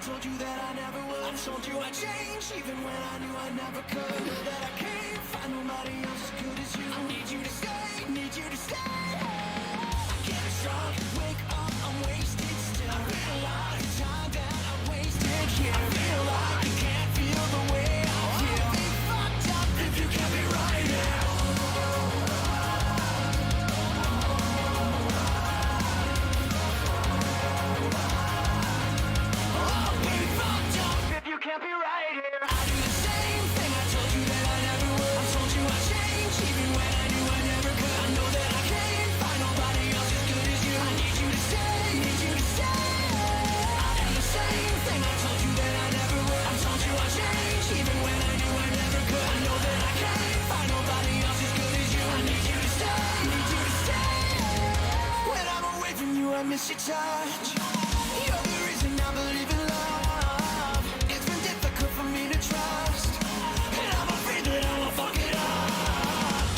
told you that I never would. I told you I'd change, even when I knew I never could. That I can't find nobody else as good as you. I need you to stay, need you to stay. I get drunk, wake up, I'm wasted still. I realize the time that I wasted here. I feel like you can't feel the way I feel. I'll be fucked up if you can't be right now. Can't be right here. I do the same thing. I told you that I never would. I told you I'd change, even when I knew I never could. I know that I can't find nobody else as good as you. I need you to stay, need you to stay. I do the same thing. I told you that I never would. I told you I'd change, even when I knew I never could. I know that I can't find nobody else as good as you. I need you to stay, need you to stay. When I'm away from you, I miss your touch. You're the reason I believe in love. Trust, and I'm afraid that I will fuck it up.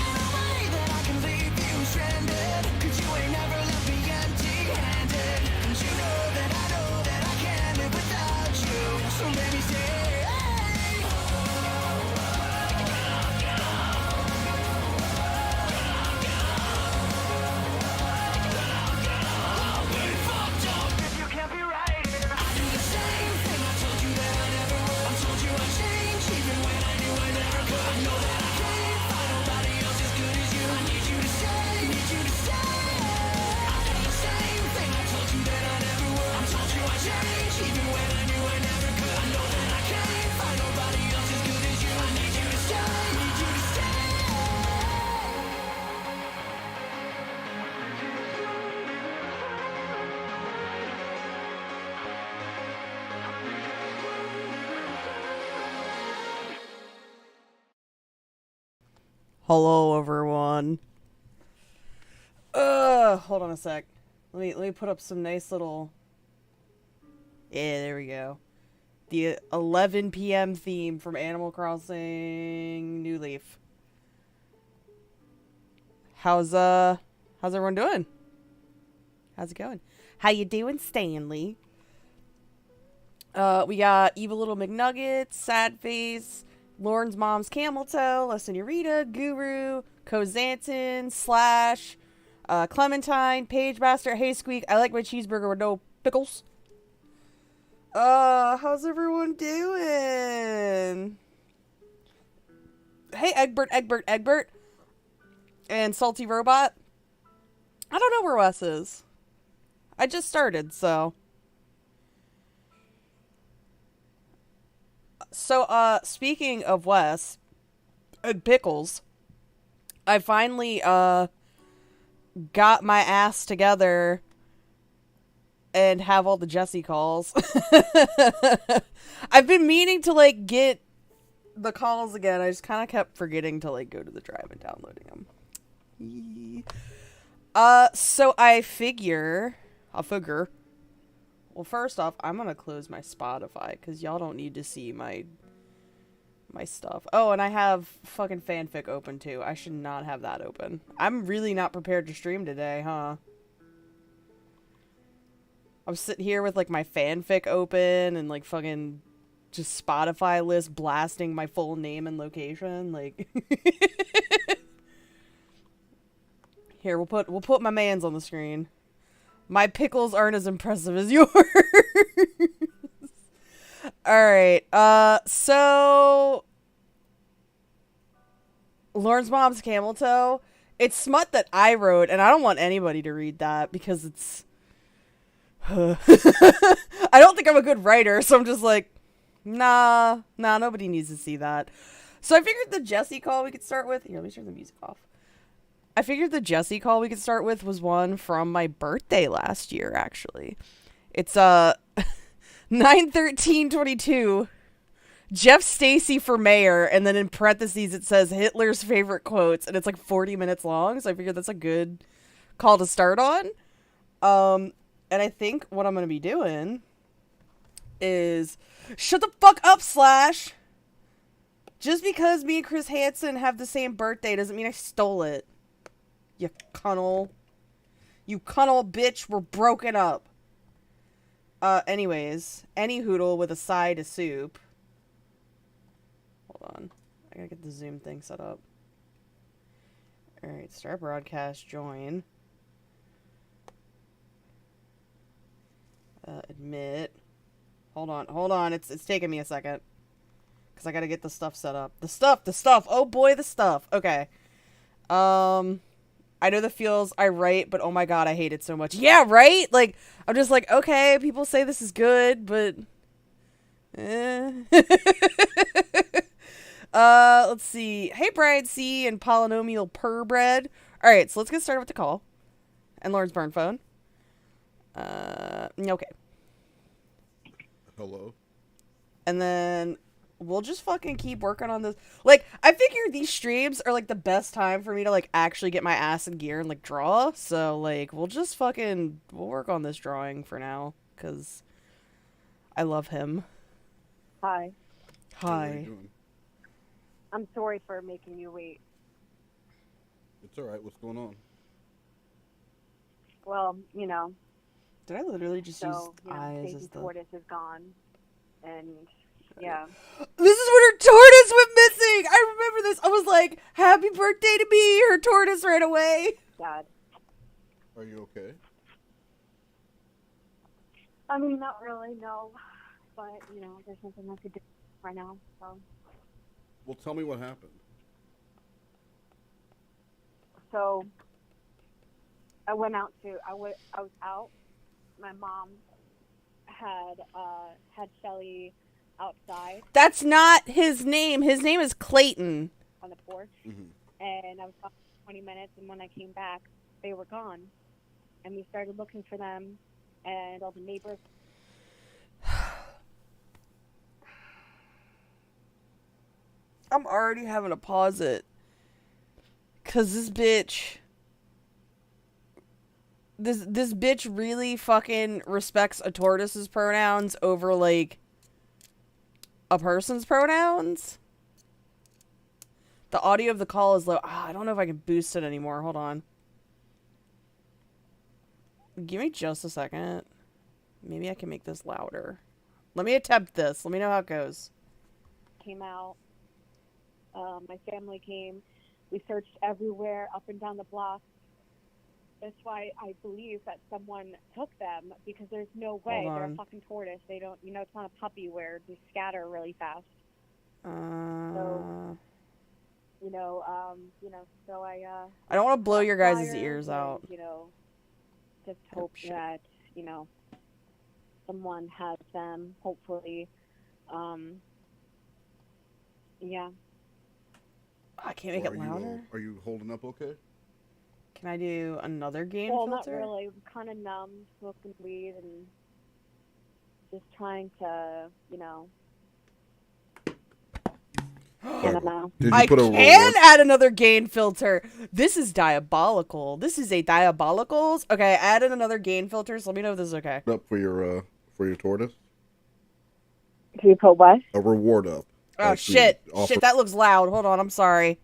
Ain't no way that I can leave you stranded, 'cause you ain't never left me empty-handed. And you know that I can't live without you. So baby, stay. I'll be fucked up if you can't be right here. I do the same thing. I told you that I never would. I told you I'd change, even when I knew I never could. I know that I can't find nobody else as good as you. I need you to stay, need you to stay. I do the same thing. I told you that I never would. I told you I'd change, even when I knew I never could. I know that I can't find nobody else as good as you. I need you to stay, need you to stay. Hello, everyone. Hold on a sec. Let me put up some nice little. Yeah, there we go. The 11 p.m. theme from Animal Crossing New Leaf. How's everyone doing? How's it going? How you doing, Stanley? We got Evil Little McNuggets, Sad Face, Lauren's Mom's Camel Toe, La Senorita, Guru, Kozantin, Slash, Clementine, Page Master, Hey Squeak, I like my cheeseburger with no pickles. How's everyone doing? Hey, Egbert, and Salty Robot. I don't know where Wes is. I just started, so. So, speaking of Wes and Pickles, I finally, got my ass together and have all the Jesse calls. I've been meaning to, like, get the calls again. I just kind of kept forgetting to, like, go to the drive and downloading them. So I figure... Well, first off, I'm gonna close my Spotify, because y'all don't need to see my stuff. Oh, and I have fucking fanfic open, too. I should not have that open. I'm really not prepared to stream today, huh? I'm sitting here with, like, my fanfic open, and, like, fucking just Spotify list blasting my full name and location, like... Here, we'll put my mans on the screen. My pickles aren't as impressive as yours. Alright, so... Lauren's Mom's Camel Toe. It's smut that I wrote, and I don't want anybody to read that, because it's... I don't think I'm a good writer, so I'm just like... Nah, nobody needs to see that. So I figured the Jesse call we could start with... Here, let me turn the music off. I figured the Jesse call we could start with was one from my birthday last year, actually. It's, 9/13/22. Jeff Stacy for mayor, and then in parentheses it says Hitler's favorite quotes, and it's like 40 minutes long, so I figured that's a good call to start on. And I think what I'm gonna be doing is... Shut the fuck up, Slash! Just because me and Chris Hansen have the same birthday doesn't mean I stole it. You cunnel. You cunnel bitch, we're broken up. Anyways, any hoodle with a side of soup. Hold on. I gotta get the Zoom thing set up. Alright, start broadcast, join. Admit. Hold on. It's taking me a second. Because I gotta get the stuff set up. The stuff! Oh boy, the stuff! Okay. I know the feels I write, but oh my god, I hate it so much. Yeah, right? Like, I'm just like, okay, people say this is good, but... let's see. Hey, Brian C. and Polynomial Purbred. Alright, so let's get started with the call. And Lauren's burn phone. Okay. Hello. And then we'll just fucking keep working on this. Like, I figure these streams are, like, the best time for me to, like, actually get my ass in gear and, like, draw. So, like, we'll work on this drawing for now. Because I love him. Hi. How are you Hi. doing? I'm sorry for making you wait. It's all right. What's going on? Well, you know, Did I literally just use so, you know, eyes baby as the... tortoise is gone. And, yeah. This is when her tortoise went missing! I remember this. I was like, happy birthday to me! Her tortoise ran away! Sad. Are you okay? I mean, not really, no. But, you know, there's nothing I could do right now, so. Well, tell me what happened. So, I was out. My mom had Shelly outside That's not his name. His name is Clayton. on the porch. Mm-hmm. And I was gone for 20 minutes, and when I came back, they were gone. And we started looking for them, and all the neighbors. I'm already having to pause it. Cause this bitch... This bitch really fucking respects a tortoise's pronouns over, like, a person's pronouns. The audio of the call is low. I don't know if I can boost it anymore. Hold on. Give me just a second. Maybe I can make this louder. Let me attempt this. Let me know how it goes. Came out. My family came. We searched everywhere, up and down the block. That's why I believe that someone took them, because there's no way. Hold They're on. a fucking tortoise. They don't, you know, it's not a puppy where they scatter really fast. So I I don't want to blow your guys' flyers ears and, out. you know, just Oh, hope shit. that, you know, someone has them, hopefully. Yeah. I can't make Or it louder. Are you holding up okay? Can I do another gain Well, not filter? really. I'm kind of numb, smoking weed, and just trying to, you know, I don't know. Did you I put a can reward? add another gain filter. This is diabolical. This is a diabolicals. Okay, I added another gain filter, so let me know if this is okay. Up for your tortoise? Can you put what? A reward up. Oh, Like, shit. you offer- Shit, that looks loud. Hold on, I'm sorry.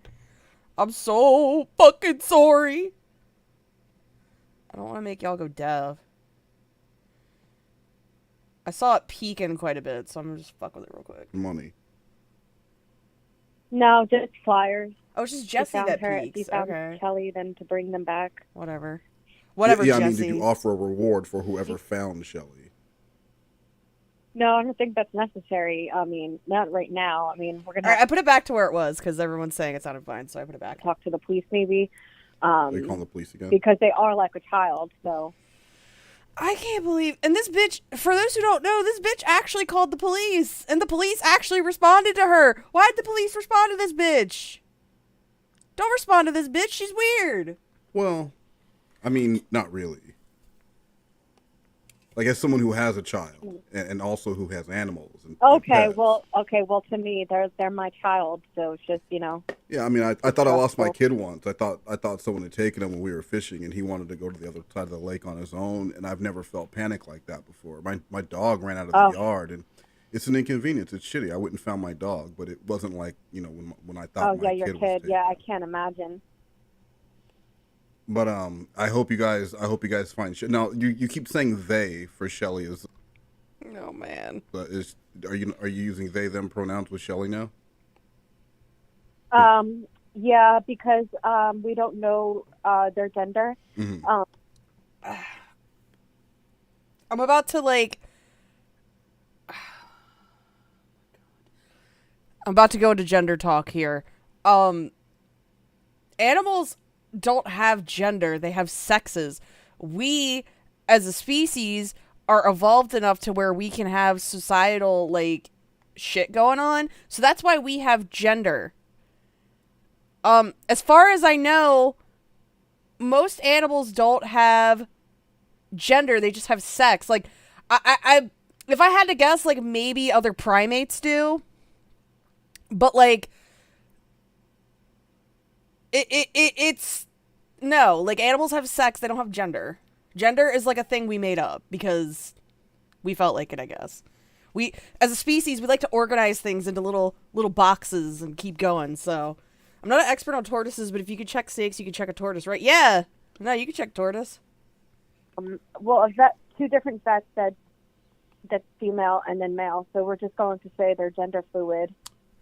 I'm so fucking sorry. I don't want to make y'all go deaf. I saw it peeking quite a bit, so I'm gonna just fuck with it real quick. money. No, just flyers. Oh, it's just He Jesse found that her. He peeks. found Okay. Kelly, then to bring them back. Whatever. Whatever, Yeah, I mean, Jesse. did you offer a reward for whoever found Shelly? No, I don't think that's necessary. I mean, not right now. I mean, we're gonna All right, I have put it back to where it was because everyone's saying it sounded fine, so I put it back. to talk to the police maybe, Are you calling the police again? because they are like a child. So I can't believe, and this bitch, for those who don't know, this bitch actually called the police, and the police actually responded to her. Why'd the police respond to this bitch? Don't respond to this bitch, she's weird. Well, I mean, not really. Like, as someone who has a child and also who has animals. And pets. well, to me, they're my child. So it's just, you know. Yeah, I mean, I thought I lost my kid once. I thought someone had taken him when we were fishing, and he wanted to go to the other side of the lake on his own. And I've never felt panic like that before. My dog ran out of the yard, and it's an inconvenience. It's shitty. I wouldn't have found my dog, but it wasn't like, you know, when I thought my your kid was kid. taken. Yeah, I can't imagine. But I hope you guys find now you keep saying they for Shelly. Is Oh man. But are you using they them pronouns with Shelly now? Yeah, because we don't know their gender. Mm-hmm. I'm about to I'm about to go into gender talk here. Animals don't have gender, they have sexes. We, as a species, are evolved enough to where we can have societal, shit going on. So that's why we have gender. As far as I know, most animals don't have gender, they just have sex. Like, I if I had to guess, maybe other primates do. But, it's... No, animals have sex, they don't have gender. Gender is, a thing we made up because we felt like it, I guess. We, as a species, we like to organize things into little boxes and keep going, so... I'm not an expert on tortoises, but if you could check snakes, you could check a tortoise, right? Yeah! No, you can check tortoise. Well, two different vets said that's female and then male, so we're just going to say they're gender fluid.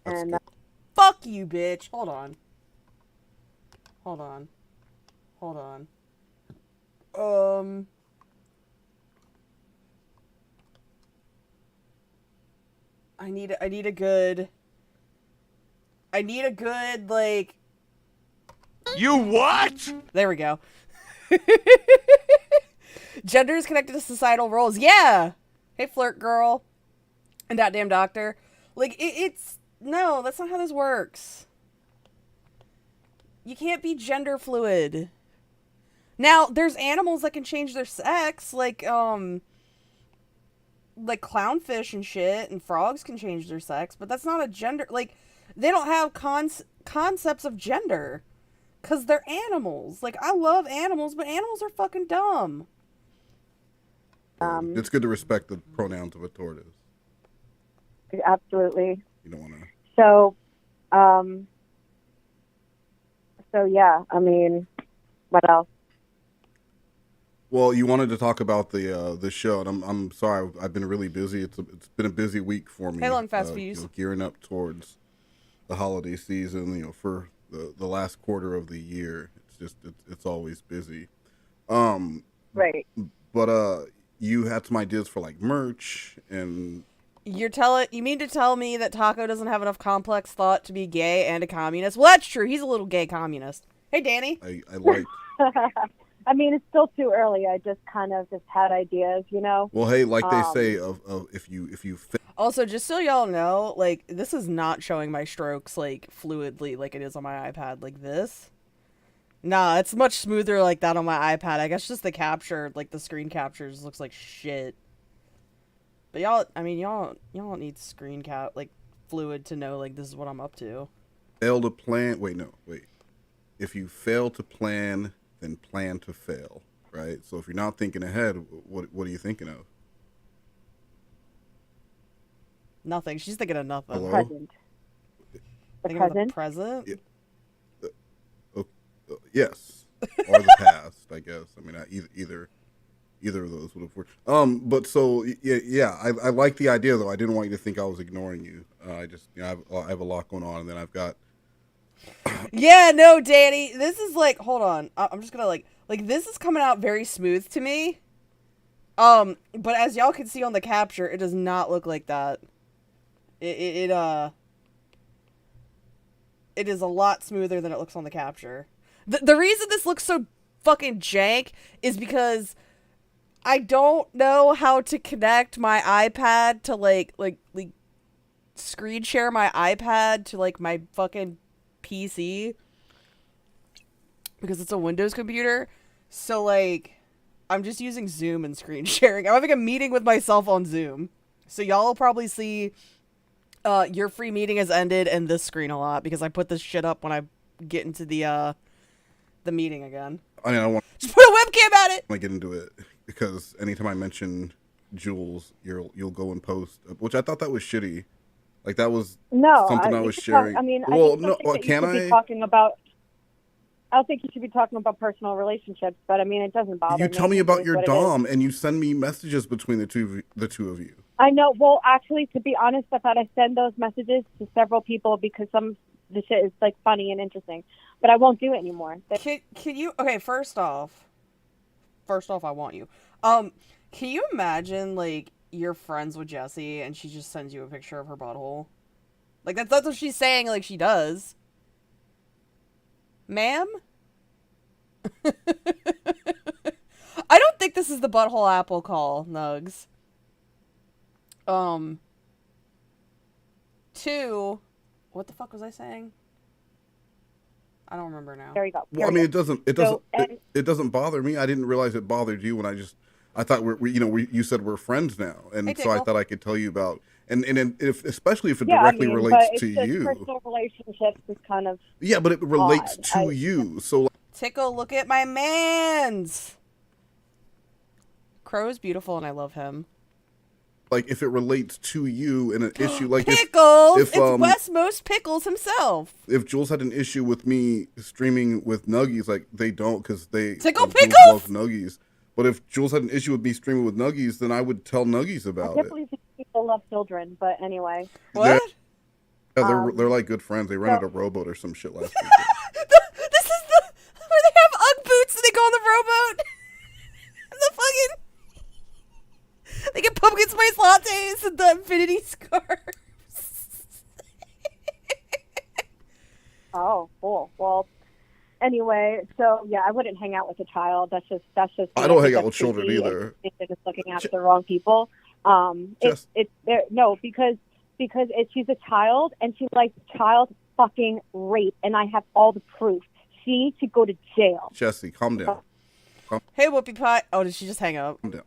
And fuck you, bitch. Hold on. I need a good, You what? There we go. Gender is connected to societal roles. Yeah! Hey, flirt girl. And that damn doctor. It's... No, that's not how this works. You can't be gender fluid. Now, there's animals that can change their sex, like clownfish and shit, and frogs can change their sex, but that's not a gender... they don't have concepts of gender. Because they're animals. I love animals, but animals are fucking dumb. It's good to respect the pronouns of a tortoise. Absolutely. You don't want to... So yeah, I mean, what else? Well, you wanted to talk about the show, and I'm sorry, I've been really busy. It's been a busy week for me. Hey, long fast views. Gearing up towards the holiday season, for the last quarter of the year. It's always busy. Right. But you had some ideas for merch and... You mean to tell me that Taco doesn't have enough complex thought to be gay and a communist? Well, that's true. He's a little gay communist. Hey, Danny. I like... I mean, it's still too early. I just kind of had ideas, Well, hey, like they say, if you... Also, just so y'all know, this is not showing my strokes, fluidly like it is on my iPad, like this. Nah, it's much smoother like that on my iPad. I guess just the capture, the screen captures looks like shit. But y'all don't need screen cap, fluid to know, this is what I'm up to. Fail to plan... Wait. If you fail to plan, then plan to fail, right? So if you're not thinking ahead, what are you thinking of? Nothing. She's thinking of nothing. Hello? Present. Thinking of the present? Yeah. Yes. Or the past, I guess. I mean, either of those would have worked. But so yeah, I like the idea though. I didn't want you to think I was ignoring you. I just I have a lot going on, and then I've got. Yeah, no, Danny. This is hold on. I'm just gonna this is coming out very smooth to me. But as y'all can see on the capture, it does not look like that. It is a lot smoother than it looks on the capture. The reason this looks so fucking jank is because I don't know how to connect my iPad to screen share my iPad to my fucking PC because it's a Windows computer. So I'm just using Zoom and screen sharing. I'm having a meeting with myself on Zoom. So y'all will probably see your free meeting has ended and this screen a lot because I put this shit up when I get into the meeting again. I mean, I want just put a webcam at it. I get into it because anytime I mention Jules, you'll go and post, which I thought that was shitty. That was something I was sharing. I mean, well, I no, can I? I don't think you should be talking about personal relationships, but I mean, it doesn't bother me. You tell me about your dom, and you send me messages between the two of you. I know. Well, actually, to be honest, I thought I send those messages to several people because some of the shit is like funny and interesting, but I won't do it anymore. Can you? Okay, first off, I want you. Can you imagine like you're friends with Jessie and she just sends you a picture of her butthole? Like that's what she's saying. Like she does, ma'am. I don't think this is the butthole apple call, Nugs. 2, what the fuck was I saying? I don't remember now. There you go. Well, I mean, it doesn't bother me. I didn't realize it bothered you when I thought you said we're friends now, and Hey, so I Tickle. thought I could tell you about, and especially if it directly relates to you. Personal relationships is kind of But it relates odd. to you. So Tickle, look at my mans. Crow is beautiful and I love him. like if it relates to you in an issue, like Pickles, if it's Westmost Pickles himself. if Jules had an issue with me streaming with Nuggies, like they don't because they Tickle Jules Pickles? loves Nuggies. But if Jules had an issue with me streaming with Nuggies, then I would tell Nuggies I about can't it. believe people love children, but anyway. What? Yeah, they're like good friends. They rented a rowboat or some shit last week. This is the where they have Ugg boots and they go on the rowboat. And the fucking they get pumpkin spice lattes and the infinity scarves. Oh, cool. Well, anyway, so yeah, I wouldn't hang out with a child. That's just. I don't hang out that's with children creepy, either. and they're just looking after the wrong people. Because she's a child and she likes child fucking rape, and I have all the proof. She should go to jail. Jesse, calm down. Hey, Whoopie Pie. Oh, did she just hang up? Calm down.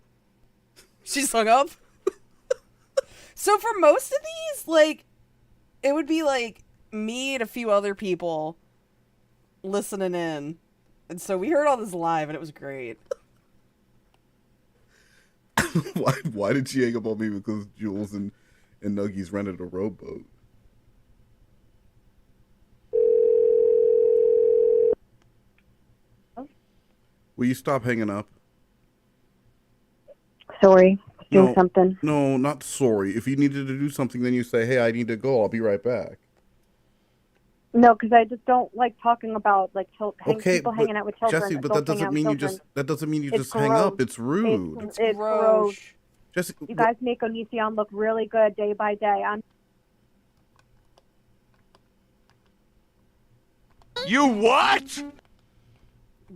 She just hung up? So for most of these, like, it would be like me and a few other people listening in. And so we heard all this live and it was great. Why did she hang up on me? Because Jules and Nuggies rented a rowboat. Will you stop hanging up? Sorry, doing No. something. No, not sorry. If you needed to do something, then you say, hey, I need to go. I'll be right back. No, because I just don't like talking about like Okay, people but hanging out with children. Jesse, but adults that hanging doesn't out mean with you children. just hang gross. up. It's rude. It's Gross. gross. Jesse, You guys make Onision look really good day by day. I'm You what?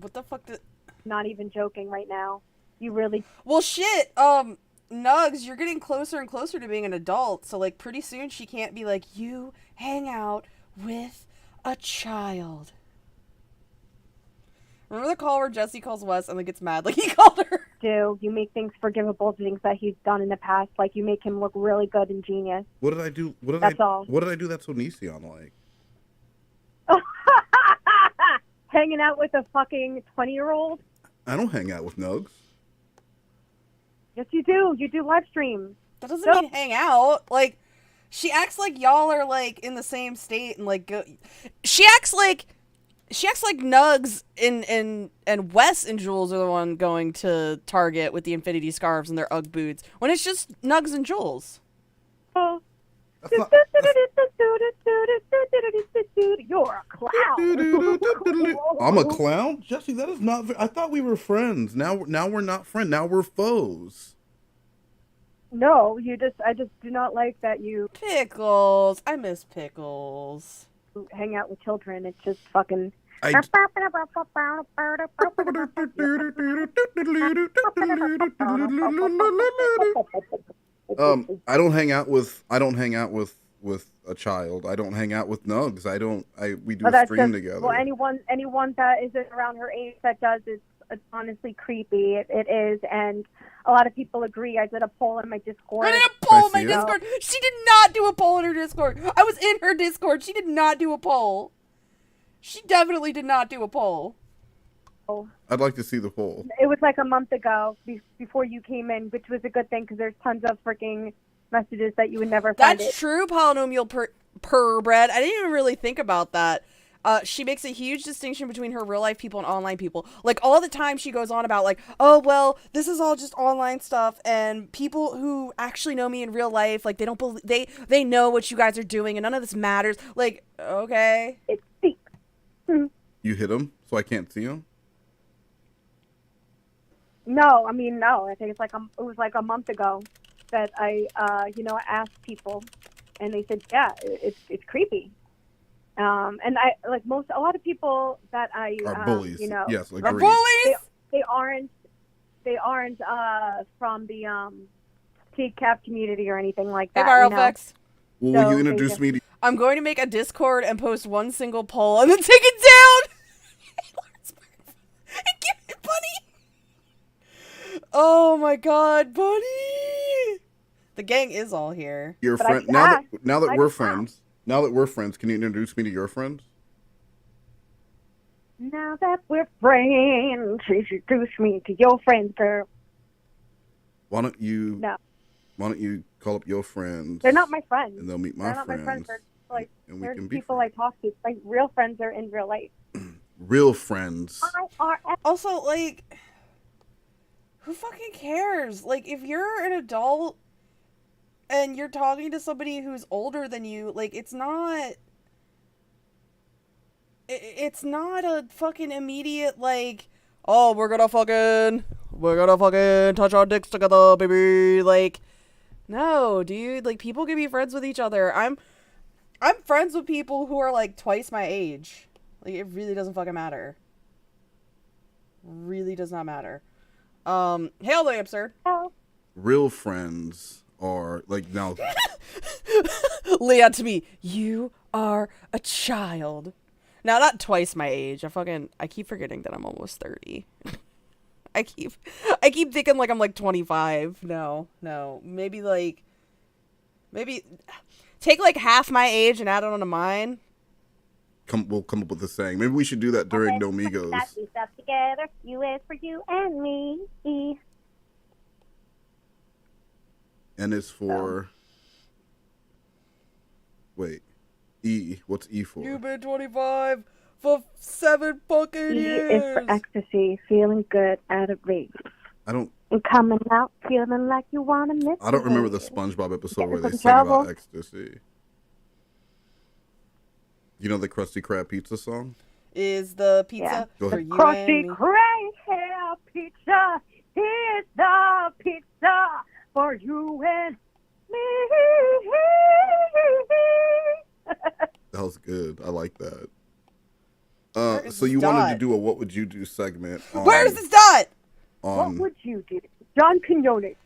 What the fuck did... not even joking right now. You really Well, shit, Nugs, you're getting closer and closer to being an adult, so, like, pretty soon she can't be like, you hang out with a child. Remember the call where Jesse calls Wes and then gets mad like he called her? do. You make things forgivable, things that he's done in the past. Like you make him look really good and genius. what did I do? That's all. What did I do that's Onision like? Hanging out with a fucking 20-year-old? I don't hang out with Nugs. Yes, you do. You do live streams. That doesn't mean hang out. Like, she acts like y'all are, like, in the same state and, like, go... She acts like Nugs and Wes and Jules are the one going to Target with the infinity scarves and their Ugg boots, when it's just Nugs and Jules. Oh. That's not- You're a clown. I'm a clown, Jesse. That is not. I thought we were friends. Now we're not friends. Now we're foes. No, I just do not like that you Pickles. I miss Pickles. hang out with children. It's just fucking. I don't hang out with a child. I don't hang out with Nugs. We do a stream together. Well, anyone that isn't around her age that does is honestly creepy. It is, and a lot of people agree. I did a poll in my Discord. I did a poll in my see it. Discord. She did not do a poll in her Discord. I was in her Discord. She did not do a poll. She definitely did not do a poll. I'd like to see the poll. It was like a month ago before you came in, which was a good thing because there's tons of freaking messages that you would never find. That's true, polynomial purebred. I didn't even really think about that. She makes a huge distinction between her real life people and online people. Like, all the time she goes on about, like, oh, well, this is all just online stuff, and people who actually know me in real life, like, they don't believe, they know what you guys are doing, and none of this matters. Like, okay. It's deep. You hit him, so I can't see him? No, I mean, no. I think it was like a month ago that I asked people, and they said, yeah, it's creepy. And a lot of people that I Are bullies. Yes, Are agreed. bullies? they aren't from the TCAP community or anything like Hey, that. Viral you know? Effects. Well, So will you they introduce just- me to... I'm going to make a Discord and post one single poll and then take it down. Give it, Bunny. Oh my God, Bunny. The gang is all here. Your But friend... I Now asked. that I we're just friends, can you introduce me to your friends? Now that we're friends, introduce me to your friends, girl. Why don't you... No. Why don't you call up your friends? They're not my friends. And they'll meet my They're not friends. my friends. They're like and we they're can just be people friends. I talk to. Like real friends are in real life. Real friends. IRL. Also, like, who fucking cares? Like, if you're an adult and you're talking to somebody who's older than you, like, it's not a fucking immediate, like, oh, we're gonna fucking touch our dicks together, baby. Like, no, dude. Like, people can be friends with each other. I'm friends with people who are, like, twice my age. Like, it really doesn't fucking matter. Really does not matter. Hail the absurd. Real friends are like now. Leah to me, you are a child. Now, not twice my age. I keep forgetting that I'm almost 30. I keep thinking like I'm like 25. No. Maybe take like half my age and add it onto mine. We'll come up with a saying. Maybe we should do that during No Migos. We stuff together. U is for you and me. E. N is for. Wait, E. What's E for? You've been 25 for 7 fucking E years. is for ecstasy, feeling good at a rave. I don't. And coming out feeling like you want to miss. I don't remember the SpongeBob episode Getting where they some sing trouble. about ecstasy. You know the Krusty Krab pizza song? Is the pizza Yeah. Go for ahead. you and Crusty me? Krab hair pizza. Here's the pizza for you and me. That was good. I like that. Where is So this you wanted dot? to do a What Would You Do segment on, Where's this dot? What on would you do? John Quinones.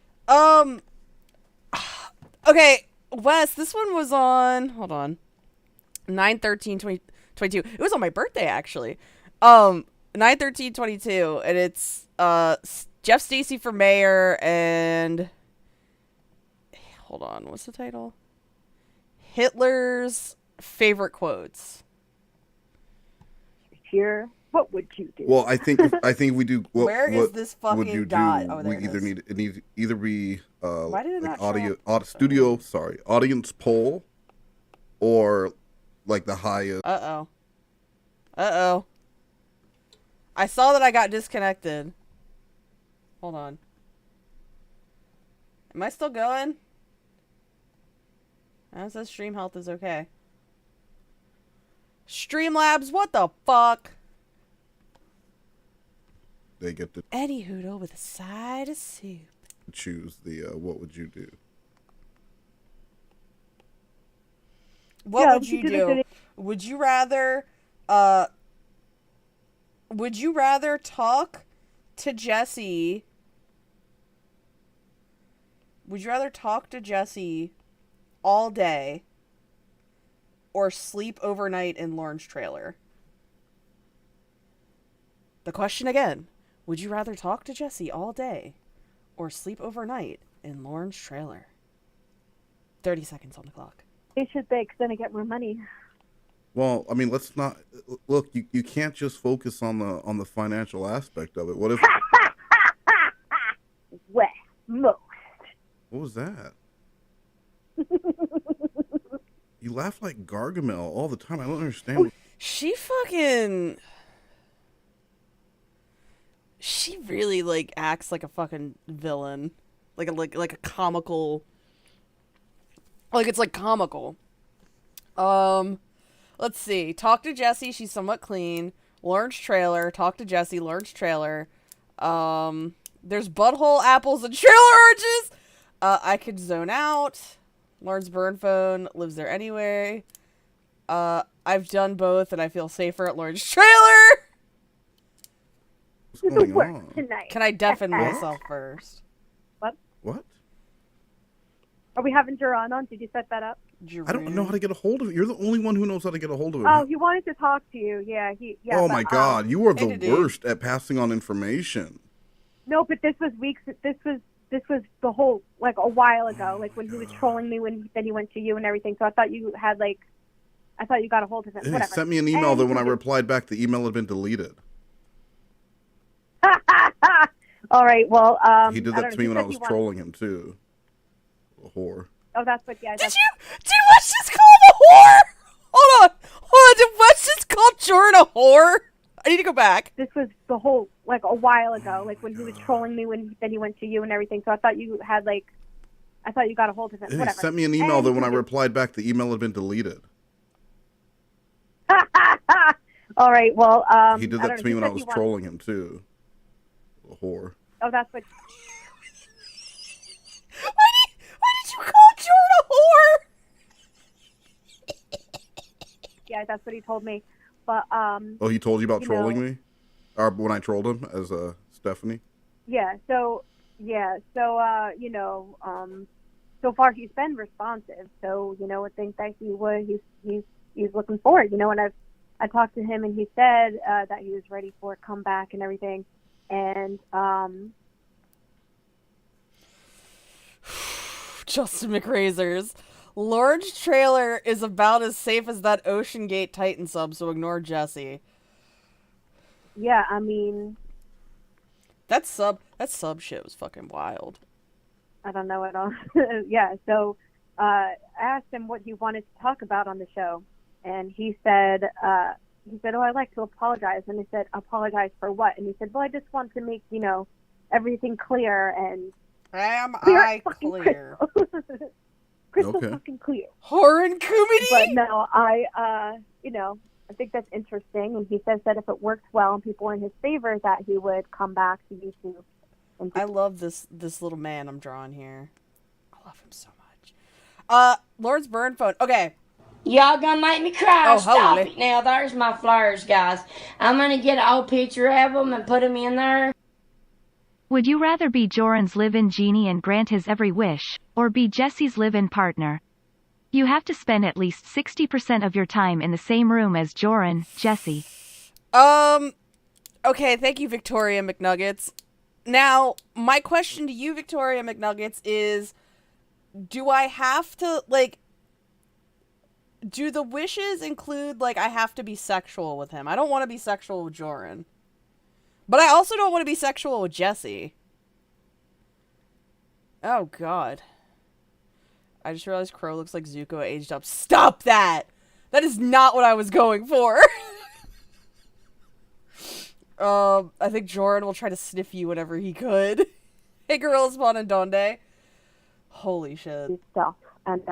Okay, Wes, this one was on, hold on, 9/13/2022. It was on my birthday, actually. 9/13/22, and it's Jeff Stacey for mayor, and hold on, what's the title? Hitler's favorite quotes. Here. What would you do? Well, I think we do. Where is this what would fucking you dot? do? Oh, there we it either is. need it needs either be Why did it like not show up? audience poll, or like the highest. Uh-oh. I saw that I got disconnected. Hold on. Am I still going? It says stream health is okay. Streamlabs, what the fuck? They get to Eddie Hoodle with a side of soup. choose the What Would You Do? What Yeah, would we you could do do? this Would you rather talk to Jesse? Would you rather talk to Jesse all day or sleep overnight in Lorne's trailer? The question again. Would you rather talk to Jesse all day or sleep overnight in Lorne's trailer? 30 seconds on the clock. They should they, because then I get more money. Well, I mean, let's not look. You can't just focus on the financial aspect of it. What if? Well, most. What was that? You laugh like Gargamel all the time. I don't understand. She fucking... She really, like, acts like a fucking villain. Like a comical... Like, it's, like, comical. Let's see. Talk to Jessie, she's somewhat clean. Lawrence trailer. Talk to Jessie, Lawrence trailer. There's butthole apples and trailer oranges! I could zone out. Lawrence burn phone. Lives there anyway. I've done both, and I feel safer at Lawrence trailer! What's going on? Tonight. Can I deafen myself first? What? Are we having Duran on? Did you set that up? I don't know how to get a hold of it. You're the only one who knows how to get a hold of it. Oh, he wanted to talk to you. Yeah, oh my God, you are the Hey, worst at passing on information. No, but this was weeks. This was the whole, like, a while ago, like when he was trolling me. Then he went to you and everything. So I thought you had, like, I thought you got a hold of him. He Whatever. sent me an email that when I replied back, the email had been deleted. All right. Well, He did that to me when I was trolling him too. A whore. Oh, that's what. Yeah. Did Wes just call him a whore? Hold on. Did Wes just call Jordan a whore? I need to go back. This was the whole, like, a while ago, like when he was trolling me. Then he went to you and everything. So I thought you had, like, I thought you got a hold of him. He Whatever. sent me an email that when I replied back, the email had been deleted. All right. Well, He did that to me when I was trolling him too. A whore. Oh, that's what. Why did you call Jordan a whore? Yeah, that's what he told me. But Oh, he told you about trolling me? Or when I trolled him as Stephanie? yeah. So so far he's been responsive. So I think that he's looking forward. And I talked to him and he said that he was ready for a comeback and everything. And Justin McRazors. Lawrence trailer is about as safe as that Ocean Gate Titan sub, so ignore Jesse. yeah, I mean, That sub shit was fucking wild. I don't know at all. Yeah, so I asked him what he wanted to talk about on the show, and he said, "Oh, I'd like to apologize." And he said, "Apologize for what?" And he said, "Well, I just want to make everything clear and Am clear I fucking clear? crystal Okay. fucking clear." Horn comedy? But no, I think that's interesting. And he says that if it works well and people are in his favor, that he would come back to YouTube. And I love this little man I'm drawing here. I love him so much. Lawrence burn phone. Okay. Y'all gonna make me cry. Oh, Stop holy. it now. There's my flyers, guys. I'm gonna get an old picture of them and put them in there. Would you rather be Joran's live-in genie and grant his every wish, or be Jesse's live-in partner? You have to spend at least 60% of your time in the same room as Joran, Jesse. Okay, thank you, Victoria McNuggets. Now, my question to you, Victoria McNuggets, is, do I have to, like, do the wishes include, like, I have to be sexual with him? I don't want to be sexual with Joran. But I also don't want to be sexual with Jesse. Oh, God. I just realized Crow looks like Zuko aged up. Stop that! That is not what I was going for. I think Joran will try to sniff you whenever he could. Hey, Gorilla Spawn and Donde. Holy shit. stuff. And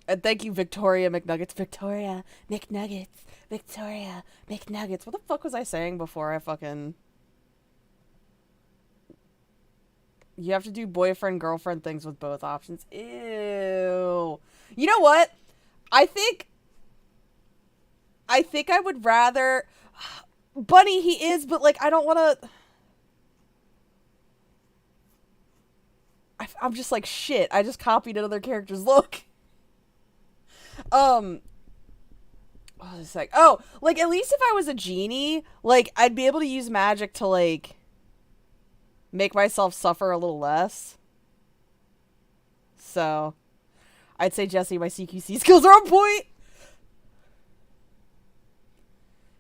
And thank you, Victoria McNuggets. Victoria McNuggets. Victoria McNuggets. What the fuck was I saying before I fucking... You have to do boyfriend-girlfriend things with both options. Ew. You know what? I think I would rather... Bunny, he is, but, like, I don't want to... I'm just like, shit, I just copied another character's look. What was I saying? Oh, like, at least if I was a genie, like, I'd be able to use magic to, like, make myself suffer a little less. So, I'd say, Jesse, my CQC skills are on point.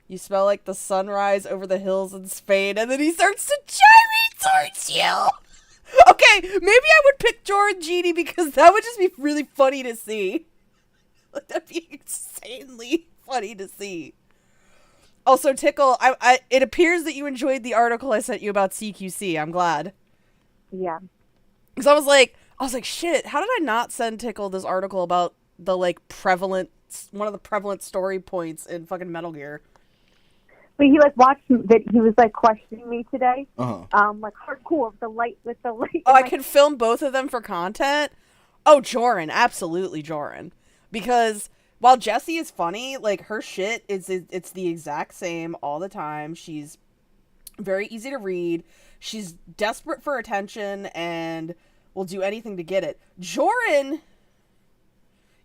You smell like the sunrise over the hills in Spain, and then he starts to gyrate towards you. Okay, maybe I would pick Jordan Genie because that would just be really funny to see. Like, that'd be insanely funny to see. Also, Tickle, it appears that you enjoyed the article I sent you about CQC. I'm glad. Yeah. Because I was like, shit, how did I not send Tickle this article about the, like, one of the prevalent story points in fucking Metal Gear? But he like watched that. He was like questioning me today. Uh-huh. Like hardcore with the light. Oh, I can film both of them for content? Oh, Joran, absolutely Joran. Because while Jessie is funny, like, her shit it's the exact same all the time. She's very easy to read. She's desperate for attention and will do anything to get it. Joran...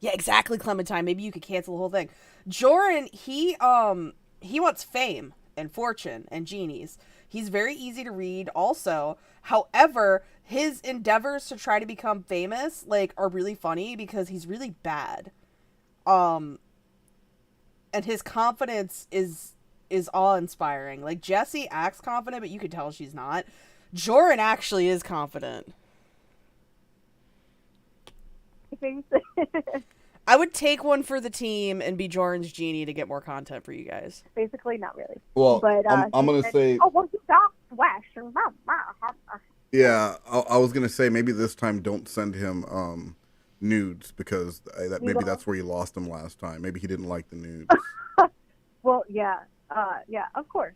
Yeah, exactly, Clementine. Maybe you could cancel the whole thing. Joran, he wants fame and fortune and genies. He's very easy to read also. However, his endeavors to try to become famous, like, are really funny because he's really bad. And his confidence is awe-inspiring. Like, Jessie acts confident, but you could tell she's not. Joran actually is confident. I would take one for the team and be Joran's genie to get more content for you guys. Basically, not really. Well, but, I'm going to say... Oh, well, you got Flash. Yeah, I was going to say maybe this time don't send him nudes because maybe that's where you lost him last time. Maybe he didn't like the nudes. Well, yeah. Yeah, of course.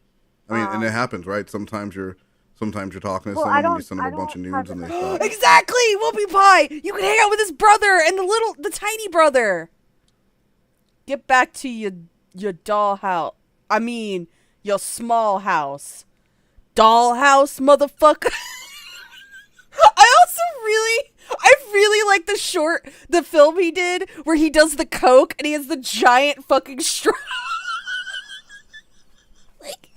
I mean, and it happens, right? Sometimes you're talking to Well, someone and you send them a bunch of nudes and they stop. Exactly! Whoopie Pie! You can hang out with his brother and the tiny brother! Get back to your dollhouse. I mean, your small house. Dollhouse, motherfucker! I really like the film he did where he does the coke and he has the giant fucking straw. like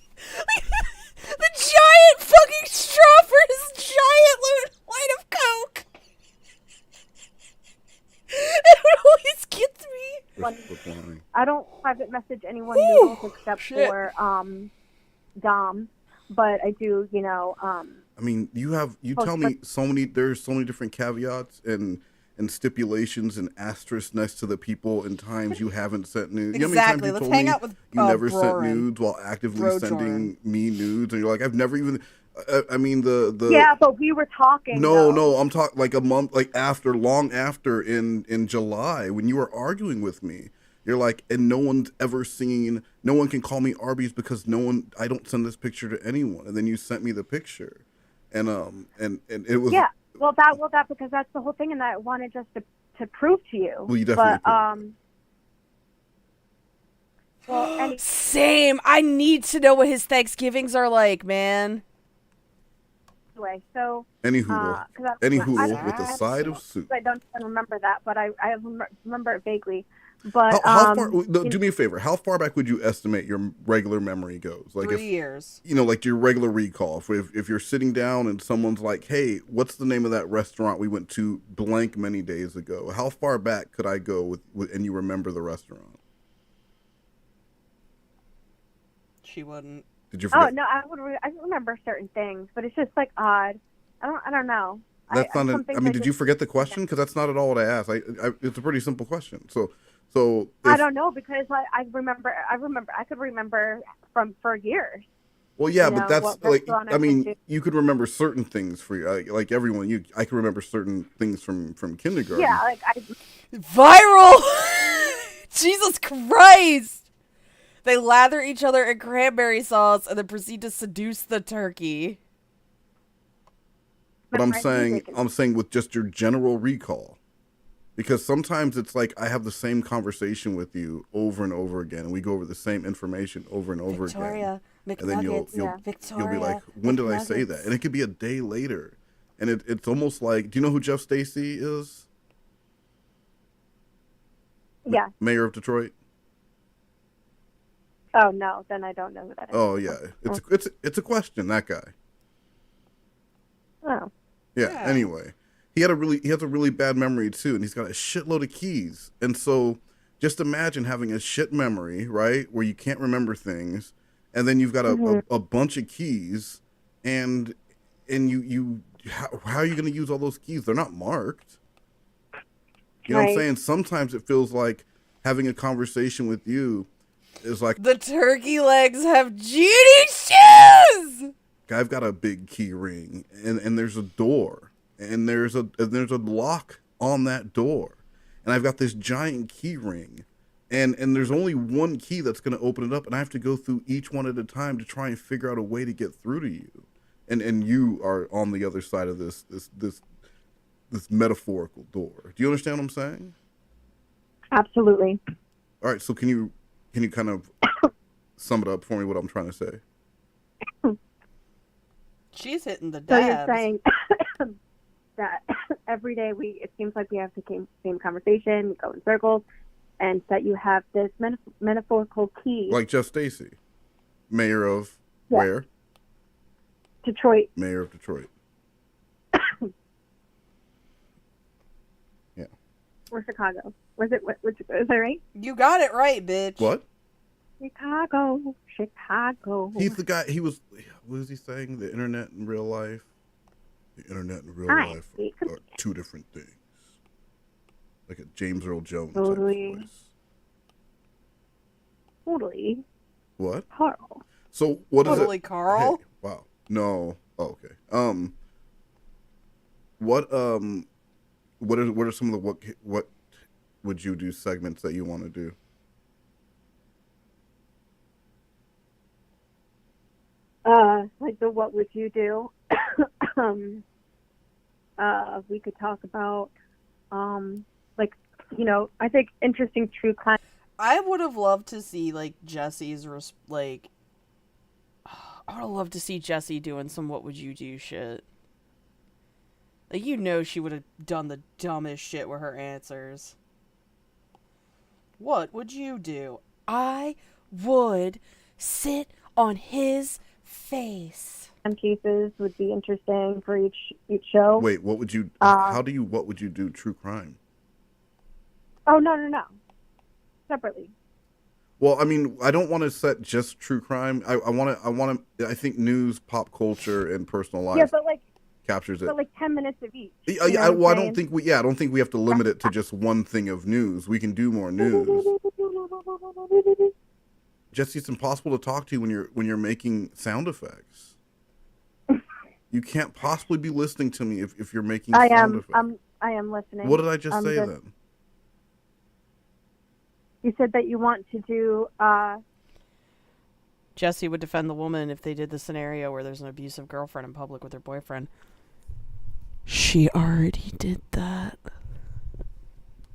the giant fucking straw for his giant line of coke. It always gets me. I don't private message anyone noodles except for Dom, but I do, I mean, you tell me there's so many different caveats and stipulations and asterisks next to the people and times you haven't sent nudes. Exactly. You know how many times you Let's told hang me out with you never sent Brorin. nudes while actively Bro sending Joran. me nudes, and you're like, I've never even. I mean the. Yeah, but we were talking. No, I'm talking like a month, like long after in July when you were arguing with me. You're like, and no one's ever seen. No one can call me Arby's because I don't send this picture to anyone. And then you sent me the picture, and it was. Yeah, well, because that's the whole thing, and that I wanted just to prove to you. Well, you definitely. Same. I need to know what his Thanksgivings are like, man. Anyway, so Any hoodle with a side of soup. I don't remember that, but I remember it vaguely. But how far? Do me a favor. How far back would you estimate your regular memory goes? Like 3 years. Like your regular recall. If you're sitting down and someone's like, "Hey, what's the name of that restaurant we went to blank many days ago?" How far back could I go with and you remember the restaurant? She wouldn't. Did you forget? Oh no, I remember certain things, but it's just like odd. I don't know. That's not. Did you forget the question? Because that's not at all what I asked. It's a pretty simple question. So I don't know because I could remember for years. Well, yeah, but that's like you could remember certain things for you, like everyone. I can remember certain things from kindergarten. Yeah, like viral. Jesus Christ! They lather each other in cranberry sauce and then proceed to seduce the turkey. But I'm saying with just your general recall. Because sometimes it's like I have the same conversation with you over and over again, and we go over the same information over and over again. McNuggets, and then you'll be like, when did I say that? And it could be a day later. And it's almost like, do you know who Jeff Stacy is? Yeah. Mayor of Detroit? Oh, no, then I don't know who that is. Oh, yeah. It's a question, that guy. Oh. Yeah, anyway. He has a really bad memory too, and he's got a shitload of keys. And so just imagine having a shit memory, right, where you can't remember things, and then you've got a bunch of keys, and you how are you going to use all those keys? They're not marked. You know what I'm saying? Sometimes it feels like having a conversation with you is like, The turkey legs have genie shoes! I've got a big key ring, and there's a door, and there's a lock on that door, and I've got this giant key ring, and there's only one key that's going to open it up, and I have to go through each one at a time to try and figure out a way to get through to you, and you are on the other side of this metaphorical door. Do you understand what I'm saying? Absolutely. All right, so can you kind of sum it up for me, what I'm trying to say? She's hitting the So dabs. you're saying that every day it seems like we have the same conversation, we go in circles, and that you have this metaphorical key. Like Jeff Stacy, mayor of Yeah. where? Detroit. Mayor of Detroit. Yeah. Or Chicago. Was it that right? You got it right, bitch. What? Chicago. He's the guy. He was. What was he saying? The internet and real life. The internet and real Hi. life are two different things. Like a James Earl Jones Totally. type voice. Totally. What? Carl. So what is Totally it? Carl? Hey, wow. No. Oh, okay. What are some of the what would you do segments that you want to do? Like the what would you do? We could talk about, like, you know, I think interesting true crime. I would have loved to see, like, Jesse's, like... I would have loved to see Jessie doing some what would you do shit. Like, you know she would have done the dumbest shit with her answers. What would you do? I would sit on his face. Cases would be interesting for each show. Wait, what would you? What would you do? True crime. Oh no. Separately. Well, I mean, I don't want to set just true crime. I want to. I think news, pop culture, and personal life. Yeah, but like captures it. But like 10 minutes of each. Yeah, I don't think we have to limit it to just one thing of news. We can do more news. Jesse, it's impossible to talk to you when you're making sound effects. You can't possibly be listening to me if you're making sound effects. I am listening. What did I just say then? You said that you want to do Jesse would defend the woman if they did the scenario where there's an abusive girlfriend in public with her boyfriend. She already did that.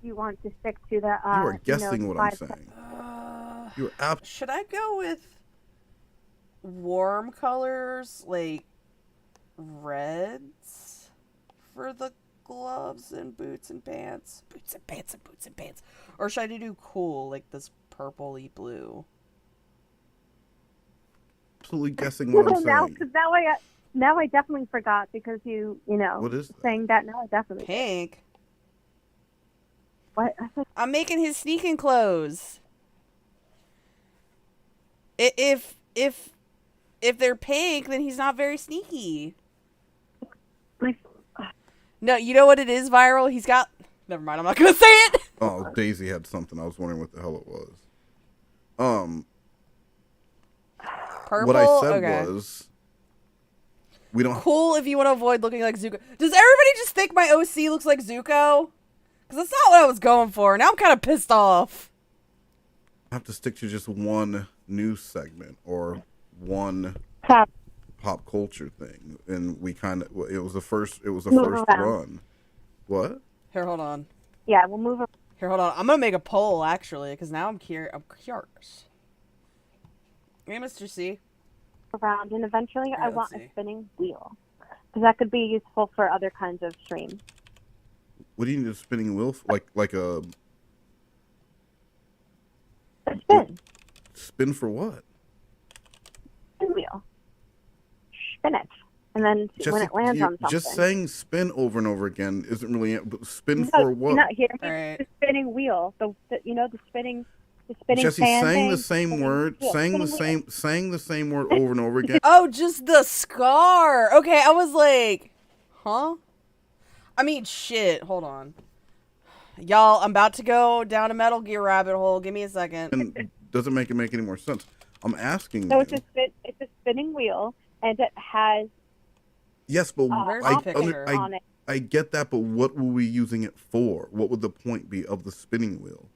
You want to stick to the you are guessing what I'm saying. You are should I go with warm colors like reds for the gloves and boots and pants? Boots and pants and boots and pants. Or should I do cool like this purpley blue? Absolutely guessing what I'm saying. Now I definitely forgot because you know. What is that? Saying that now I definitely pink. What? I'm making his sneaking clothes. If they're pink, then he's not very sneaky. No, you know what it is, Viral? He's got... Never mind, I'm not going to say it! Oh, Daisy had something. I was wondering what the hell it was. Purple? What I said okay. was... We don't... Cool if you want to avoid looking like Zuko. Does everybody just think my OC looks like Zuko? Because that's not what I was going for. Now I'm kind of pissed off. I have to stick to just one news segment or one pop culture thing, and we kind of it was the first run. What? Here, hold on. Yeah, we'll move. Here, hold on. I'm gonna make a poll actually, because now I'm curious. Hey, Mr. C. Around, and eventually Here, I let's want see. a spinning wheel because that could be useful for other kinds of streams. What do you need a spinning wheel for? Like a spin? Spin for what? Spin wheel. Spin it, and then when it lands on something. Just saying spin over and over again isn't really. Spin No, for what? You're not hearing me. Right. The spinning wheel. The spinning. Jesse, fan saying thing, the same word, wheel, saying the same word over and over again. Oh, just the scar. Okay, I was like, huh? I mean, shit. Hold on. Y'all, I'm about to go down a Metal Gear rabbit hole. Give me a second. And doesn't make any more sense. I'm asking So you. it's a spinning wheel, and it has Yes, but Where's the picture? on it. I get that, but what were we using it for? What would the point be of the spinning wheel?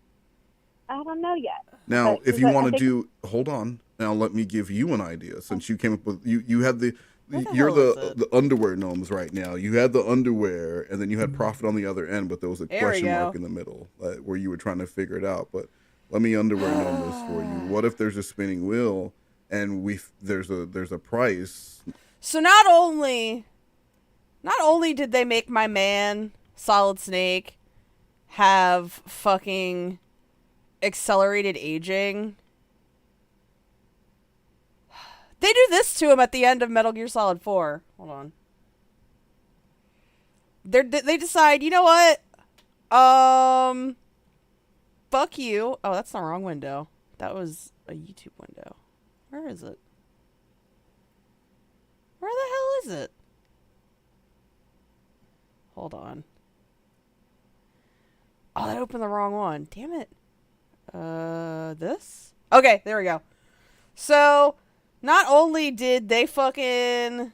I don't know yet. Now, But if you I want to think- do, hold on. Now, let me give you an idea. Since you came up with, you had Where the you're hell is it? the underwear gnomes right now. You had the underwear, and then you had profit on the other end, but there was a There we question mark go. in the middle where you were trying to figure it out. But let me underwear gnome this for you. What if there's a spinning wheel, and there's a price? So not only did they make my man Solid Snake have fucking accelerated aging, they do this to him at the end of Metal Gear Solid 4. Hold on. They decide, you know what? Fuck you. Oh, that's the wrong window. That was a YouTube window. Where is it? Where the hell is it? Hold on. Oh, that opened the wrong one. Damn it. This? Okay, there we go. So, not only did they fucking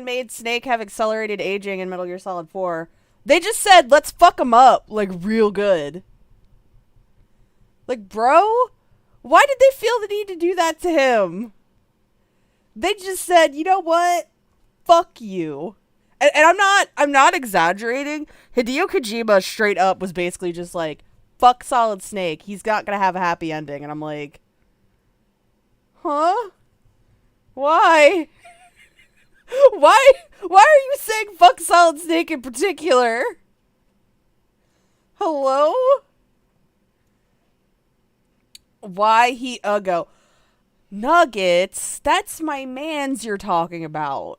made Snake have accelerated aging in Metal Gear Solid 4, they just said, let's fuck him up, like, real good. Like, bro, why did they feel the need to do that to him? They just said, you know what? Fuck you. And I'm not exaggerating. Hideo Kojima straight up was basically just like, fuck Solid Snake. He's not gonna have a happy ending. And I'm like, huh? Why? Why are you saying fuck Solid Snake in particular? Hello? Why he go Nuggets, that's my mans you're talking about.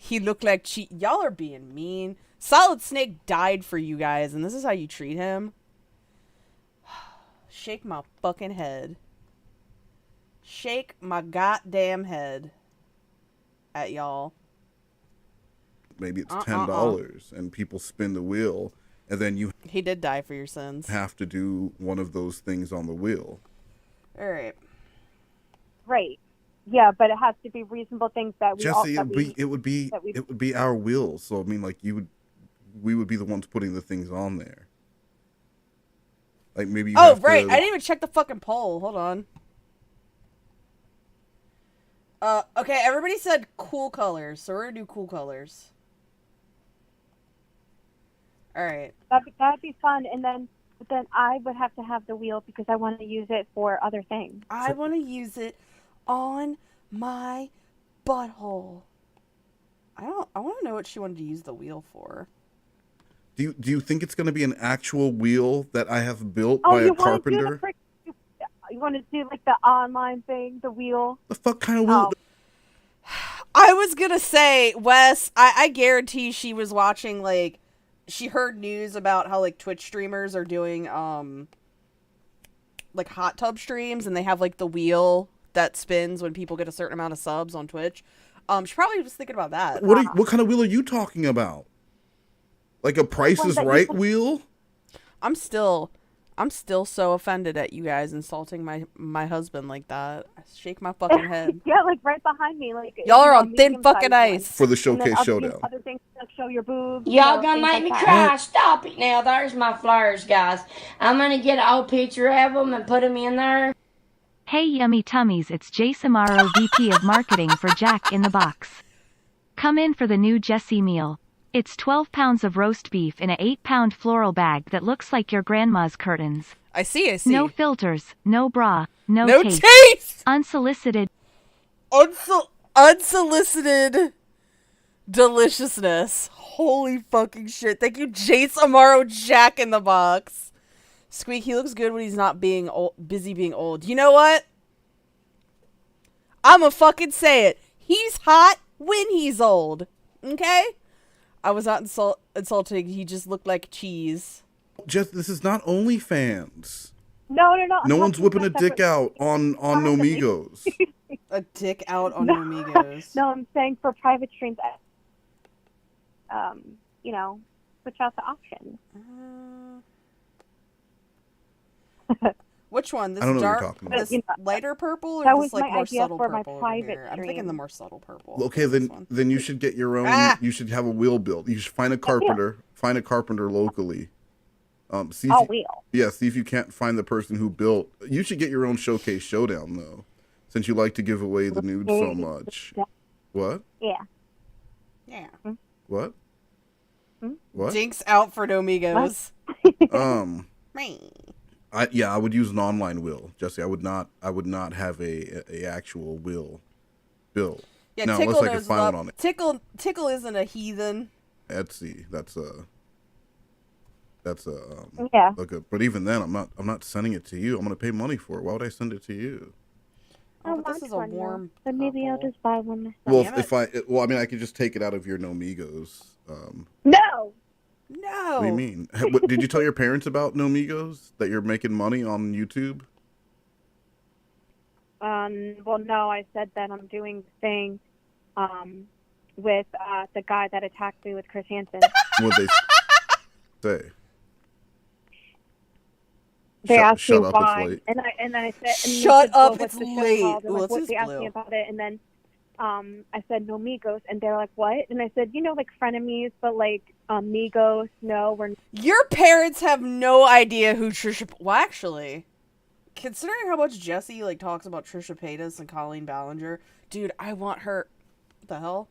He looked like y'all are being mean. Solid Snake died for you guys, and this is how you treat him? Shake my fucking head. Shake my goddamn head at y'all. Maybe it's $10, and people spin the wheel, and then you He did die for your sins. have to do one of those things on the wheel. All right. Right. Yeah, but it has to be reasonable things that we all Jesse, it would be our will. So I mean, like we would be the ones putting the things on there. Like maybe you Oh, have right. to, I didn't even check the fucking poll. Hold on. Okay, everybody said cool colors, so we're gonna do cool colors. Alright. that'd be fun, and then I would have to have the wheel because I want to use it for other things. I want to use it on my butthole. I want to know what she wanted to use the wheel for. Do you think it's going to be an actual wheel that I have built by a carpenter? You want to do like the online thing, the wheel? The fuck kind of wheel? I was gonna say, Wes, I guarantee she was watching, like, she heard news about how, like, Twitch streamers are doing, like, hot tub streams, and they have, like, the wheel that spins when people get a certain amount of subs on Twitch. She probably was thinking about that. What kind of wheel are you talking about? Like a Price is Right wheel? I'm still so offended at you guys insulting my husband like that. I shake my fucking head. Yeah, like right behind me. Like Y'all are on thin fucking ice. For the showcase showdown. Other things like show your boobs. Y'all gonna make me cry. Stop it now. There's my flyers, guys. I'm gonna get an old picture of them and put them in there. Hey yummy tummies, it's Jay Samaro, VP of Marketing for Jack in the Box. Come in for the new Jesse meal. It's 12 pounds of roast beef in a 8-pound floral bag that looks like your grandma's curtains. I see. No filters, no bra, no taste. taste! Unsolicited. Unsolicited deliciousness. Holy fucking shit. Thank you, Jace Amaro, Jack in the Box. Squeak, he looks good when he's not being busy being old. You know what? I'ma fucking say it. He's hot when he's old. Okay? I was not insulting. He just looked like cheese. Just this is not OnlyFans. No. No one's whipping a dick out on Nomigos. A dick out on Amigos. No, I'm saying for private streams, switch out the options. Which one? This I don't know what you're dark, talking about. this You know, lighter purple, or that this was like my more idea subtle for my purple over private here? I'm thinking the stream. more subtle purple. Okay, This one. then you should get your own. Ah! You should have a wheel built. You should find a carpenter. Find a carpenter locally. See if Oh, you, wheel. yeah, see if you can't find the person who built. You should get your own showcase showdown though, since you like to give away the nudes so much. What? Yeah. Yeah. What? What? Dinks out for Domigos. I would use an online will, Jesse. I would not have a actual will built. Yeah, now, Tickle unless I could knows find love. one on Tickle isn't a heathen. Etsy. That's Yeah. but even then, I'm not sending it to you. I'm gonna pay money for it. Why would I send it to you? Oh, but this is a one, warm though. So maybe I'll purple. just buy one myself. Well, Damn I mean, I could just take it out of your Nomigos. No! No. What do you mean? Did you tell your parents about Nomigos, that you're making money on YouTube? Well, no, I said that I'm doing the thing with the guy that attacked me with Chris Hansen. What they say? They asked shut me up, it's why, late. and I said, and they Shut said, well, up, what's it's the show late. called? And, Ooh, like, this is they asked blue. me about it, and then I said no Migos, and they're like, what? And I said, like frenemies, but like Migos. No, we're Your parents have no idea who Trisha. Well, actually, considering how much Jesse like talks about Trisha Paytas and Colleen Ballinger, dude, I want her. What the hell?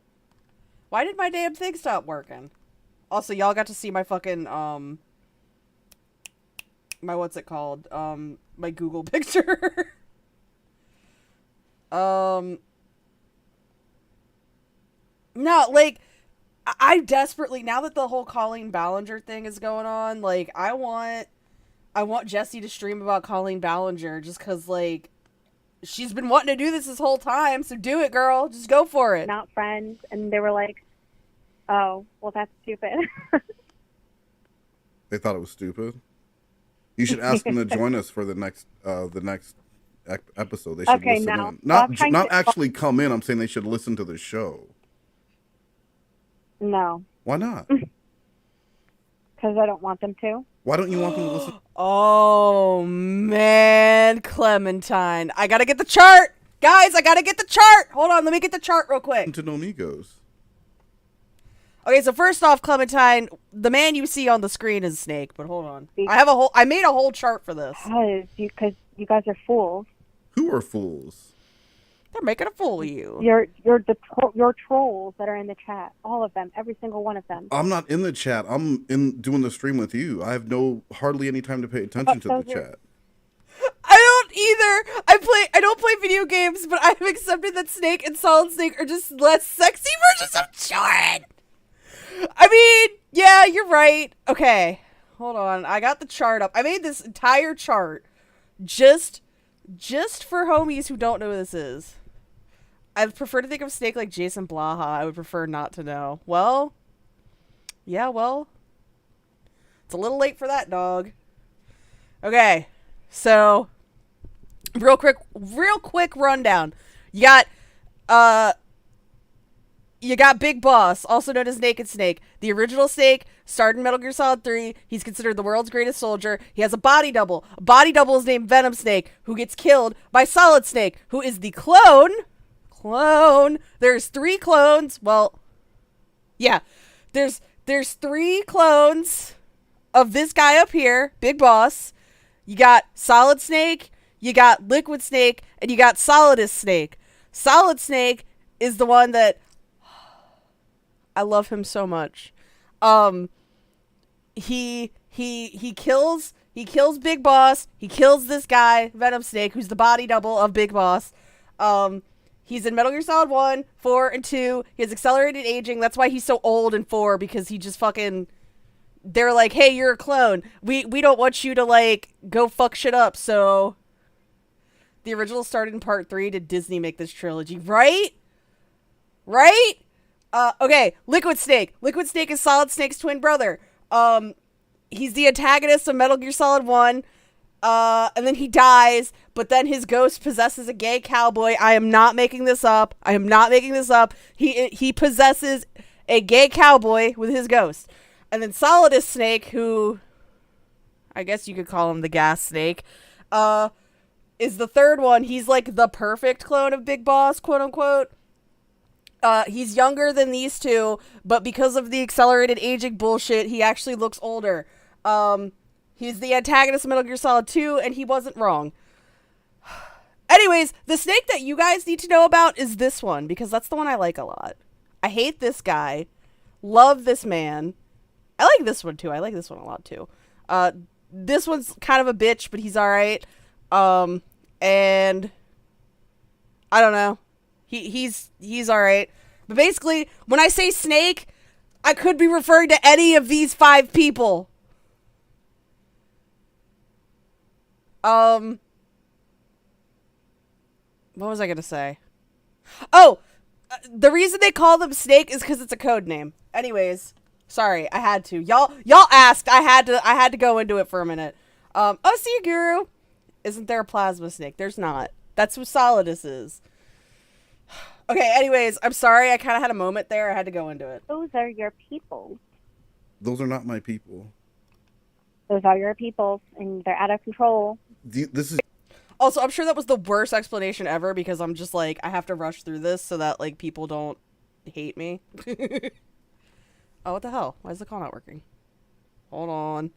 Why did my damn thing stop working? Also, y'all got to see my fucking my what's it called? My Google picture. No, like, I desperately, now that the whole Colleen Ballinger thing is going on, like, I want Jesse to stream about Colleen Ballinger just because, like, she's been wanting to do this whole time, so do it, girl. Just go for it. not friends. And they were like, oh, well, that's stupid. They thought it was stupid. You should ask them to join us for the next episode. They should Okay, listen now, in. well, Not I'm trying to- actually come in. I'm saying they should listen to the show. No, Why not? because I don't want them to. Why don't you want them to listen Oh, man, Clementine. I gotta get the chart. Guys, I gotta get the chart. Hold on, let me get the chart real quick. to Nomigos? Okay, so first off, Clementine, the man you see on the screen is Snake, but hold on. See? I made a whole chart for this. Because you guys are fools. Who are fools? They're making a fool of you. You're trolls that are in the chat. All of them, every single one of them. I'm not in the chat. I'm doing the stream with you. I have hardly any time to pay attention to the those are- chat. I don't either. I don't play video games, but I've accepted that Snake and Solid Snake are just less sexy versions of Jordan. I mean, yeah, you're right. Okay, hold on. I got the chart up. I made this entire chart just for homies who don't know who this is. I prefer to think of Snake like Jason Blaha. I would prefer not to know. Well, yeah, well, it's a little late for that, dog. Okay, so real quick rundown. You got Big Boss, also known as Naked Snake. The original Snake starred in Metal Gear Solid 3. He's considered the world's greatest soldier. He has a body double. A body double is named Venom Snake, who gets killed by Solid Snake, who is the clone. There's 3 clones. Well, yeah. There's 3 clones of this guy up here, Big Boss. You got Solid Snake, you got Liquid Snake, and you got Solidus Snake. Solid Snake is the one that I love him so much. He kills Big Boss. He kills this guy, Venom Snake, who's the body double of Big Boss. He's in Metal Gear Solid 1, 4, and 2. He has accelerated aging. That's why he's so old in 4, because he just fucking... They're like, hey, you're a clone. We don't want you to, like, go fuck shit up, so... The original started in part 3. Did Disney make this trilogy? Right? Okay, Liquid Snake. Liquid Snake is Solid Snake's twin brother. He's the antagonist of Metal Gear Solid 1. And then he dies, but then his ghost possesses a gay cowboy. I am not making this up. He possesses a gay cowboy with his ghost. And then Solidus Snake, who I guess you could call him the gas snake, is the third one. He's like the perfect clone of Big Boss, quote unquote. He's younger than these two, but because of the accelerated aging bullshit, he actually looks older. He's the antagonist of Metal Gear Solid 2, and he wasn't wrong. Anyways, the snake that you guys need to know about is this one, because that's the one I like a lot. I hate this guy. Love this man. I like this one, too. I like this one a lot, too. This one's kind of a bitch, but he's alright. And I don't know. He's alright. But basically, when I say snake, I could be referring to any of these 5 people. What was I gonna say? Oh! The reason they call them snake is because it's a code name. Anyways, sorry, I had to. Y'all asked. I had to go into it for a minute. Oh, see you, Guru. Isn't there a plasma snake? There's not. That's who Solidus is. Okay, anyways, I'm sorry. I kind of had a moment there. I had to go into it. Those are your people. Those are not my people. Those are your people, and they're out of control. This is... Also, I'm sure that was the worst explanation ever because I'm just like, I have to rush through this so that, like, people don't hate me. Oh, what the hell? Why is the call not working? Hold on.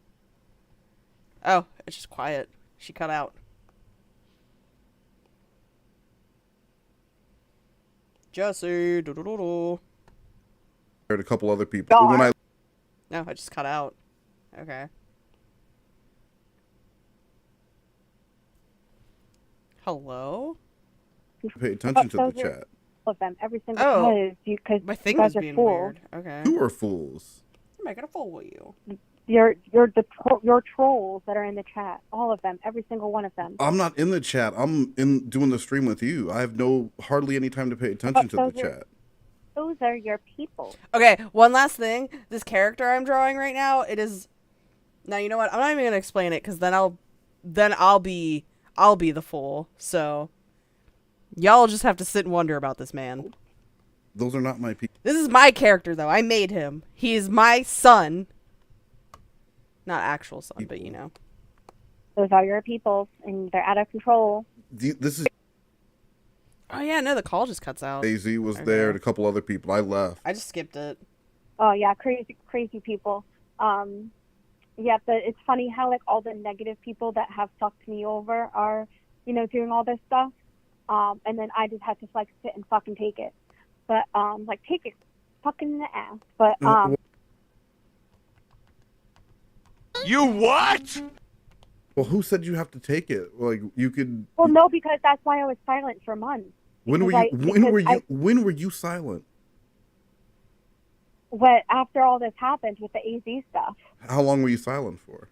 Oh, it's just quiet. She cut out. Jesse. Heard a couple other people. When I No, I just cut out. Okay. Hello? pay attention to the chat. Of them every single because My thing you was guys are being fools. weird. Okay. You are fools. I'm making a fool of you. You're trolls that are in the chat. All of them, every single one of them. I'm not in the chat. I'm in doing the stream with you. I have hardly any time to pay attention to the chat. Those are your people. Okay, one last thing. This character I'm drawing right now, it is... Now, you know what? I'm not even going to explain it, because then I'll be the fool. So, y'all just have to sit and wonder about this man. Those are not my people. This is my character, though. I made him. He is my son. Not actual son, but you know. Those are your people, and they're out of control. This is... Oh, yeah, no, the call just cuts out. Daisy was there and a couple other people. I left. I just skipped it. Oh, yeah, crazy people. Yeah, but it's funny how, like, all the negative people that have fucked me over are, you know, doing all this stuff. And then I just had to, like, sit and fucking take it. But, like, take it fucking in the ass. But, You what? Well, who said you have to take it? Like, you could... Well, no, because that's why I was silent for months. When were you silent? But after all this happened with the AZ stuff. How long were you silent for?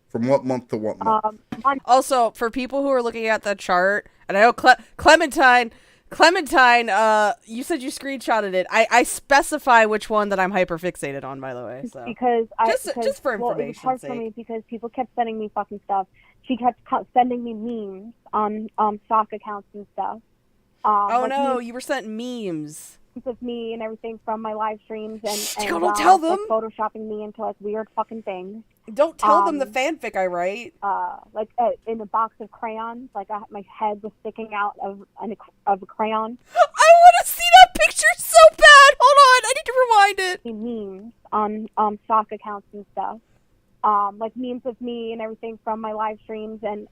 From what month to what month? Also, for people who are looking at the chart, and I know Clementine, you said you screenshotted it. I specify which one that I'm hyperfixated on, by the way. So just for information. Well, it was hard for me because people kept sending me fucking stuff. She kept sending me memes on stock accounts and stuff. Oh like no, you were sent memes of me and everything from my live streams and don't tell them. Like, photoshopping me into like weird fucking things. Don't tell them the fanfic I write. Like in a box of crayons, like my head was sticking out of a crayon. I want to see that picture so bad. Hold on, I need to rewind it. Memes on stock accounts and stuff. Like memes of me and everything from my live streams and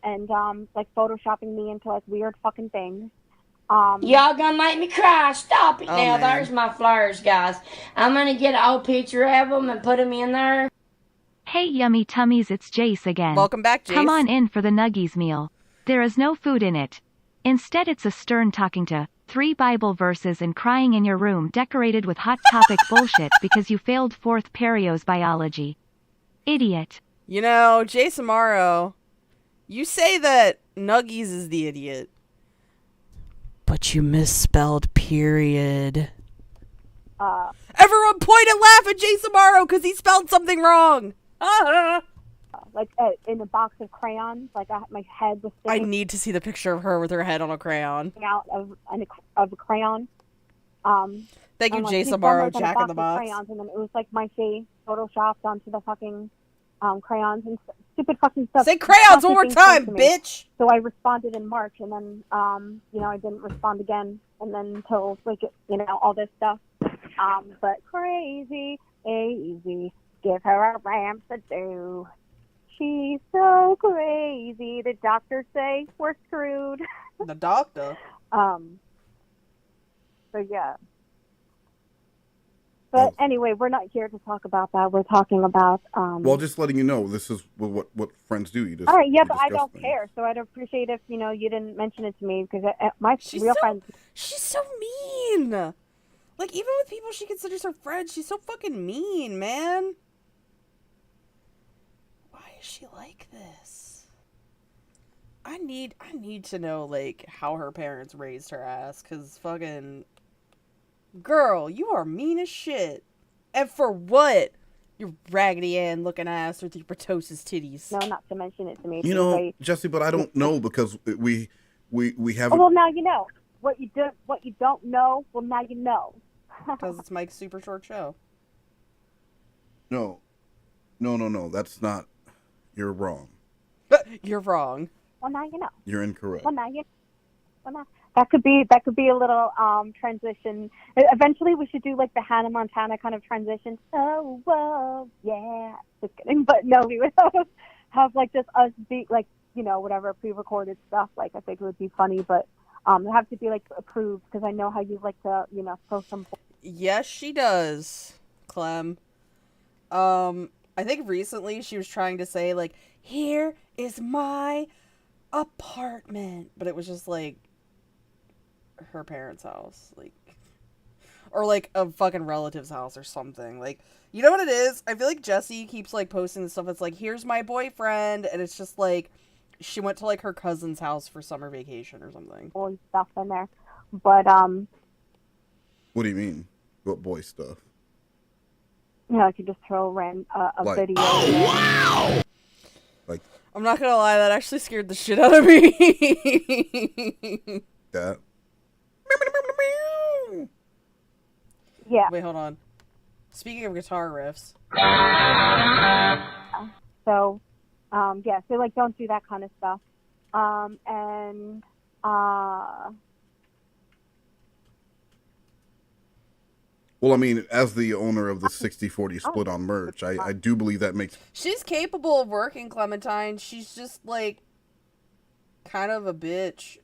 like photoshopping me into like weird fucking things. Y'all gonna make me cry. Stop it Oh, now. man. There's my flowers, guys. I'm gonna get an old picture of them and put them in there. Hey yummy tummies, it's Jace again. Welcome back, Jace. Come on in for the Nuggies meal. There is no food in it. Instead it's a stern talking to, 3 Bible verses and crying in your room decorated with hot topic bullshit because you failed 4th Perios biology. Idiot. You know, Jace Amaro, you say that Nuggies is the idiot. But you misspelled period. Everyone point and laugh at Jace Amaro because he spelled something wrong. Like in a box of crayons, like my head was I sticking need to see the picture of her with her head on a crayon. out of a crayon. Thank you, like, Jace she found, Amaro, like, in a Jack in the of Box. crayons, and then it was like my face photoshopped onto the fucking crayons and stupid fucking stuff. Say crayons one more Nothing came time, to me. bitch. So I responded in March, and then, I didn't respond again, and then until, all this stuff. But crazy, easy, give her a ramp to do. She's so crazy, the doctors say we're screwed. The doctor. So, yeah. But anyway, we're not here to talk about that. We're talking about... Well, just letting you know, this is what friends do. You just, all right, yeah, you but I discuss don't things. care. So I'd appreciate if, you didn't mention it to me, because my She's real so, friends... She's so mean. Like, even with people she considers her friends, she's so fucking mean, man. Why is she like this? I need to know, like, how her parents raised her ass, because fucking... Girl, you are mean as shit. And for what? Your Raggedy Ann looking ass with your Bertos's titties. No, not to mention it to me. You know, because Jesse, but I don't know because we haven't. Oh, well, now you know. What you don't know, well, now you know. Because it's Mike's super short show. No. That's not. You're wrong. You're wrong. Well, now you know. You're incorrect. Well, now you know. Well, now. That could be a little transition. Eventually, we should do like the Hannah Montana kind of transition. Oh, whoa, yeah. Just kidding. But no, we would have like just us be like, whatever pre-recorded stuff. Like, I think it would be funny, but it have to be like approved, because I know how you like to, throw some. Yes, she does, Clem. I think recently she was trying to say, like, here is my apartment. But it was just, like, her parents' house. Like, or, like, a fucking relative's house or something. Like, you know what it is? I feel like Jessie keeps, like, posting this stuff. It's like, here's my boyfriend. And it's just, like, she went to, like, her cousin's house for summer vacation or something. Boy stuff in there. But, What do you mean? What boy stuff? I could just throw a Like- video. Oh, wow! Like I'm not gonna lie, that actually scared the shit out of me. that? Yeah. Wait, hold on. Speaking of guitar riffs. So, yeah, so, like, don't do that kind of stuff. And, Well, I mean, as the owner of the 60-40 split on merch, I do believe that makes... She's capable of working, Clementine. She's just, like, kind of a bitch.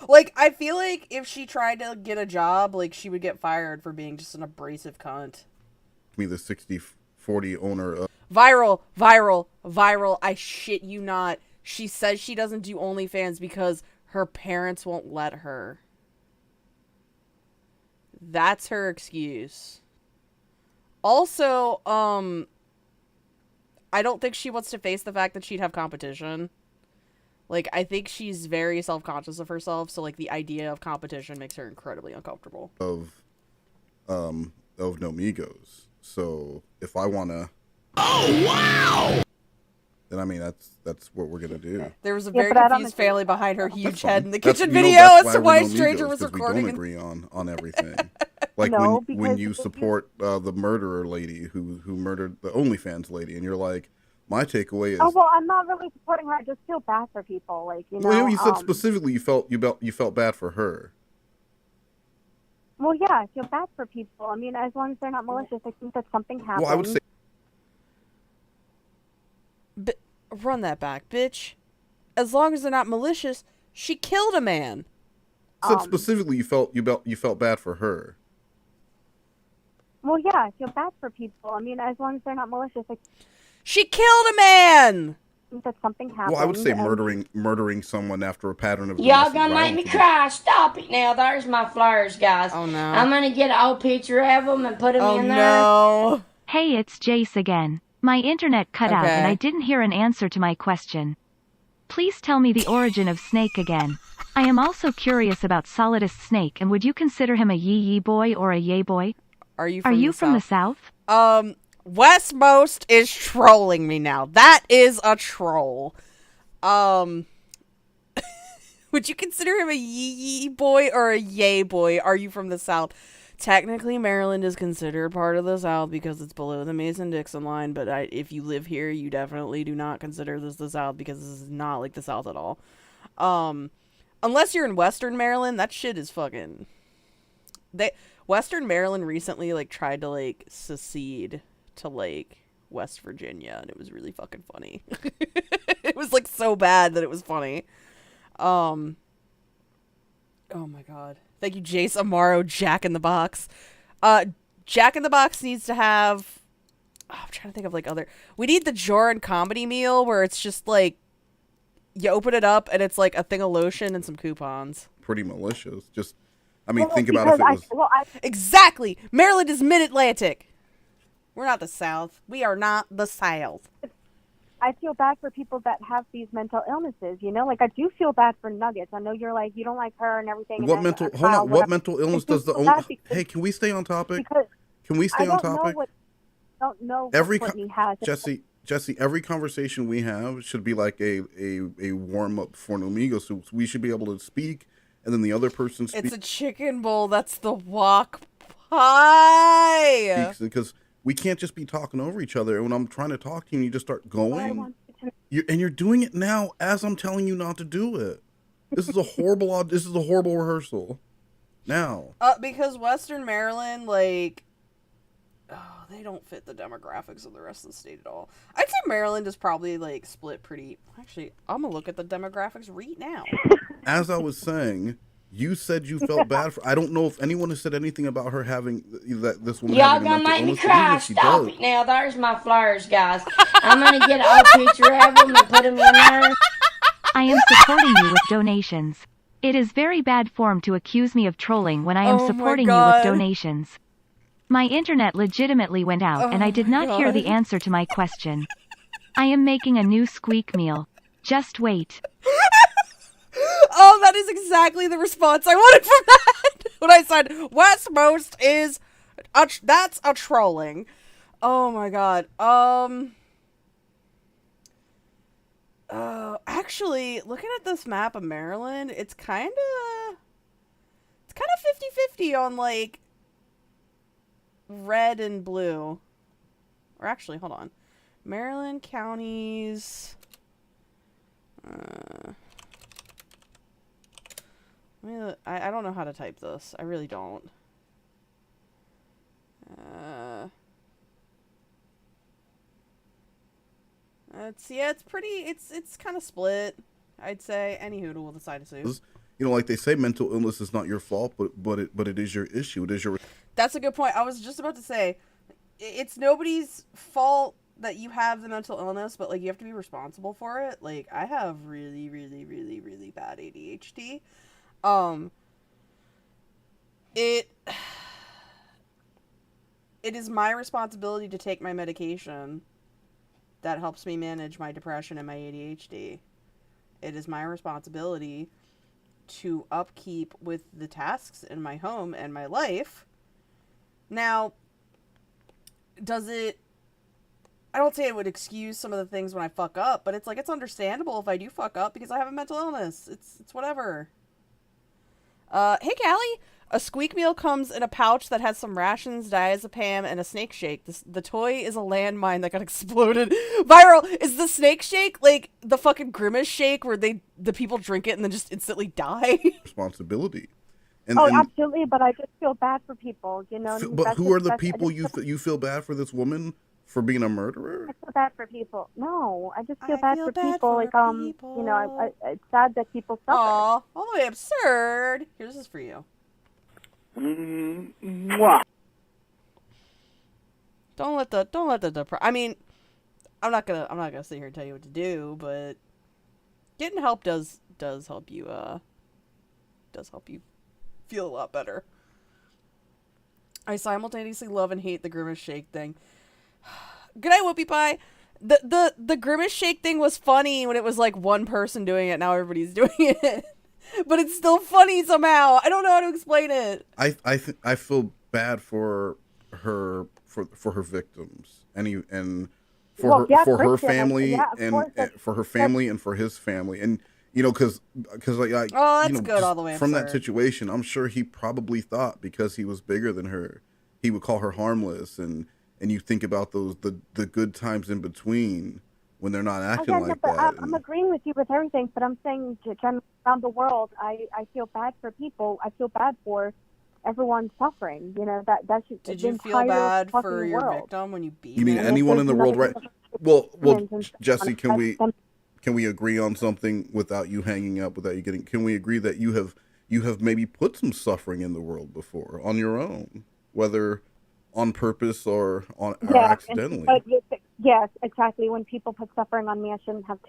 Like, I feel like if she tried to get a job, like, she would get fired for being just an abrasive cunt. me the 60-40 owner of... Viral. I shit you not. She says she doesn't do OnlyFans because her parents won't let her. That's her excuse. Also, I don't think she wants to face the fact that she'd have competition. Like, I think she's very self-conscious of herself, so, like, the idea of competition makes her incredibly uncomfortable. Of Nomigos. So, if I want to... Oh, wow! Then, I mean, that's what we're going to do. There was a Yeah, very but I don't confused agree. family behind her huge That's fine. head in the That's- kitchen you know, video that's as to we're why a Nomigos, stranger was 'cause recording. We don't agree on everything. Like No, when because you support the murderer lady who murdered the OnlyFans lady, and you're like, my takeaway is... oh, well, I'm not really supporting her. I just feel bad for people. Like, Well, you said specifically you felt bad for her. Well, yeah, I feel bad for people. I mean, as long as they're not malicious, I think that something happened. Well, I would say... Run that back, bitch. As long as they're not malicious, she killed a man. said specifically you felt bad for her. Well, yeah, I feel bad for people. I mean, as long as they're not malicious, I She killed a man! think that something happened. Well, I would say and- murdering someone after a pattern of Y'all domestic gonna make violence me would be- cry. Stop it now. There's my flowers, guys. Oh, no. I'm gonna get an old picture of them and put them Oh, in there. no. Hey, it's Jace again. My internet cut out and Okay. I didn't hear an answer to my question. Please tell me the origin of Snake again. I am also curious about Solidus Snake, and would you consider him a yee boy or a yay boy? Are you Are you from the South? South? Westmost is trolling me now. That is a troll. Would you consider him a yee boy or a yay boy? Are you from the South? technically Maryland is considered part of the South because it's below the Mason-Dixon line, but if you live here, you definitely do not consider this the South because this is not like the South at all. Unless you're in Western Maryland, that shit is fucking... Western Maryland recently, like, tried to, like, secede to, like, West Virginia, and it was really fucking funny. It was, like, so bad that it was funny. Oh my god. Thank you, Jace Amaro, Jack in the Box. Jack in the Box needs to have... Oh, I'm trying to think of, like, other... We need the Joran comedy meal where it's just, like, you open it up and it's, like, a thing of lotion and some coupons. Pretty malicious. Just, I mean, think about if it was... Exactly! Maryland is mid-Atlantic. We're not the South. We are not the South. I feel bad for people that have these mental illnesses, you know? Like, I do feel bad for Nuggets. I know you're like, you don't like her and everything. What mental... Hold on. What mental illness does the owner... Hey, can we stay on topic? Can we stay on topic? I don't know what Courtney has. Jesse, every conversation we have should be like a warm-up for an Amigo, so we should be able to speak, and then the other person speaks. It's a chicken bowl. That's the wok pie. Because we can't just be talking over each other, and when I'm trying to talk to you, and you just start going. You're doing it now as I'm telling you not to do it. This is a horrible rehearsal. Now. Because Western Maryland, like... Oh, they don't fit the demographics of the rest of the state at all. I'd say Maryland is probably, like, split pretty... Actually, I'm gonna look at the demographics right now. As I was saying, you said you felt bad for... I don't know if anyone has said anything about her having... this woman Y'all having a gonna mental make me illness, cry. if she Stop does. it now. There's my flowers, guys. I'm gonna get a old picture of them and put them in there. I am supporting you with donations. It is very bad form to accuse me of trolling when I am supporting you with donations. My internet legitimately went out and I did not hear the answer to my question. I am making a new squeak meal. Just wait. Oh, that is exactly the response I wanted from that. When I said, Westmost is... that's a trolling. Oh my god. Actually, looking at this map of Maryland, it's kind of 50-50 on, like, red and blue. Or actually, hold on. Maryland counties. I don't know how to type this. I really don't. It's pretty. It's kind of split. I'd say. Anywho, will decide to sue. You know, like they say, mental illness is not your fault, but it is your issue. It is your... That's a good point. I was just about to say, it's nobody's fault that you have the mental illness, but, like, you have to be responsible for it. Like, I have really, really, really, really bad ADHD. It is my responsibility to take my medication that helps me manage my depression and my ADHD. It is my responsibility to upkeep with the tasks in my home and my life. Now, does it... I don't say it would excuse some of the things when I fuck up, but it's like, it's understandable if I do fuck up because I have a mental illness. It's whatever. Hey, Callie. A squeak meal comes in a pouch that has some rations, diazepam, and a snake shake. The toy is a landmine that got exploded. Viral, is the snake shake like the fucking Grimace shake where the people drink it and then just instantly die? Responsibility. Absolutely, but I just feel bad for people, you know. But who are the people you feel bad for this woman for being a murderer? I feel bad for people. No, I just feel bad for people. Like, you know, it's sad that people suffer. Aw, all the way absurd. Here, this is for you. Mwah. Don't let the I mean, I'm not gonna sit here and tell you what to do, but getting help does help you feel a lot better. I simultaneously love and hate the Grimace Shake thing. Good night, Whoopie Pie. The Grimace Shake thing was funny when it was like one person doing it. Now everybody's doing it. But it's still funny somehow. I don't know how to explain it. I feel bad for her victims and for her family and for her family and for his family. And You know, because like Oh, that's you know, good all the way from that absurd. situation, I'm sure he probably thought because he was bigger than her, he would call her harmless, and you think about the good times in between when they're not acting Again, like but that. I'm agreeing with you with everything, but I'm saying generally around the world, I feel bad for people. I feel bad for everyone suffering. You know, that's just Did the you feel entire bad for fucking your world. victim when you beat You mean him? anyone in the world, right? Well, And Jesse, can we then- agree on something without you hanging up, without you getting? Can we agree that you have maybe put some suffering in the world before on your own, whether on purpose or accidentally? Yes, exactly. When people put suffering on me, I shouldn't have to.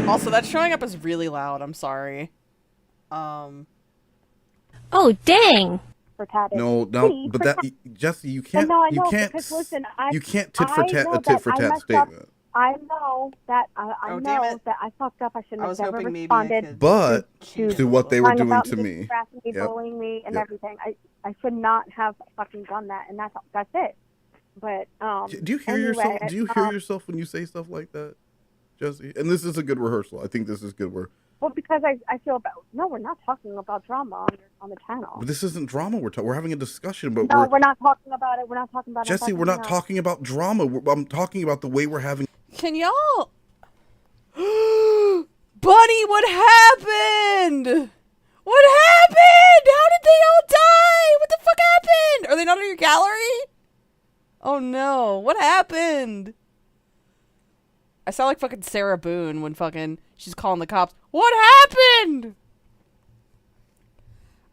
Also, that showing up is really loud. I'm sorry. Oh, dang. For tatted. No, See, but for that Jesse, you can't. No, I you know, can't. because listen, you can't tit for I tat know a tit for that I tat messed up. statement. I know that I Oh, damn know it. that I fucked up. I shouldn't I have was never hoping maybe I responded could. But to to what they were lying doing about to me, harassing me, Yep. bullying me, and Yep. everything. I should not have fucking done that, and that's it. But do you hear anyway, yourself? Do you hear yourself when you say stuff like that, Jesse? And this is a good rehearsal. I think this is good. Well, because I feel about no, we're not talking about drama on the channel. But this isn't drama. We're having a discussion. But No, we're not talking about it. We're not talking about it. Jesse, we're not talking about drama. I'm talking about the way we're having. Can y'all? Bunny, what happened? What happened? How did they all die? What the fuck happened? Are they not in your gallery? Oh no, what happened? I sound like fucking Sarah Boone when fucking she's calling the cops. What happened?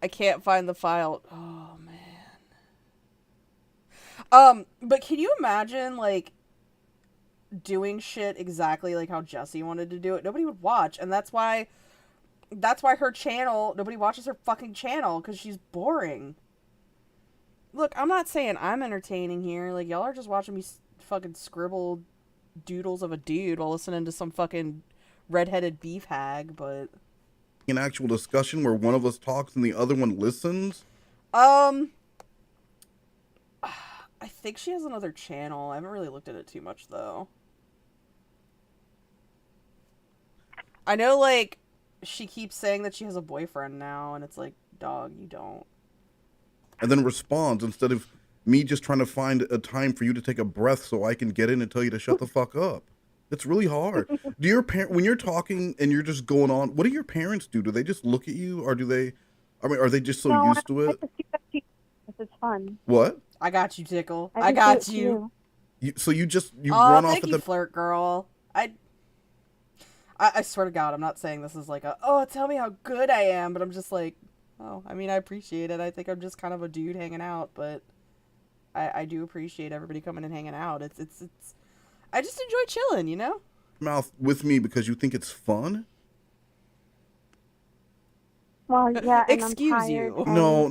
I can't find the file. Oh man. But can you imagine like doing shit exactly like how Jessie wanted to do it? Nobody would watch, and that's why her channel, nobody watches her fucking channel, because she's boring. Look, I'm not saying I'm entertaining here. Like, y'all are just watching me fucking scribble doodles of a dude while listening to some fucking redheaded beef hag, but An actual discussion where one of us talks and the other one listens. I think she has another channel. I haven't really looked at it too much, though. I know, like, she keeps saying that she has a boyfriend now, and it's like, dog, you don't. And then responds instead of me just trying to find a time for you to take a breath so I can get in and tell you to shut the fuck up. It's really hard. Do your when you're talking and you're just going on, what do your parents do? Do they just look at you, or do they? I mean, are they just so used to it? This is fun. What? I got you, Tickle. I I got just do it you. So you Oh, run off thank at you, the. flirt girl. I swear to God, I'm not saying this is like tell me how good I am, but I'm just like, oh, I mean, I appreciate it. I think I'm just kind of a dude hanging out, but I do appreciate everybody coming and hanging out. It's I just enjoy chilling, you know? Mouth with me because you think it's fun? Well, yeah. And Excuse I'm tired you. and- No.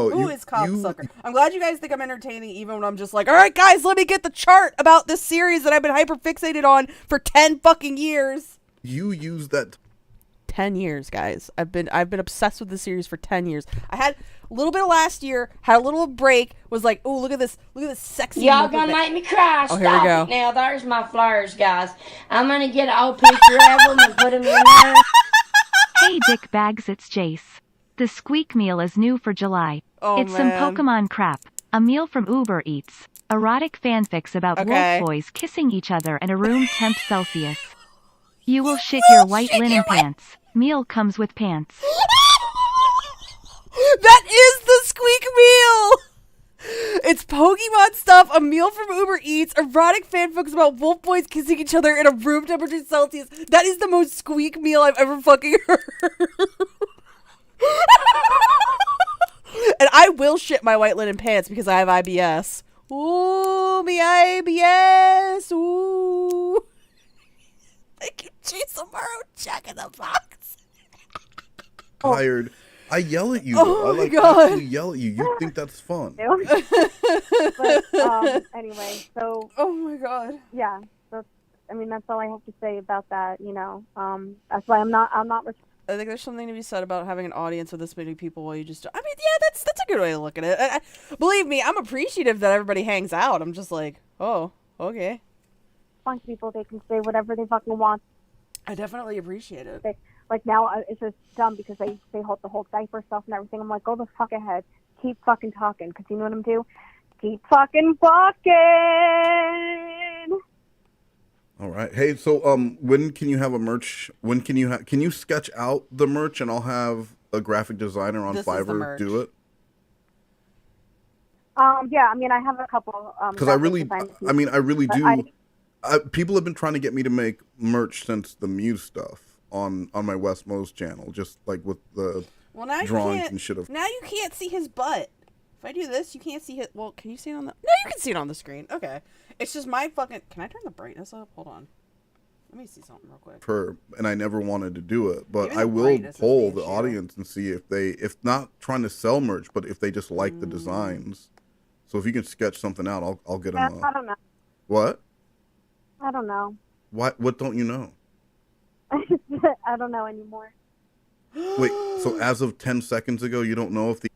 Who is cocksucker? I'm glad you guys think I'm entertaining even when I'm just like, all right, guys, let me get the chart about this series that I've been hyper fixated on for 10 fucking years. You use that 10 years, guys. I've been obsessed with the series for 10 years. I had a little bit of last year, had a little break, was like, oh, look at this sexy Y'all movement. gonna make me cry. Oh, Stop here we go. it now. There's my flowers, guys. I'm gonna get an old picture of them and put them in there. Hey Dick Bags, it's Jace. The squeak meal is new for July. Oh, It's some man. Pokemon crap. A meal from Uber Eats. Erotic fanfics about Okay. wolf boys kissing each other in a room temp Celsius. You will shit your white linen pants. Meal comes with pants. That is the squeak meal! It's Pokemon stuff, a meal from Uber Eats, erotic fanfics about wolf boys kissing each other in a room temperature Celsius. That is the most squeak meal I've ever fucking heard. And I will shit my white linen pants because I have IBS. Ooh, me IBS. Ooh. Thank you, Jason Morrow. Check in the box. tired. I yell at you. Oh I my like God. actually yell at you. You think that's fun? But anyway, so Oh my God. yeah. So I mean, that's all I have to say about that. You know, that's why I'm not. I think there's something to be said about having an audience with this many people while you just. I mean, yeah, that's a good way to look at it. Believe me, I'm appreciative that everybody hangs out. I'm just like, oh, okay. bunch of people. They can say whatever they fucking want. I definitely appreciate it. Like now, it's just dumb because they hold the whole diaper stuff and everything. I'm like, go the fuck ahead. Keep fucking talking, because you know what I'm doing? Keep fucking talking. All right. Hey, so when can you have a merch? When can you sketch out the merch and I'll have a graphic designer on Fiverr do it? Yeah, I mean, I have a couple. Because I really do. People have been trying to get me to make merch since the Muse stuff on my West Most channel, just like with the drawings and shit. Now you can't see his butt. If I do this, you can't see it. Well, can you see it on the? No, you can see it on the screen. Okay, it's just my fucking. Can I turn the brightness up? Hold on. Let me see something real quick. And I never wanted to do it, but I will poll the audience and see if not trying to sell merch, but if they just like the designs. So if you can sketch something out, I'll get them. I don't know. What? I don't know. What don't you know? I don't know anymore. Wait, so as of 10 seconds ago, you don't know if the...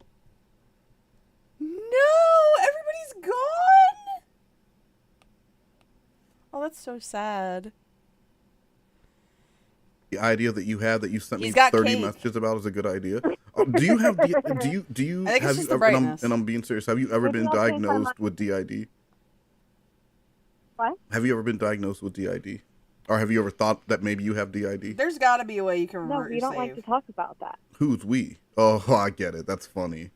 No! Everybody's gone! Oh, that's so sad. The idea that you had that you sent me 30 messages about is a good idea. Do you have... Do you I think have it's just you the ever... brightness. And I'm being serious. Have you ever been diagnosed with DID? What? Have you ever been diagnosed with DID? Or have you ever thought that maybe you have DID? There's got to be a way you can revert No, we don't like to talk about that. Who's we? Oh, I get it. That's funny.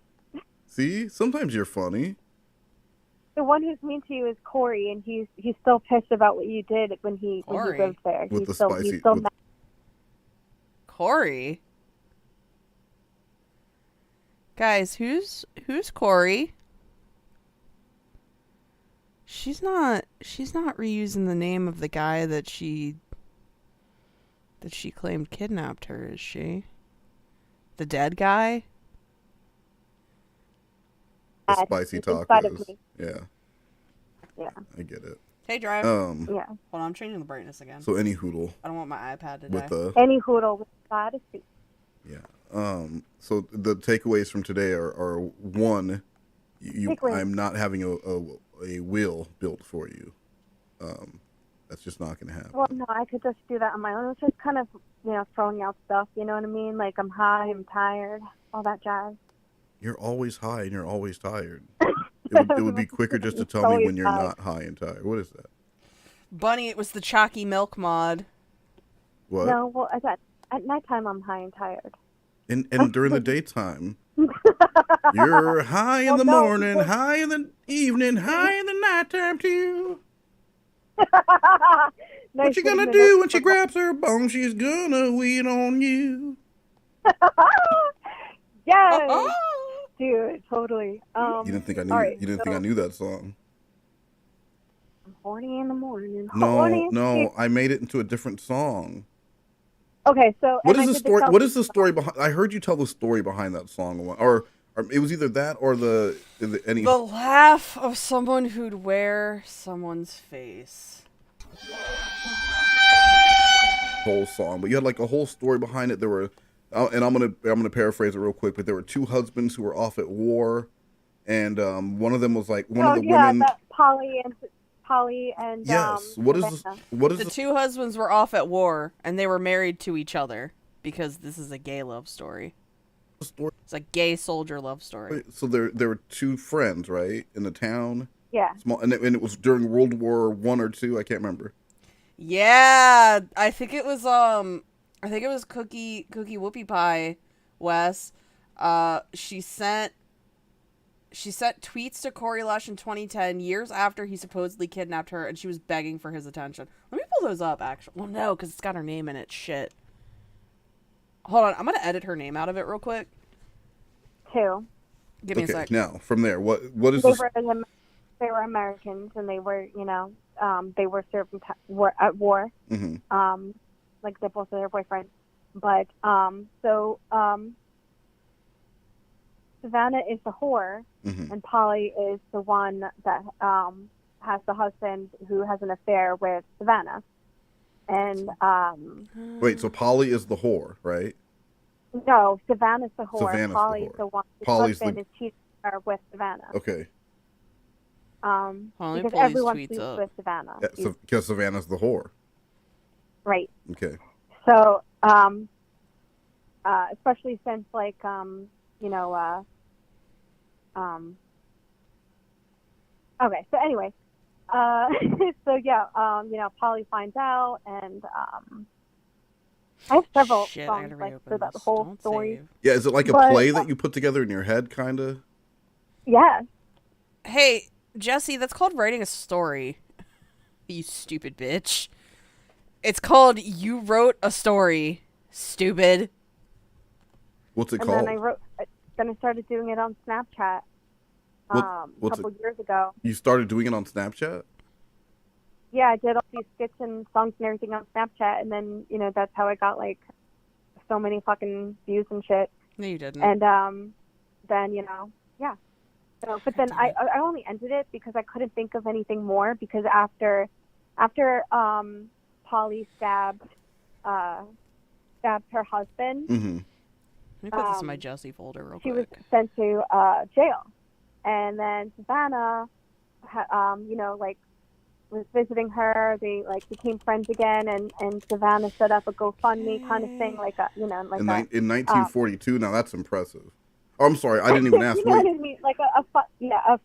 See? Sometimes you're funny. The one who's mean to you is Corey, and he's still pissed about what you did when he lived there. With he's the spicy... mad. Corey? Guys, who's Corey? She's not reusing the name of the guy that she claimed kidnapped her, is she? The dead guy? The spicy tacos. Yeah. Yeah. I get it. Hey, Drive. Yeah. Hold on, I'm changing the brightness again. So any hoodle. I don't want my iPad to die. Any hoodle with spicy. Yeah. So the takeaways from today are one, I'm not having a wheel built for you. That's just not going to happen. Well, no, I could just do that on my own. It's just kind of, throwing out stuff, you know what I mean? Like, I'm high, I'm tired, all that jazz. You're always high and you're always tired. It would be quicker just to tell me when you're not high and tired. What is that? Bunny, it was the chalky milk mod. What? No, well, at nighttime I'm high and tired. And during the daytime, you're high in the morning, high in the evening, high in the nighttime too. What you gonna do when she grabs her bone? She's gonna weed on you. Yes, dude, totally. You didn't think I knew? Right, you didn't think I knew that song? I'm horny in the morning. No, I made it into a different song. Okay, so what is the story? What is the story behind? I heard you tell the story behind that song, or it was either that or the laugh of someone who'd wear someone's face. Whole song, but you had like a whole story behind it. There were, and I'm gonna paraphrase it real quick, but there were two husbands who were off at war, and one of them was like one of the women. That Polly and yes. What is the two husbands were off at war and they were married to each other because this is a gay love story. It's a gay soldier love story. So there were two friends, right, in the town. Yeah. Small, and it was during World War I or II. I can't remember. Yeah, I think it was Cookie Whoopie Pie, Wes. She sent tweets to Corey Lush in 2010, years after he supposedly kidnapped her, and she was begging for his attention. Let me pull those up, actually. Well, no, because it's got her name in it. Shit. Hold on, I'm going to edit her name out of it real quick. Two. Give me a sec. Now, from there, what is this? They were Americans, and they were, they were serving at war. Mm-hmm. Like they both of their boyfriends. But, Savannah is the whore, mm-hmm. and Polly is the one that has the husband who has an affair with Savannah. And wait, so Polly is the whore, right? No, Savannah's the whore. Savannah's Polly's the whore. the one whose Polly's husband is cheating her with Savannah. Okay. me Because pull these everyone tweets sleeps up. with Savannah. Because Savannah's the whore. Right. Okay. So, especially since, like, okay, so anyway, so yeah, Polly finds out, and I have several Shit, I songs, gotta like, reopen for that this. whole Don't story. save. Yeah, is it like a But, play that you put together in your head, kind of? Yeah. Hey, Jesse, that's called writing a story. You stupid bitch. It's called You Wrote a Story, stupid. What's it And called? then I started doing it on Snapchat a what's couple years ago. You started doing it on Snapchat? Yeah, I did all these skits and songs and everything on Snapchat, and then, that's how I got, like, so many fucking views and shit. No, you didn't. And then, yeah. So, but then I only ended it because I couldn't think of anything more, because after Polly stabbed her husband, Mm-hmm. Let me put this in my Jesse folder real she quick. was sent to jail. And then Savannah, was visiting her. They, became friends again, and Savannah set up a GoFundMe kind of thing, In 1942, now that's impressive. Oh, I'm sorry, I didn't even ask. You know what I mean? Like a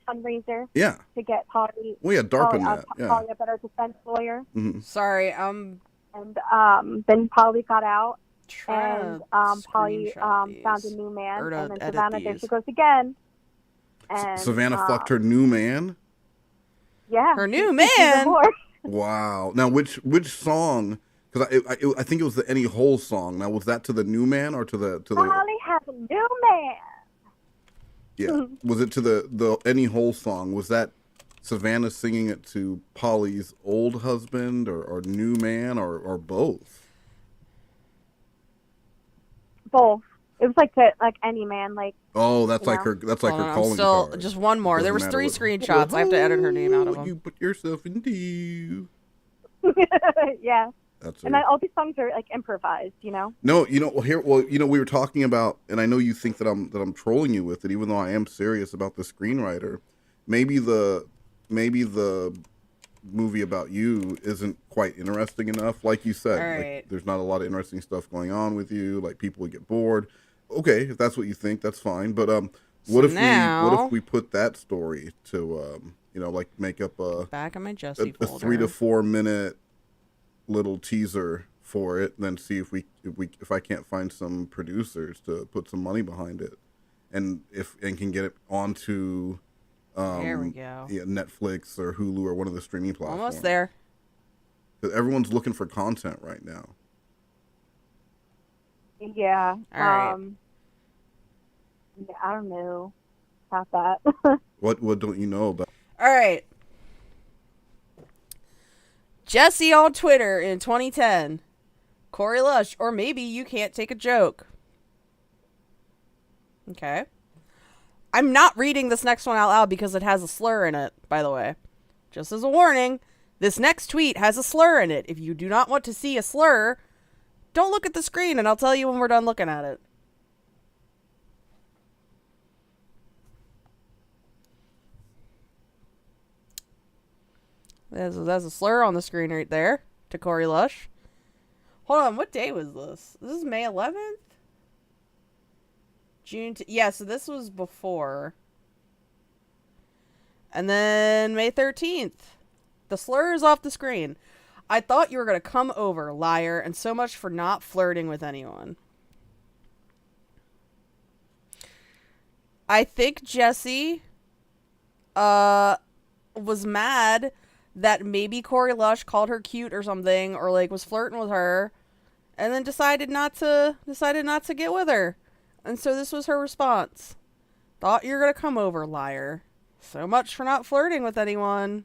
fundraiser. Yeah. To get Polly. We had DARPA in that. Yeah. Polly a better defense lawyer. Mm-hmm. Sorry, And then Polly got out, and Polly found a new man, and then Savannah, there she goes again. And Savannah fucked her new man. Yeah. Her new man. Wow. Now, which song? Because I think it was the Any Hole song. Now, was that to the new man or to the? Polly has a new man. Yeah. Was it to the Any Hole song? Was that Savannah singing it to Polly's old husband or new man or both? Both. It was like any man, like. Oh, that's like her. That's like her calling card. Just one more. There was 3 screenshots. I have to edit her name out of them. You put yourself into. Yeah. That's and then all these songs are like improvised, No, we were talking about, and I know you think that I'm trolling you with it, even though I am serious about the screenwriter. Maybe the movie about you isn't quite interesting enough, like you said. Right. Like, there's not a lot of interesting stuff going on with you. Like, people would get bored. Okay, if that's what you think, that's fine. But what if we put that story to make up back in my Jesse a folder. 3 to 4 minute little teaser for it, and then see if I can't find some producers to put some money behind it, and can get it onto there we go. Yeah, Netflix or Hulu or one of the streaming platforms. Almost there. Everyone's looking for content right now. Yeah. All right. Yeah, I don't know about that. What don't you know about? All right. Jesse on Twitter in 2010. Corey Lush, or maybe you can't take a joke. Okay. I'm not reading this next one out loud because it has a slur in it, by the way. Just as a warning, this next tweet has a slur in it. If you do not want to see a slur, don't look at the screen, and I'll tell you when we're done looking at it. There's a slur on the screen right there to Corey Lush. Hold on, what day was this? This is May 11th? Yeah, so this was before. And then May 13th. The slur is off the screen. I thought you were going to come over, liar, and so much for not flirting with anyone. I think Jesse was mad that maybe Corey Lush called her cute or something, or was flirting with her, and then decided not to get with her. And so this was her response. Thought you were going to come over, liar. So much for not flirting with anyone.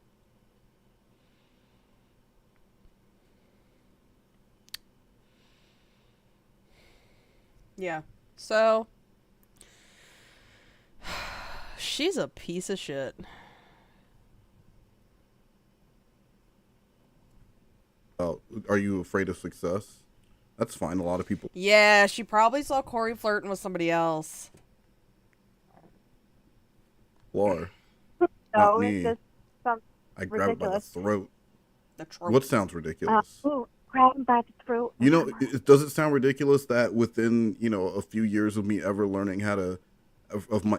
Yeah. So she's a piece of shit. Oh, are you afraid of success? That's fine. A lot of people. Yeah, she probably saw Corey flirting with somebody else. Laura. No, it's just I grab it by the ridiculous. throat. The trope. What sounds ridiculous? Ooh, grab him by the throat. You know, does it sound ridiculous that within, a few years of me ever learning how to,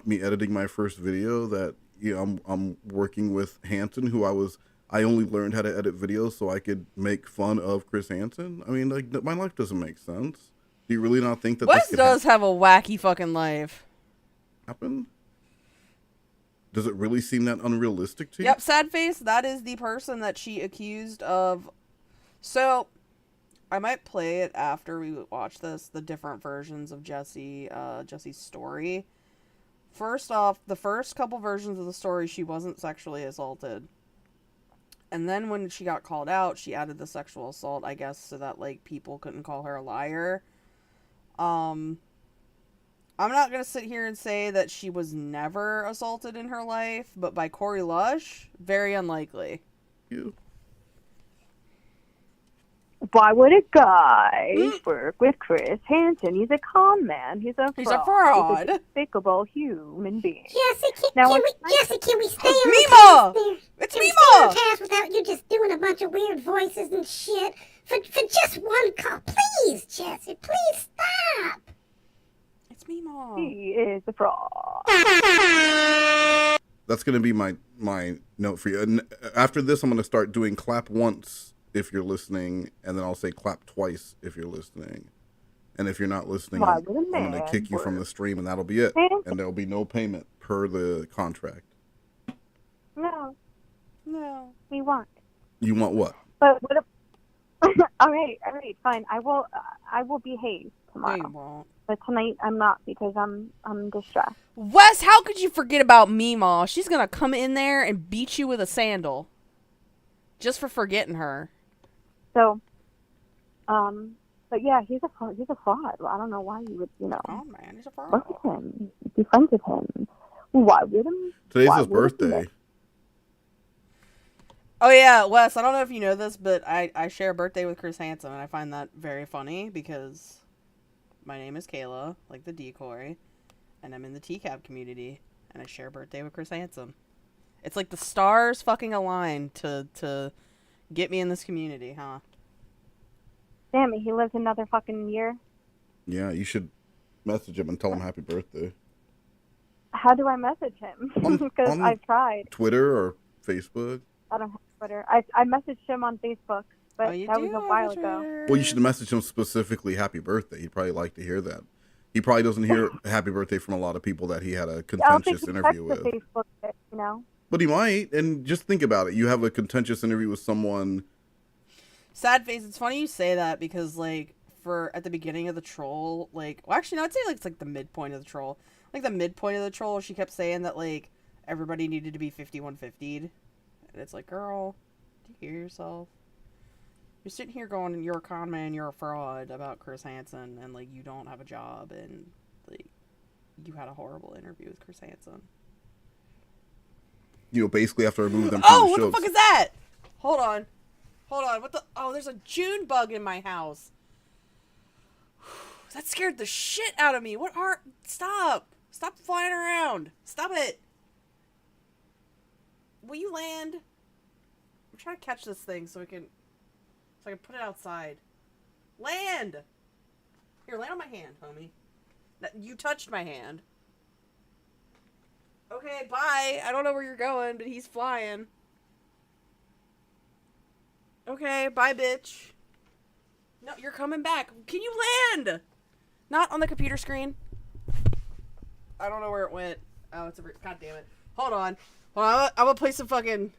me editing my first video, that, I'm working with Hanson, who I only learned how to edit videos so I could make fun of Chris Hansen? I mean, like, my life doesn't make sense. Do you really not think that Wes this could does have a wacky fucking life. happen? Does it really seem that unrealistic to you? Yep, sad face. That is the person that she accused of. So, I might play it after we watch this. The different versions of Jesse's story. First off, the first couple versions of the story, she wasn't sexually assaulted. And then when she got called out, she added the sexual assault, I guess, so that like people couldn't call her a liar. I'm not going to sit here and say that she was never assaulted in her life, but by Corey Lush, very unlikely. You. Why would a guy work with Chris Hansen? He's a con man. He's a fraud. He's a despicable human being. Jesse, Now, can we stay on Mima! the cast? It's Can we stay on Mima! the cast without you just doing a bunch of weird voices and shit? For just one call. Please, Jesse, please stop. It's Mima. He is a fraud. That's going to be my note for you. And after this, I'm going to start doing clap once if you're listening, and then I'll say clap twice if you're listening. And if you're not listening, Why I'm would a going to man kick you from work? the stream, and that'll be it. Hansen. And there'll be no payment per the contract. No, we won't. You want what? But what? All right, fine. I will behave No, you tomorrow. won't. But tonight I'm not because I'm distressed. Wes, how could you forget about Mima? She's going to come in there and beat you with a sandal. Just for forgetting her. So, but yeah, he's a fraud. Well, I don't know why you would, Oh, man, he's a fraud. work with him, be friends with him. Why would him? Today's Why his would he? birthday. Oh, yeah, Wes, I don't know if you know this, but I share a birthday with Chris Hansen, and I find that very funny because my name is Kayla, like the decoy, and I'm in the TCAB community, and I share a birthday with Chris Hansen. It's like the stars fucking align to get me in this community, huh? Damn it, he lives another fucking year. Yeah, you should message him and tell him happy birthday. How do I message him? Because on I've tried. Twitter or Facebook? I don't have Twitter. I messaged him on Facebook, but Oh, you that do was a have while a ago. Twitter. Well, you should message him specifically happy birthday. He'd probably like to hear that. He probably doesn't hear happy birthday from a lot of people that he had a I don't think contentious he interview checks the with. Facebook bit, But he might, and just think about it. You have a contentious interview with someone. Sad face. It's funny you say that because, like, at the beginning of the troll, like, well, actually, no, I'd say like it's like the midpoint of the troll. Like the midpoint of the troll, she kept saying that like everybody needed to be 5150'd, and it's like, girl, do you hear yourself? You're sitting here going, you're a con man, you're a fraud about Chris Hansen, and like you don't have a job, and like you had a horrible interview with Chris Hansen. Basically have to remove them from Oh, the what show. the fuck is that? Hold on. What the? Oh, there's a June bug in my house. That scared the shit out of me. Stop flying around. Stop it. Will you land? I'm trying to catch this thing so I can put it outside. Land. Here, land on my hand, homie. You touched my hand. Okay, bye. I don't know where you're going, but he's flying. Okay, bye, bitch. No, you're coming back. Can you land? Not on the computer screen. I don't know where it went. Oh, God damn it. Hold on. I'm gonna play some fucking...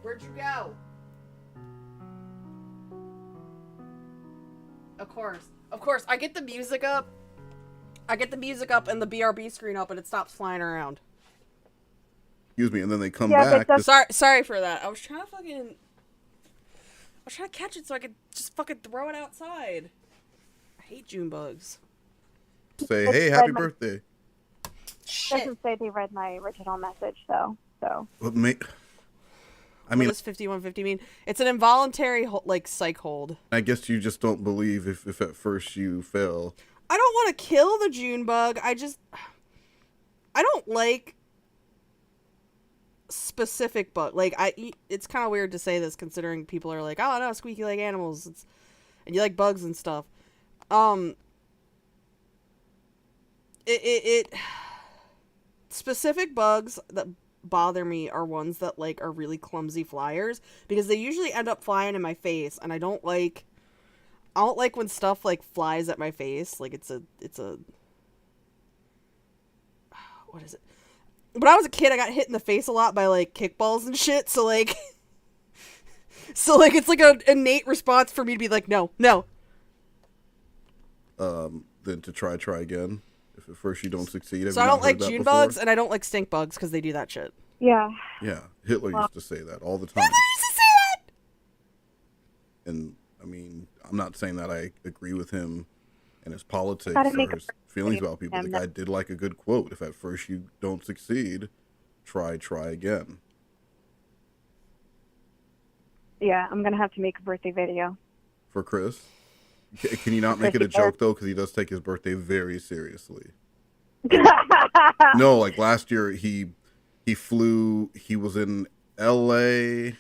Where'd you go? Of course. I get the music up. And the BRB screen up, and it stops flying around. Excuse me, and then they come Yeah, back. but Sorry for that. I was trying to catch it so I could just fucking throw it outside. I hate June bugs. Say, hey, happy birthday. Shit. doesn't say they read my original message, though. So What does 5150 mean? It's an involuntary psych hold. I guess you just don't believe if at first you fail. I don't want to kill the June bug. I don't like specific bug. Like, it's kind of weird to say this considering people are like, oh, no, squeaky like animals. And you like bugs and stuff. Specific bugs that bother me are ones that, like, are really clumsy flyers. Because they usually end up flying in my face. And I don't like when stuff, like, flies at my face. Like, it's a... What is it? When I was a kid, I got hit in the face a lot by, like, kickballs and shit, so, like... it's like an innate response for me to be like, no. Then to try again. If at first you don't succeed. So I don't like June bugs, and I don't like stink bugs, because they do that shit. Yeah. Yeah, Hitler used to say that all the time. Hitler used to say that! And, I mean, I'm not saying that I agree with him and his politics Gotta or make his feelings about people. The guy did like a good quote. If at first you don't succeed, try again. Yeah, I'm going to have to make a birthday video. For Chris? Can you not make it a joke, though? Because he does take his birthday very seriously. No, like last year, he flew, he was in L.A.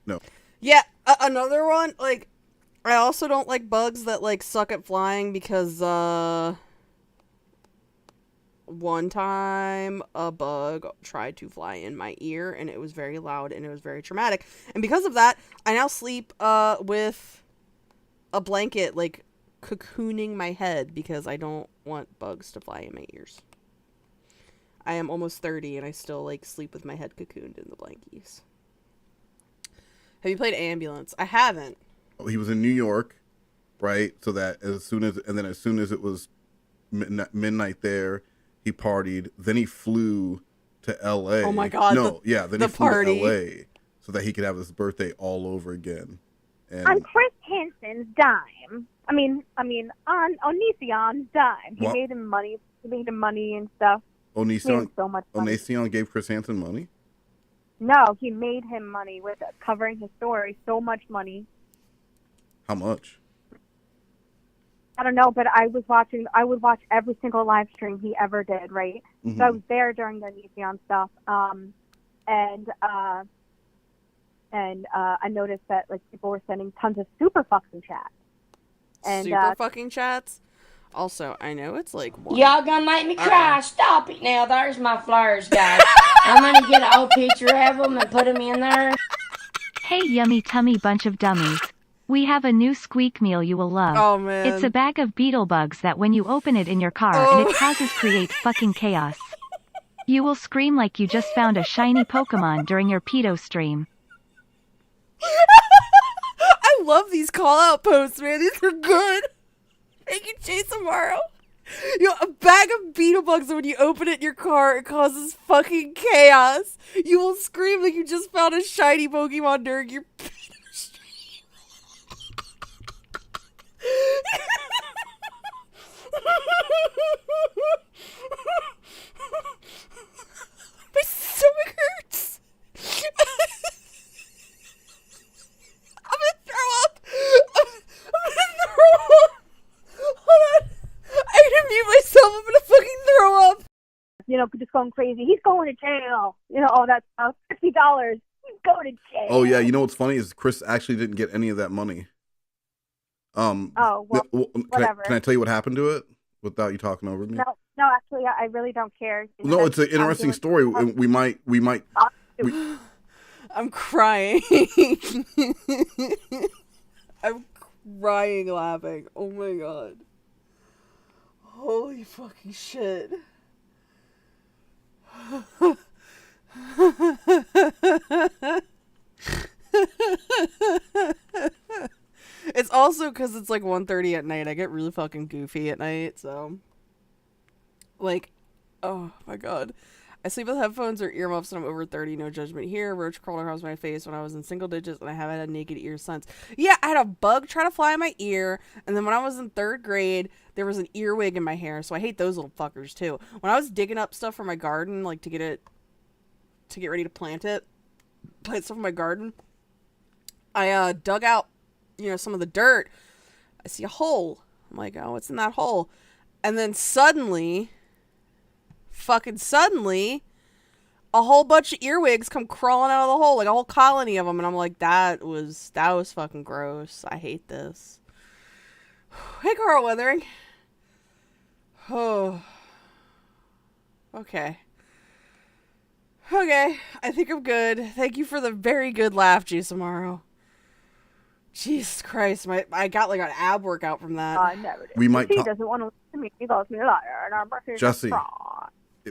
No. Yeah, another one, like, I also don't like bugs that, like, suck at flying because, one time a bug tried to fly in my ear and it was very loud and it was very traumatic. And because of that, I now sleep, with a blanket, like, cocooning my head because I don't want bugs to fly in my ears. I am almost 30 and I still, like, sleep with my head cocooned in the blankies. Have you played Ambulance? I haven't. He was in New York, right? So that as soon as it was midnight there, he partied. Then he flew to L.A. Oh my God! Then he flew to L.A. so that he could have his birthday all over again. And on Chris Hansen's dime. I mean, on Onision's dime. He made him money. He made him money and stuff. Onision so much money. Onision gave Chris Hansen money? No, he made him money with covering his story. So much money. How much? I don't know, but I would watch every single live stream he ever did, right? Mm-hmm. So I was there during the Onision stuff, and I noticed that, like, people were sending tons of super fucking chats. And, super fucking chats? Also, I know it's like one. Y'all gonna make me cry. Stop it now. There's my flowers, guys. I'm gonna get an old picture of them and put them in there. Hey, yummy tummy bunch of dummies. We have a new squeak meal you will love. Oh, man. It's a bag of beetle bugs that when you open it in your car and its houses create fucking chaos. You will scream like you just found a shiny Pokemon during your pedo stream. I love these call-out posts, man. These are good. Thank you, Jason Morrow. A bag of beetle bugs, and when you open it in your car, it causes fucking chaos. You will scream like you just found a shiny Pokemon during your pedo stream. My stomach hurts. I'm gonna throw up. I'm gonna throw up. Hold on. I need to mute myself. I'm gonna fucking throw up. Just going crazy. He's going to jail. All that stuff. $50. He's going to jail. Oh yeah, you know what's funny is Chris actually didn't get any of that money. Whatever. Can I tell you what happened to it without you talking over me? No, actually, I really don't care. No, it's an interesting story. We might. I'm crying. I'm crying laughing. Oh my God. Holy fucking shit. It's also because it's like 1:30 at night. I get really fucking goofy at night, so like, oh my God. I sleep with headphones or earmuffs and I'm over 30. No judgment here. Roach crawled across my face when I was in single digits and I haven't had naked ears since. Yeah, I had a bug try to fly in my ear. And then when I was in 3rd grade, there was an earwig in my hair. So I hate those little fuckers too. When I was digging up stuff for my garden, like to get ready to plant stuff in my garden, I dug out, some of the dirt. I see a hole. I'm like, oh, what's in that hole? And then fucking suddenly, a whole bunch of earwigs come crawling out of the hole, like a whole colony of them, and I'm like, that was fucking gross. I hate this. Hey, Carl Weathering. Oh. Okay. Okay, I think I'm good. Thank you for the very good laugh, Juice Amaro. Jesus Christ, I got like an ab workout from that. I never did. We might He talk. doesn't want to listen to me. He calls me a liar, and I'm Jesse,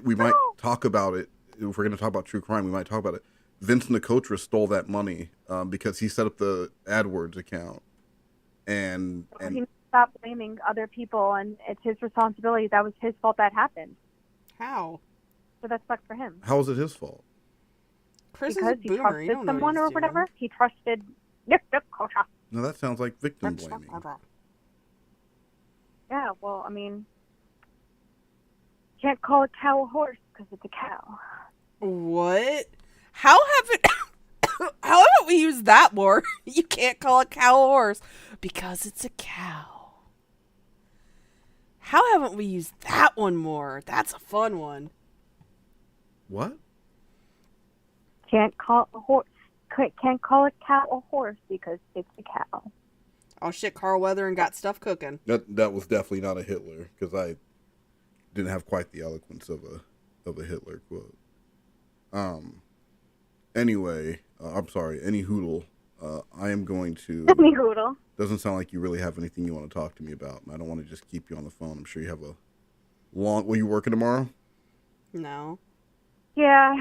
we might talk about it. If we're going to talk about true crime, we might talk about it. Vince Nicotra stole that money because he set up the AdWords account. And He needs to stop blaming other people, and it's his responsibility. That was his fault that happened. How? So that sucks for him. how is it his fault? Chris Because is a he boomer. trusted You don't know someone what or he's whatever. doing. He trusted Nick Kosha. No, that sounds like victim blaming. Yeah, well, I mean, can't call a cow a horse because it's a cow. What? How haven't how haven't we used that more? You can't call a cow a horse because it's a cow. How haven't we used that one more? That's a fun one. What? Can't call a cow a horse because it's a cow. Oh shit, Carl Weathering got stuff cooking. That was definitely not a Hitler because I didn't have quite the eloquence of a Hitler quote. Anyway, I'm sorry. Any hoodle. I am going to. Any hoodle. Doesn't sound like you really have anything you want to talk to me about. And I don't want to just keep you on the phone. I'm sure you have a long. Will you working tomorrow? No. Yeah.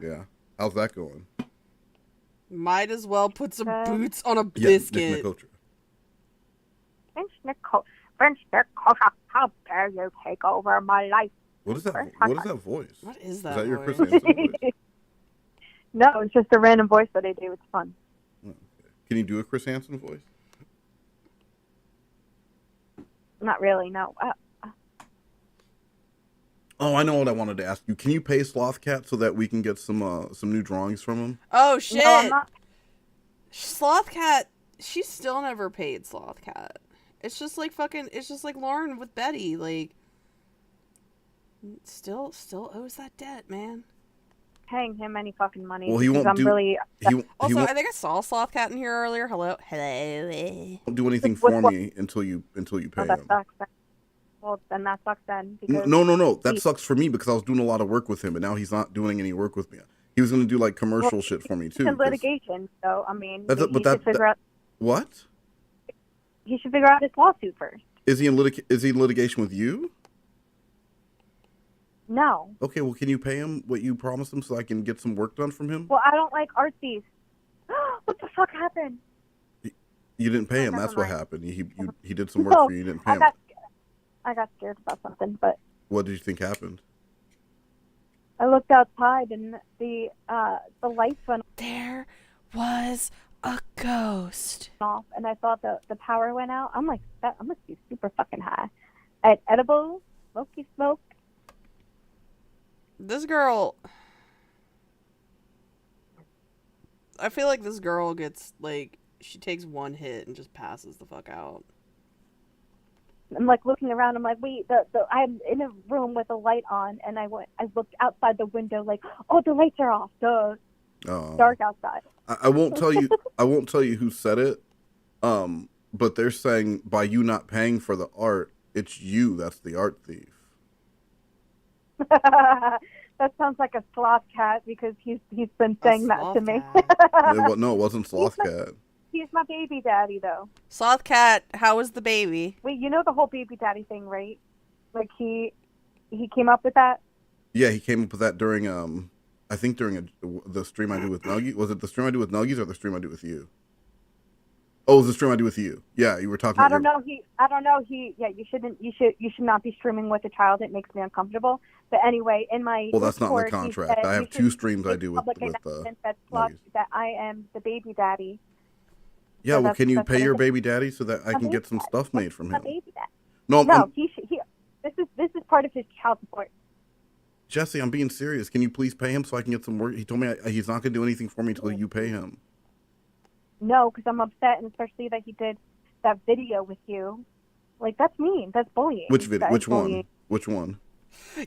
Yeah. How's that going? Might as well put some boots on a Yeah, biscuit. Nick Nicotra. Vince Nicotra, how dare you take over my life? What is that? What is that voice? What is that? Is that your voice? Chris Hansen voice? No, it's just a random voice that I do. It's fun. Oh, okay. Can you do a Chris Hansen voice? Not really, no. Oh, I know what I wanted to ask you. Can you pay Slothcat so that we can get some new drawings from him? Oh shit! No, I'm not. Slothcat, she still never paid Slothcat. It's just like fucking. It's just like Lauren with Betty. Like, still owes that debt, man. Paying him any fucking money. Well, he won't do. Really He Also, won't I think I saw Slothcat in here earlier. Hello. do anything for me until you pay that him. sucks. Well, then that sucks then. Because No. That sucks for me because I was doing a lot of work with him, and now he's not doing any work with me. He was going to do like commercial shit for me too. in litigation, so I mean, That's he should figure out. What? He should figure out his lawsuit first. Is he in litigation with you? No. Okay, well, can you pay him what you promised him so I can get some work done from him? Well, I don't like artsies. What the fuck happened? You didn't pay him. never That's what mind. happened. He did some work for you. You didn't pay him. I got scared about something, but What did you think happened? I looked outside and the lights went There was a ghost. off, and I thought the power went out. I'm like, that I must be super fucking high. I had edibles, smoky smoke. This girl. I feel like this girl gets like she takes one hit and just passes the fuck out. I'm like looking around. I'm like, wait, I'm in a room with a light on, and I looked outside the window, like, oh, the lights are off. Dark outside. I won't tell you. I won't tell you who said it. But they're saying by you not paying for the art, it's you that's the art thief. That sounds like a sloth cat because he's been saying that to me. No, it wasn't Slothcat. He's my baby daddy, though. Slothcat, how was the baby? Wait, you know the whole baby daddy thing, right? Like he came up with that. Yeah, he came up with that during I think during the stream I do with Nuggies. Was it the stream I do with Nuggies or the stream I do with you? Oh, it was the stream I do with you. Yeah, you were talking. I don't know. Yeah, you should not be streaming with a child. It makes me uncomfortable. But anyway, in my Well, that's not in the Discord, he contract. said I have you two should streams I make do with public announcement that Nuggies. I am the baby daddy. Yeah, So well, can you that's pay what your it is. baby daddy so that I can get some stuff made from My him? baby daddy. No, No, this is part of his child support. Jesse, I'm being serious. Can you please pay him so I can get some work? He told me he's not going to do anything for me until you pay him. No, because I'm upset, and especially that he did that video with you. Like, that's mean. That's bullying. Which video? That is Which one? bullying. Which one?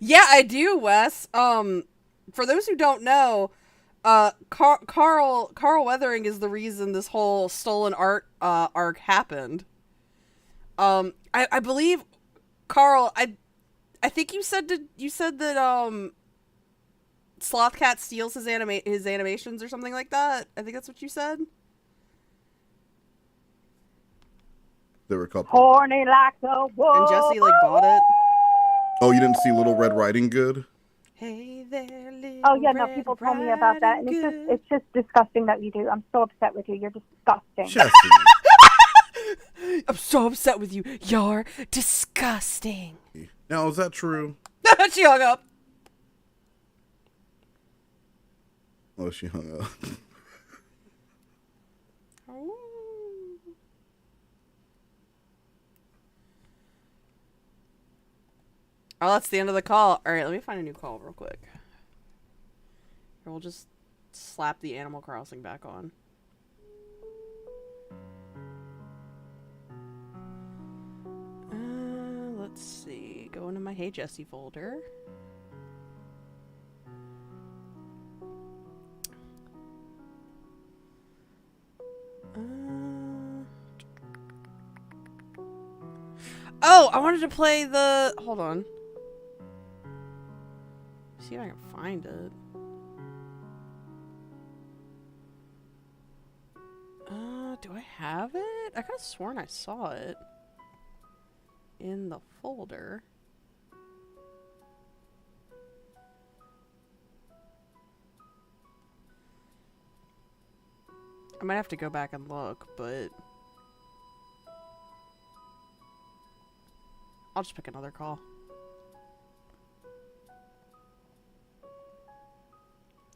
Yeah, I do, Wes. for those who don't know, Carl Weathering is the reason this whole stolen art arc happened. I believe Carl, I think you said that Sloth Cat steals his animations or something like that. I think that's what you said. There were a couple. Horny like the wolf. And Jesse like bought it. Oh, you didn't see Little Red Riding Good? Hey there, little Oh yeah, no, Red people told me about that, and Riding it's just disgusting that you do. I'm so upset with you. You're disgusting. Jesse. I'm so upset with you. You're disgusting. Now, is that true? She hung up. Oh, she hung up. Oh, that's the end of the call. All right, let me find a new call real quick. Or we'll just slap the Animal Crossing back on. Let's see. Go into my Hey Jesse folder. Oh, I wanted to play the... Hold on. See if I can find it. Do I have it? I could have sworn I saw it in the folder. I might have to go back and look, but I'll just pick another call.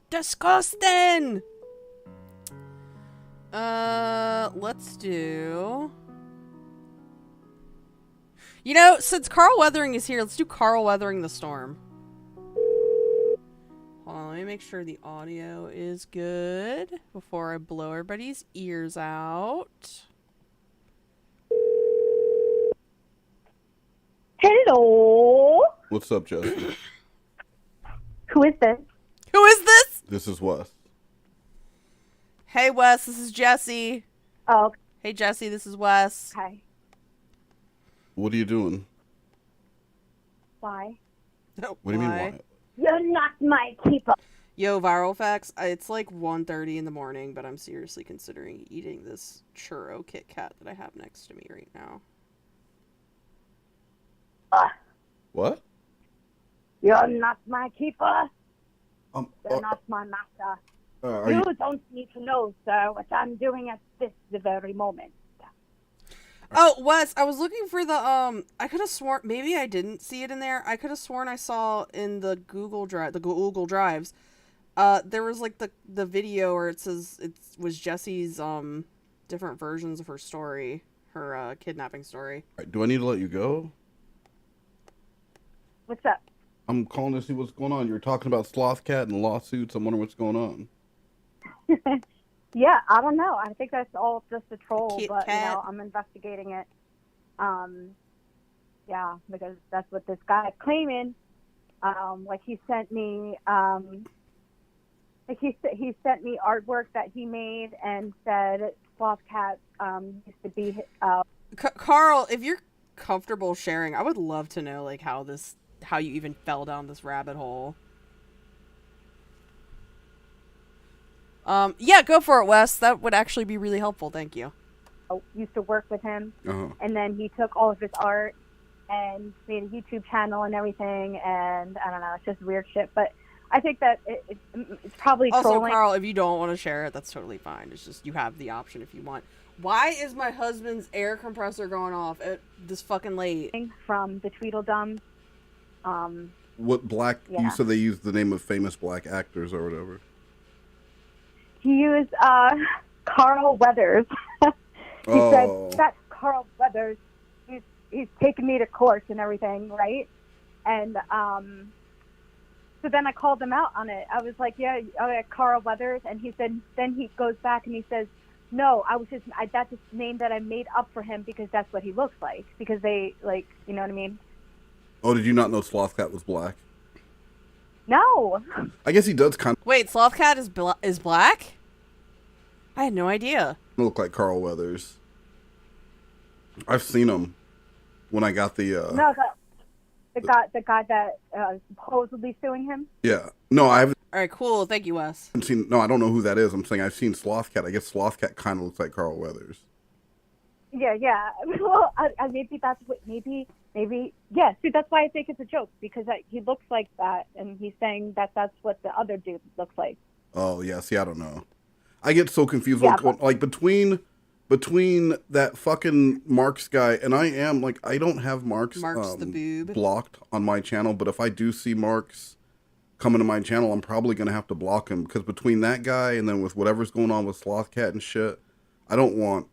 Disgusting! Let's do... You know, since Carl Weathering is here, let's do Carl Weathering the Storm. Hold on, let me make sure the audio is good before I blow everybody's ears out. Hello. What's up, Jesse? Who is this? Who is this? This is Wes. Hey, Wes, this is Jesse. Oh, Hey, Jesse, this is Wes. okay. What are you doing? Why? What do you mean, why? You're not my keeper. Yo, Viral Facts, it's like 1:30 in the morning, but I'm seriously considering eating this churro Kit Kat that I have next to me right now. What? You're not my keeper. are You're not my master. you... You don't need to know, sir, what I'm doing at this very moment. Oh, Wes, I was looking for the, I could have sworn, maybe I didn't see it in there. I could have sworn I saw in the Google Drives, there was like the video where it says it was Jesse's, different versions of her story, her, kidnapping story. Do I need to let you go? What's up? I'm calling to see what's going on. You're talking about Sloth Cat and lawsuits. I'm wondering what's going on. Yeah, I don't know. I think that's all just a troll, Kit but Kat. you know, I'm investigating it. Yeah, because that's what this guy is claiming. Like he sent me, like he sent me artwork that he made and said Sloth Cat used to be. Carl, if you're comfortable sharing, I would love to know like how you even fell down this rabbit hole. Yeah, go for it, Wes. That would actually be really helpful. Thank you. Used to work with him, Uh-huh. and then he took all of his art and made a YouTube channel and everything, and I don't know, it's just weird shit. But I think that it's probably Also, trolling. Carl, if you don't want to share it, that's totally fine. It's just you have the option if you want. Why is my husband's air compressor going off at this fucking late? From the Tweedle Dums. What black... Yeah. You said they used the name of famous black actors or whatever. He used Carl Weathers. He said, that's Carl Weathers. He's taken me to court and everything, right? And so then I called him out on it. I was like, yeah, Carl Weathers. And he said, then he goes back and he says, no, that's a name that I made up for him because that's what he looks like. Because they, like, you know what I mean? Oh, did you not know Sloth Cat was black? No. I guess he does kind Wait, Slothcat is black? I had no idea. of look like Carl Weathers. I've seen him when I got the. No, the guy that supposedly suing him. Yeah. No, I haven't All right, cool. Thank you, Wes. seen. No, I don't know who that is. I'm saying I've seen Slothcat. I guess Slothcat kind of looks like Carl Weathers. Yeah. Well, maybe that's what. Maybe. Yeah. See, that's why I think it's a joke because he looks like that, and he's saying that that's what the other dude looks like. Oh yeah. See, I don't know. I get so confused. Yeah, Like between that fucking Marks guy and I am like I don't have Marks The boob blocked on my channel, but if I do see Marks coming to my channel, I'm probably gonna have to block him because between that guy and then with whatever's going on with Slothcat and shit, I don't want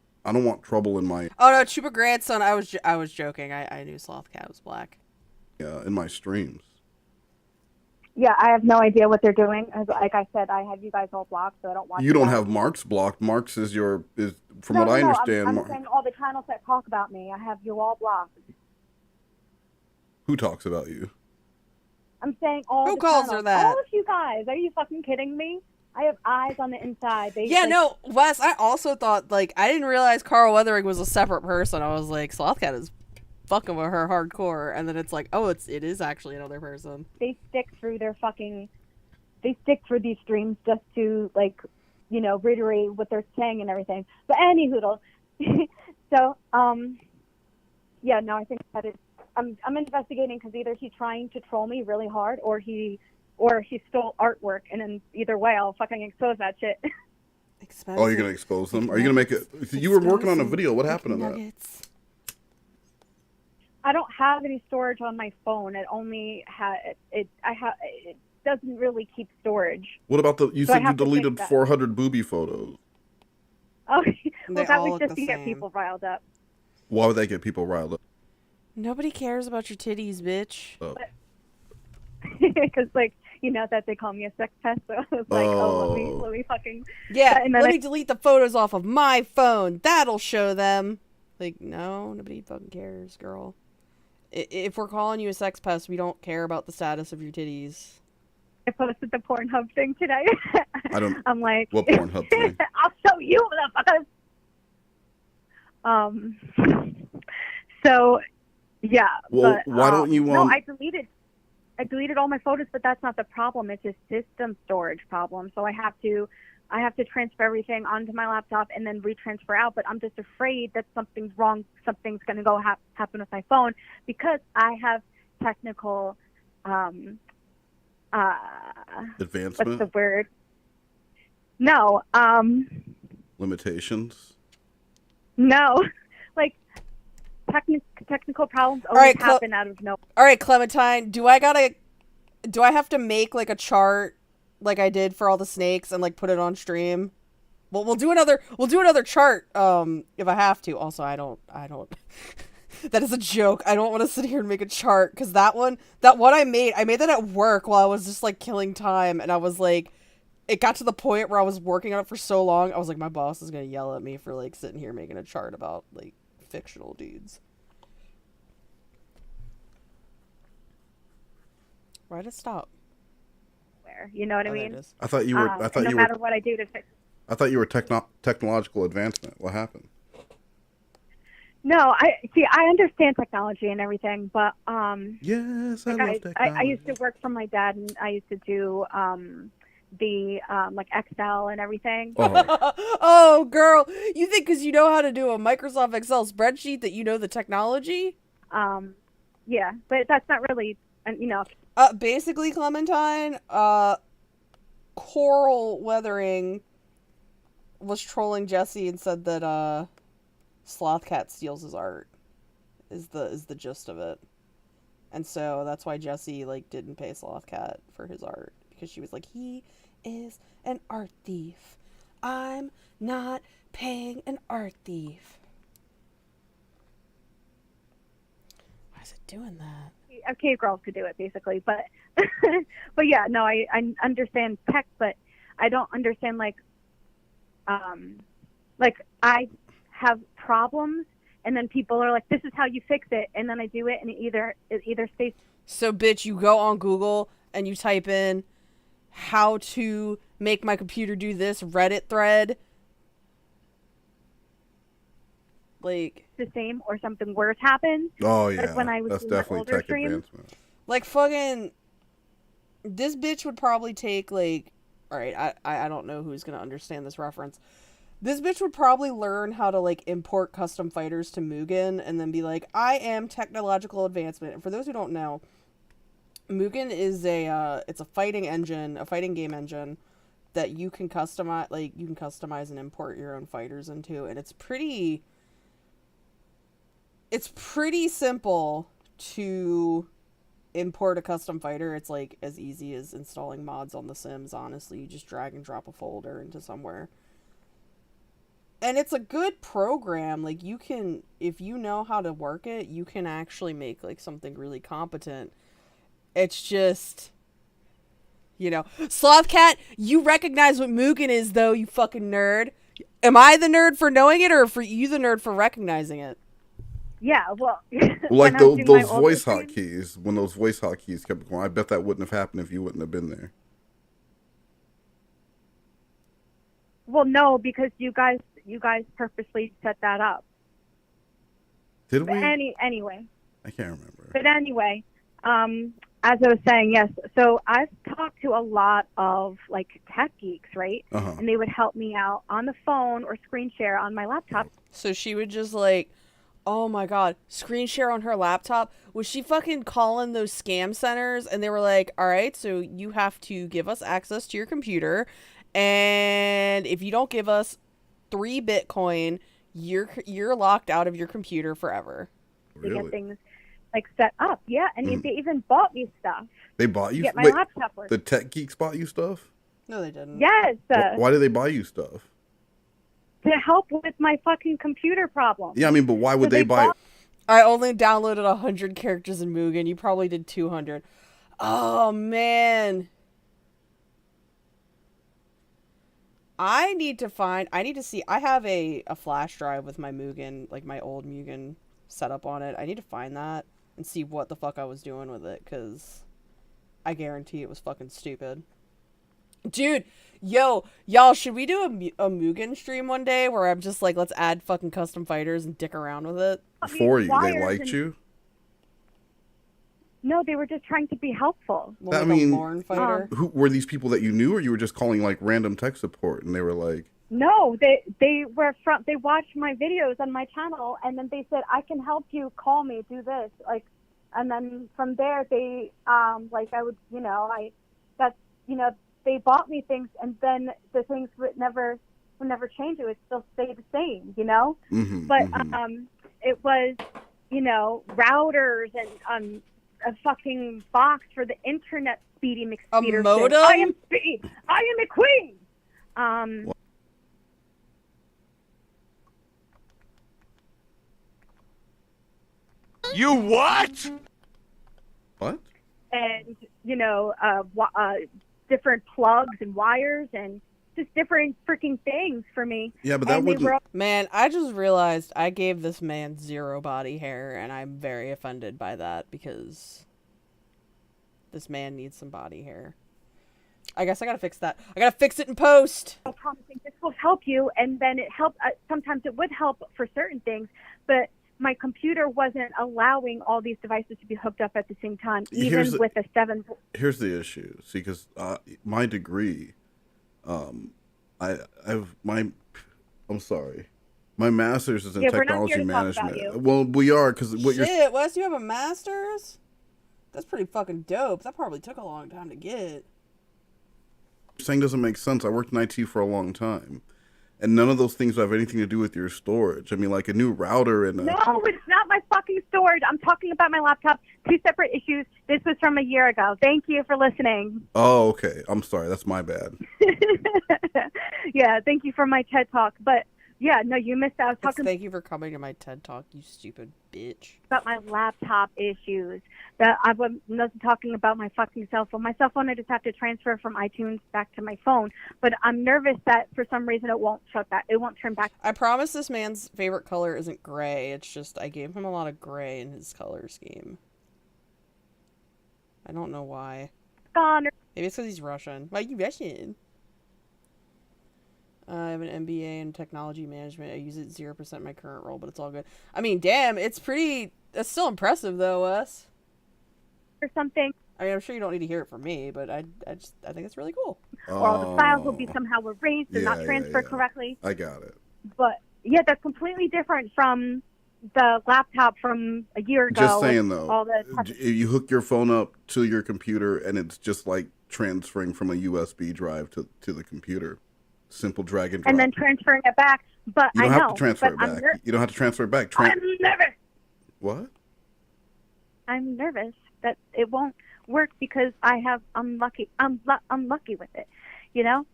trouble in my Oh no, Chupa grandson. I was joking. I knew Slothcat was black. in my streams. Yeah, I have no idea what they're doing. Like I said, I have you guys all blocked, so I don't watch. You don't that. have Marks blocked. Marks is from No, what I no, understand. I'm saying all the channels that talk about me, I have you all blocked. Who talks about you? I'm saying all. Who the calls channels, her that? All of you guys. Are you fucking kidding me? I have eyes on the inside. No, Wes. I also thought I didn't realize Carl Weathering was a separate person. I was like, Slothcat is fucking with her hardcore, and then it's like, oh, it is actually another person. They stick through these streams just to reiterate what they're saying and everything. But anywho, so yeah, no, I think that is. I'm investigating because either he's trying to troll me really hard, or he stole artwork, and then either way, I'll fucking expose that shit. Oh, you're gonna expose them? Are you gonna make it? You were working on a video. What happened to that? I don't have any storage on my phone. It only it doesn't really keep storage. What about you So I said you have to deleted fix that. 400 booby photos. Oh, They well, that all was look just the to get same. people riled up. Why would that get people riled up? Nobody cares about your titties, bitch. Oh. Because that they call me a sex pest, so I was like, let me fucking Yeah, and then let me delete the photos off of my phone. That'll show them. Like, no, nobody fucking cares, girl. If we're calling you a sex pest, we don't care about the status of your titties. I posted the Pornhub thing today. I don't. I'm like, What Pornhub thing? I'll show you, motherfuckers. So, yeah. Well, but, why don't you? No, I deleted all my photos, but that's not the problem. It's a system storage problem. So I have to transfer everything onto my laptop and then retransfer out. But I'm just afraid that something's wrong. Something's going to go happen with my phone because I have technical. Advancement. What's the word? No. Limitations. No. Like technical problems always happen out of nowhere. All right, Clementine, do I have to make like a chart like I did for all the snakes and like put it on stream? Well, we'll do another chart if I have to. Also, I don't that is a joke. I don't want to sit here and make a chart cuz that one I made that at work while I was just like killing time, and I was like, it got to the point where I was working on it for so long. I was like, my boss is going to yell at me for like sitting here making a chart about like fictional dudes. Why'd it stop? You know what I mean? I thought you were. No matter what I do to fix. I thought you were technological advancement. What happened? No, I understand technology and everything, but yes, I love technology. I used to work for my dad, and I used to do the like Excel and everything. Oh, girl, you think because you know how to do a Microsoft Excel spreadsheet that you know the technology? Yeah, but that's not really, Basically, Clementine, Coral Weathering was trolling Jesse and said that Slothcat steals his art. Is the gist of it, and so that's why Jesse like didn't pay Slothcat for his art, because she was like, he is an art thief. I'm not paying an art thief. Why is it doing that? Okay, girls could do it basically, but but yeah, no, I understand tech, but I don't understand like I have problems, and then people are like, this is how you fix it, and then I do it, and it either stays. So, bitch, you go on Google and you type in how to make my computer do this Reddit thread, like The same or something worse happens. Oh yeah, Like when I was that's doing my definitely older tech streams. advancement. like fucking this bitch would probably take like, all right, I don't know who's gonna understand this reference. This bitch would probably learn how to like import custom fighters to Mugen and then be like, I am technological advancement. And for those who don't know, Mugen is it's a fighting engine, a fighting game engine that you can customize, and import your own fighters into, and it's pretty simple to import a custom fighter. It's like as easy as installing mods on The Sims, honestly. You just drag and drop a folder into somewhere. And it's a good program. Like, you can, if you know how to work it, you can actually make like something really competent. It's just, Slothcat, you recognize what Mugen is, though, you fucking nerd. Am I the nerd for knowing it, or for you the nerd for recognizing it? Yeah, well, Like when I was doing those my older voice streams- hotkeys, when those voice hotkeys kept going, I bet that wouldn't have happened if you wouldn't have been there. Well, no, because you guys purposely set that up. Did we? Anyway. I can't remember. But anyway, as I was saying, yes. So I've talked to a lot of like tech geeks, right? Uh-huh. And they would help me out on the phone or screen share on my laptop. So she would just like, oh my god, screen share on her laptop? Was she fucking calling those scam centers and they were like, alright, so you have to give us access to your computer, and if you don't give us 3 Bitcoin, you're locked out of your computer forever. To Really? get things like set up. Yeah, and they even bought me stuff They bought to you? get my Wait, laptop working. the tech geeks bought you stuff? No, they didn't. Yes, Why did they buy you stuff? to help with my fucking computer problem. Yeah, I mean, but why would So they buy? bought- I only downloaded 100 characters in Mugen. You probably did 200. Oh, man. I need to see. I have a flash drive with my Mugen, like my old Mugen setup on it. I need to find that and see what the fuck I was doing with it, because I guarantee it was fucking stupid. Dude, y'all, should we do a Mugen stream one day where I'm just like, let's add fucking custom fighters and dick around with it? For you, they wires liked and- you? No, they were just trying to be helpful. More I like mean, a Lorne fighter. Who were these people that you knew, or you were just calling like random tech support and they were like, No, they watched my videos on my channel, and then they said, I can help you, call me, do this, like, and then from there they they bought me things, and then the things would never change. It would still stay the same, but it was routers and a fucking box for the internet speedy McSpeeder. A modem? I am speed. I am a queen. You what? what? And different plugs and wires and just different freaking things for me. Yeah, but that And they wouldn't. were- Man, I just realized I gave this man 0 body hair, and I'm very offended by that, because this man needs some body hair. I guess I gotta fix that. I gotta fix it in post. promising this will help you, and then it helped. Sometimes it would help for certain things, but my computer wasn't allowing all these devices to be hooked up at the same time, even with a 7. Here's the issue. See, because my degree, I'm sorry, my master's is in Yeah, we're not here technology to talk about management. you. Well, we are, because what you're Shit, Wes, you have a master's? That's pretty fucking dope. That probably took a long time to get. saying doesn't make sense. I worked in IT for a long time, and none of those things have anything to do with your storage. I mean, like a new router and No, it's not my fucking storage. I'm talking about my laptop. 2 separate issues. This was from a year ago. Thank you for listening. Oh, okay. I'm sorry. That's my bad. Yeah, thank you for my TED Talk. But yeah, no, you missed out. I was talking Thank you for coming to my TED Talk, you stupid bitch. about my laptop issues. That I wasn't talking about my fucking cell phone. My cell phone, I just have to transfer from iTunes back to my phone. But I'm nervous that for some reason it won't shut back. It won't turn back. I promise this man's favorite color isn't gray. It's just I gave him a lot of gray in his color scheme. I don't know why. gone. Or Maybe it's because he's Russian. Why are you Russian? I have an MBA in technology management. I use it 0% in my current role, but it's all good. I mean, damn, it's pretty... That's still impressive, though, Wes. or something. I mean, I'm sure you don't need to hear it from me, but I think it's really cool. Or all the files will be somehow erased or Yeah, not transferred yeah. correctly. I got it. But yeah, that's completely different from the laptop from a year ago. Just with saying though, all the you hook your phone up to your computer, and it's just like transferring from a USB drive to the computer. Simple drag and drop. and then transferring it back. But you don't I know, have to transfer but it back. You don't have to transfer it back. I'm nervous. What? I'm nervous that it won't work because I have unlucky. I'm unlucky with it. You know.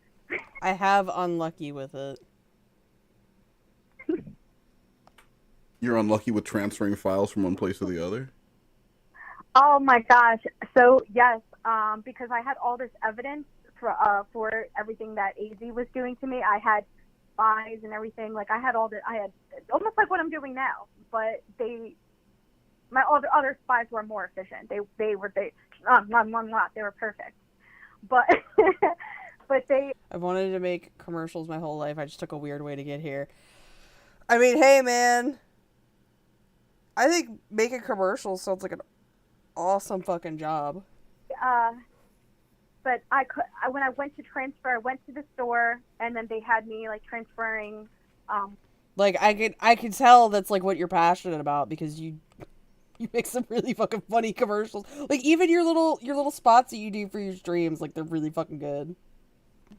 I have unlucky with it. You're unlucky with transferring files from one place to the other? Oh my gosh! So yes, because I had all this evidence for everything that AZ was doing to me. I had spies and everything. Like I had almost like what I'm doing now. But my other spies were more efficient. They were perfect. But but I've wanted to make commercials my whole life. I just took a weird way to get here. I mean, hey man, I think making commercials sounds like an awesome fucking job. But when I went to transfer, I went to the store and then they had me like transferring. Like I could tell that's like what you're passionate about because you make some really fucking funny commercials. Like even your little spots that you do for your streams, like they're really fucking good.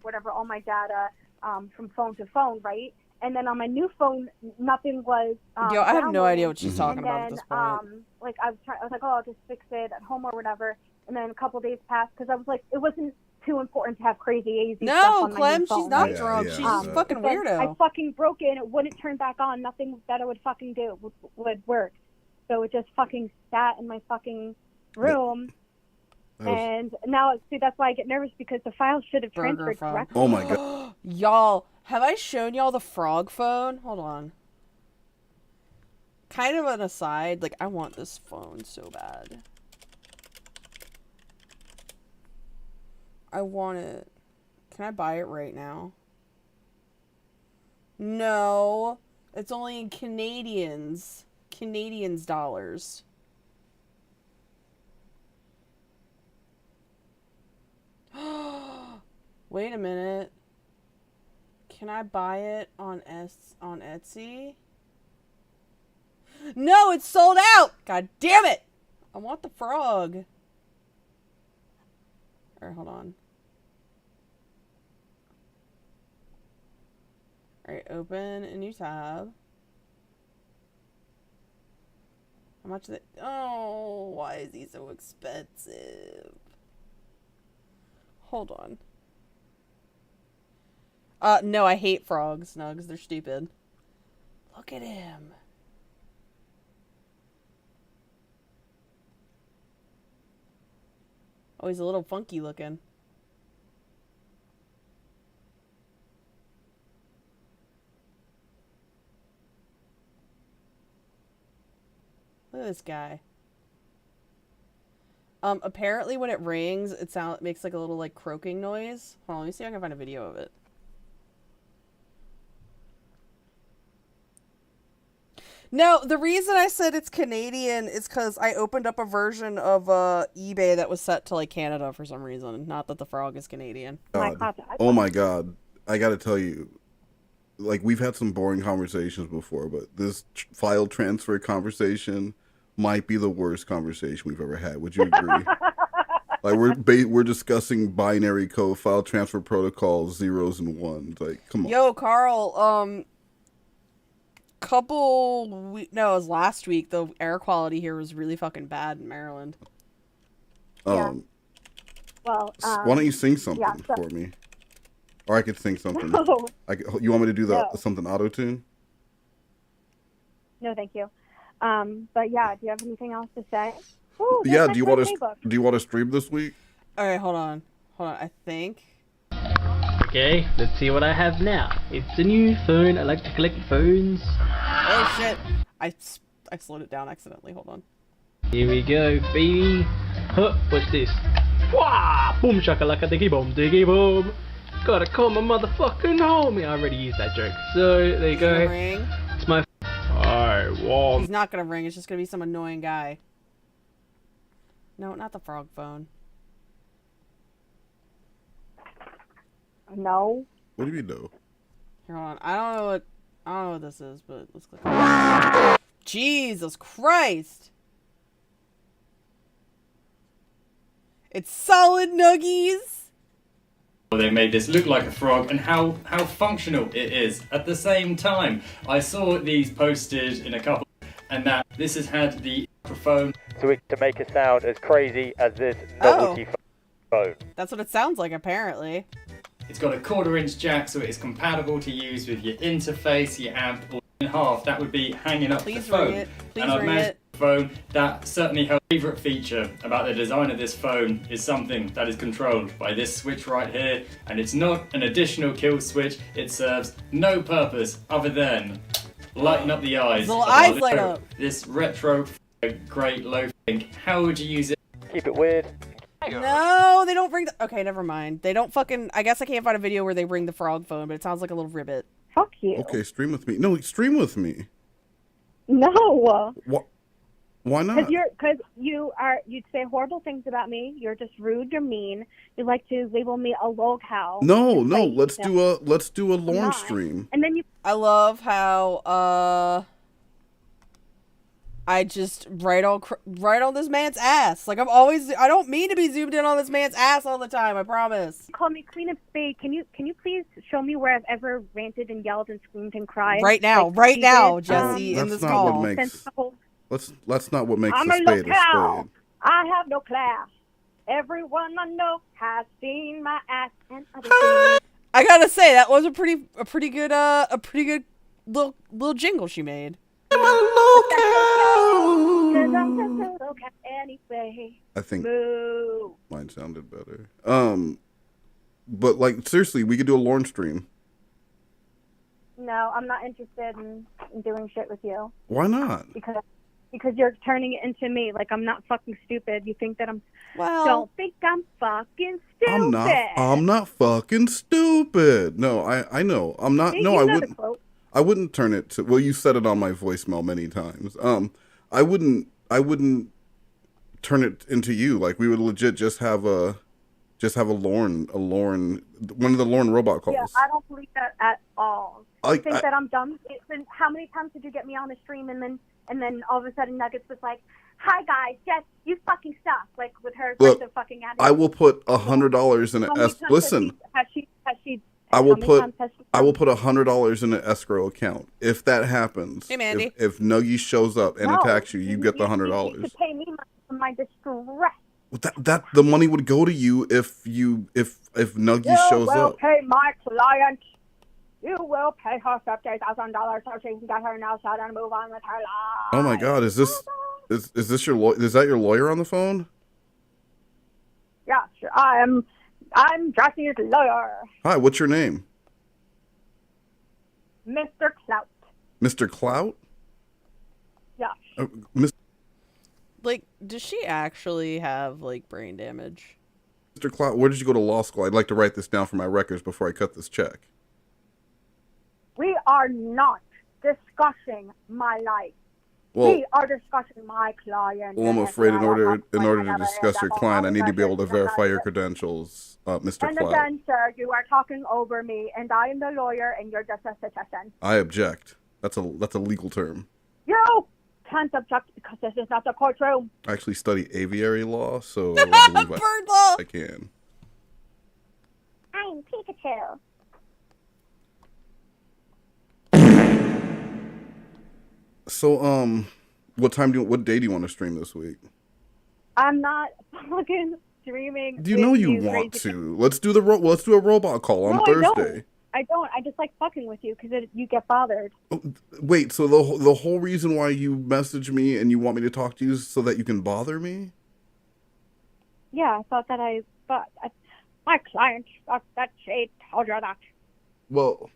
Whatever, all my data from phone to phone, right? And then on my new phone, nothing was. Yo, I have no downloaded. idea what she's talking And about then, at this point. like I was like, oh, I'll just fix it at home or whatever. And then a couple days passed because I was like, it wasn't too important to have crazy AZ stuff No, on my Clem, new phone. she's not Yeah, drunk. yeah, She's just yeah. fucking But then weirdo. I fucking broke it and it wouldn't turn back on. Nothing that I would fucking do would work. So it just fucking sat in my fucking room. And now, see, that's why I get nervous because the file should have Burger transferred phone. correctly. Oh my god. Y'all, have I shown y'all the frog phone? Hold on. Kind of an aside, like I want this phone so bad. I want it. Can I buy it right now? No. It's only in Canadians dollars. Wait a minute. Can I buy it on Etsy? No, it's sold out! God damn it! I want the frog. Alright, hold on. Alright, open a new tab. How much is it? Oh, why is he so expensive? Hold on. No, I hate frogs, Nugs. They're stupid. Look at him. Oh, he's a little funky looking. Look at this guy. Apparently when it rings, it makes like a little like croaking noise. Hold on, let me see if I can find a video of it. No, the reason I said it's Canadian is because I opened up a version of eBay that was set to like Canada for some reason. Not that the frog is Canadian. God. Oh my god. I gotta tell you, like we've had some boring conversations before, but this file transfer conversation might be the worst conversation we've ever had. Would you agree? Like we're discussing binary code, file transfer protocols, zeros and ones. Like, come on. Yo, Carl, it was last week, the air quality here was really fucking bad in Maryland. Well, why don't you sing something for me? Or I could sing something. No. You want me to do No. something auto-tune? No, thank you. But yeah, do you have anything else to say? Ooh, Yeah, there's do you my want birthday book. to stream this week? Alright, hold on. I think. Okay, let's see what I have now. It's a new phone. I like to collect phones. Oh shit. I slowed it down accidentally. Hold on. Here we go, baby. Huh, what's this? Wah! Boom shakalaka diggy boom. Gotta call my motherfucking homie. I already used that joke. So there you go. Ring. It's my. I want. He's not gonna ring. It's just gonna be some annoying guy. No, not the frog phone. No. What do you know? Here, hold on. I don't know what this is, but let's click on it. Jesus Christ! It's solid nuggies. They made this look like a frog, and how functional it is. At the same time, I saw these posted in a couple, and that this has had the microphone to make a sound as crazy as this novelty phone. That's what it sounds like, apparently. It's got a 1/4-inch jack, so it is compatible to use with your interface, your amp, or in half. That would be hanging up the phone. Ring it. Please and I've ring managed it. the phone. That certainly her favourite feature about the design of this phone is something that is controlled by this switch right here, and it's not an additional kill switch. It serves no purpose other than lighten up the eyes. Little eyes light up. This retro great low thing. How would you use it? Keep it weird. No, they don't bring the... Okay, never mind. They don't fucking... I guess I can't find a video where they bring the frog phone, but it sounds like a little ribbit. Fuck you. Okay, stream with me. No, stream with me. No. What? Why not? Because you'd say horrible things about me. You're just rude. You're mean. You like to label me a lolcow. No. Let's do a Lorne stream. And then you. I love how I just right on this man's ass. Like I don't mean to be zoomed in on this man's ass all the time. I promise. Call me Queen of Spades. Can you please show me where I've ever ranted and yelled and screamed and cried? Right now, Jesse, in this call. That's not what makes I'm a a spade a lolcow. spade. I have no class. Everyone I know has seen my ass and other things. I gotta say that was a pretty good little jingle she made. I'm a Cause I'm just a lolcow anyway. I think Moo. mine sounded better. But like seriously, we could do a Lorne stream. No, I'm not interested in doing shit with you. Why not? Because you're turning it into me. Like I'm not fucking stupid. You think that I'm... Well... Don't think I'm fucking stupid. I'm not fucking stupid. No, I know. I'm not. See, no, you I know wouldn't. the quote. I wouldn't turn it to. Well, you said it on my voicemail many times. I wouldn't turn it into you. Like we would legit just have a Lorne, one of the Lorne robot calls. Yeah, I don't believe that at all. I You think that I'm dumb? It's been, how many times did you get me on the stream and then all of a sudden Nuggets was like, "Hi guys, Jess, you fucking suck." Like with her aggressive fucking attitude. I will put $100 in an listen. Has she I will put $100 in an escrow account. If that happens, hey, Mandy. if Nuggie shows up and attacks you, you get the $100. You should pay me money for my distress. That the money would go to you if Nuggie shows up. You will pay my client. You will pay her $50,000 so she can get her nails done and move on with her life. Oh my God! Is this your lawyer? Is that your lawyer on the phone? Yeah, sure. I'm Jesse's lawyer. Hi, what's your name? Mr. Clout. Mr. Clout? Yeah. Like, does she actually have like brain damage? Mr. Clout, where did you go to law school? I'd like to write this down for my records before I cut this check. We are not discussing my life. Well, we are discussing my client. Well, I'm afraid in order to discuss your client, I need to be able to verify your credentials, Mr. And Clout. again, sir, you are talking over me, and I am the lawyer, and you're just a citizen. I object. That's a legal term. You can't object because this is not the courtroom. I actually study aviary law, so I believe Bird law. I can. I'm Pikachu. So, what day do you want to stream this week? I'm not fucking streaming. Do you know you want to? Let's do a robot call on Thursday. I don't. I just like fucking with you because you get bothered. Oh, wait, so the whole reason why you message me and you want me to talk to you is so that you can bother me? Yeah, I thought my client thought that she told you that. Well,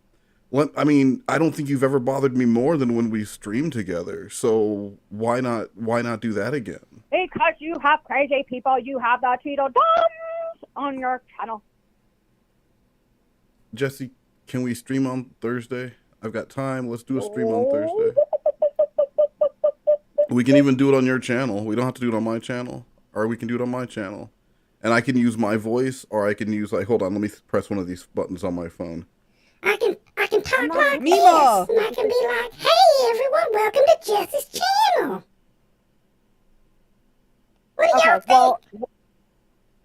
I mean, I don't think you've ever bothered me more than when we stream together. So why not do that again? Because you have crazy people. You have the Tweedle Dums. on your channel. Jesse, can we stream on Thursday? I've got time. Let's do a stream on Thursday. We can even do it on your channel. We don't have to do it on my channel. Or we can do it on my channel. And I can use my voice, or I can use, like, hold on, let me press one of these buttons on my phone. I can talk like Mima. this, and I can be like, hey everyone, welcome to Jesse's channel. What do y'all think? Well,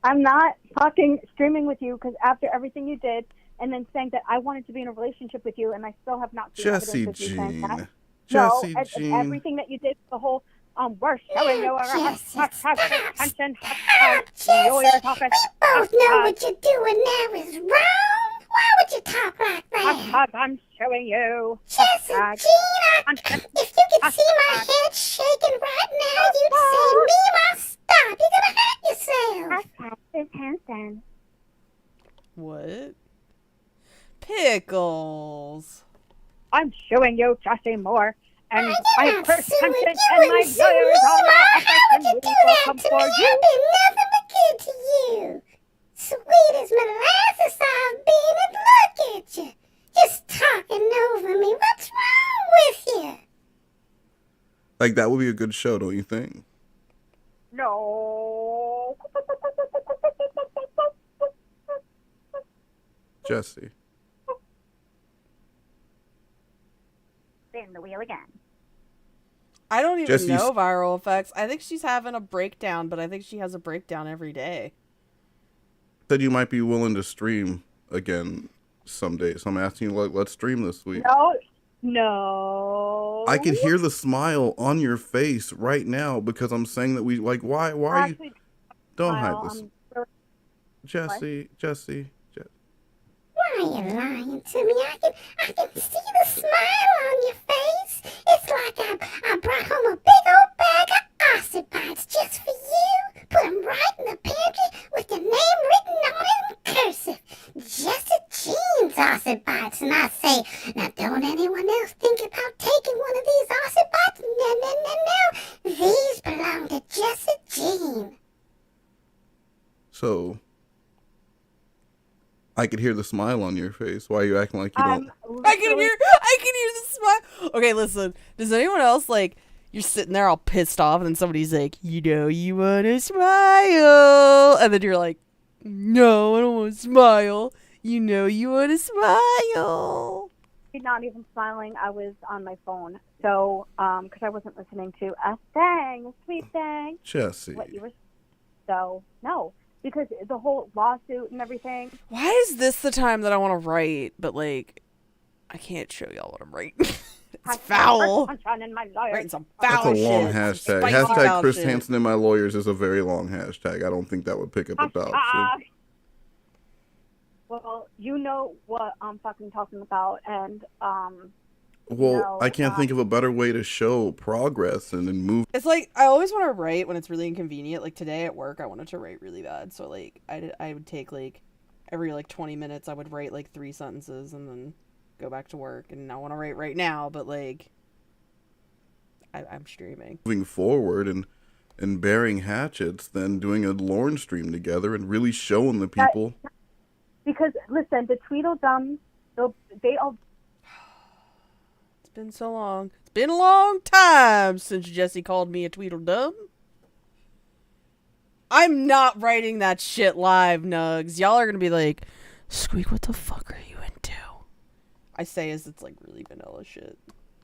I'm not fucking streaming with you because after everything you did, and then saying that I wanted to be in a relationship with you, and I still have not seen Jesse evidence of you saying that. Jean. Jesse No, Jean. everything that you did, the whole we're showing you Jesse, attention. Jesse, lawyer's office. we both know what you're doing now is wrong. Why would you talk like that? I'm showing you. Jesse Jean, if you could see my head shaking right now, you'd say, Mima, stop. You're gonna hurt yourself. His handstand. What? Pickles. I'm showing you Jesse Moore. And you're my not first suing. sentence You and my wouldn't sue lawyers me, on Ma. the How would you do that to me? I've been nothing but good to you. Sweet as molasses I've been, and look at you. Just talking over me. What's wrong with you? Like, that would be a good show, don't you think? No. Jesse. Spin the wheel again. I don't even Jesse's- know viral effects. I think she's having a breakdown, but I think she has a breakdown every day. Said you might be willing to stream again someday. So I'm asking you, like, let's stream this week. No. I can hear the smile on your face right now because I'm saying that we, like, why are you? Actually, Don't smile, hide this. really- Jesse. Why are you lying to me? I can see the smile on your face. It's like I brought home a big old bag of ossipods just for you. Put them right in the pantry with your name written on it in cursive. Jesse Jean's ossipods. And I say, now don't anyone else think about taking one of these ossipods. No. These belong to Jesse Jean. So I could hear the smile on your face. Why are you acting like you don't? I can hear the smile. Okay, listen. Does anyone else, like, you're sitting there all pissed off and then somebody's like, you know you want to smile. And then you're like, no, I don't want to smile. You know you want to smile. Not even smiling. I was on my phone. So, because I wasn't listening to a sweet thing. Jesse. What you were. So, no. Because the whole lawsuit and everything. Why is this the time that I want to write, but, like, I can't show y'all what I'm writing. It's foul. Writing some foul That's a long shit. hashtag. Spicy Hashtag foul Chris shit. Hansen and my lawyers is a very long hashtag. I don't think that would pick up adoption. Well, you know what I'm fucking talking about, and Well, I can't think of a better way to show progress and move. It's like, I always want to write when it's really inconvenient. Like, today at work, I wanted to write really bad. So, like, I would take, like, every, like, 20 minutes, I would write, like, 3 sentences and then go back to work. And I want to write right now, but, like, I'm streaming. Moving forward and bearing hatchets, then doing a Lorne stream together and really showing the people. Because, listen, the Tweedle Dums, they all... It's been so long. It's been a long time since Jesse called me a Tweedledum. I'm not writing that shit live, Nugs. Y'all are gonna be like, Squeak, what the fuck are you into? I say as it's like really vanilla shit.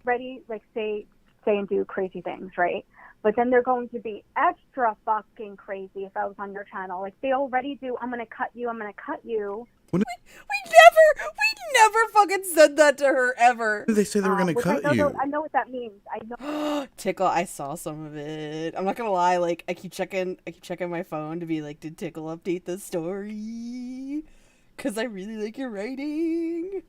Ready, like, say and do crazy things, right? But then they're going to be extra fucking crazy if I was on your channel. Like, they already do, I'm gonna cut you. We never fucking said that to her ever. Did they say they were gonna cut you? I know what that means. I know. Tickle, I saw some of it. I'm not gonna lie, like, I keep checking my phone to be like, did Tickle update the story? Cause I really like your writing.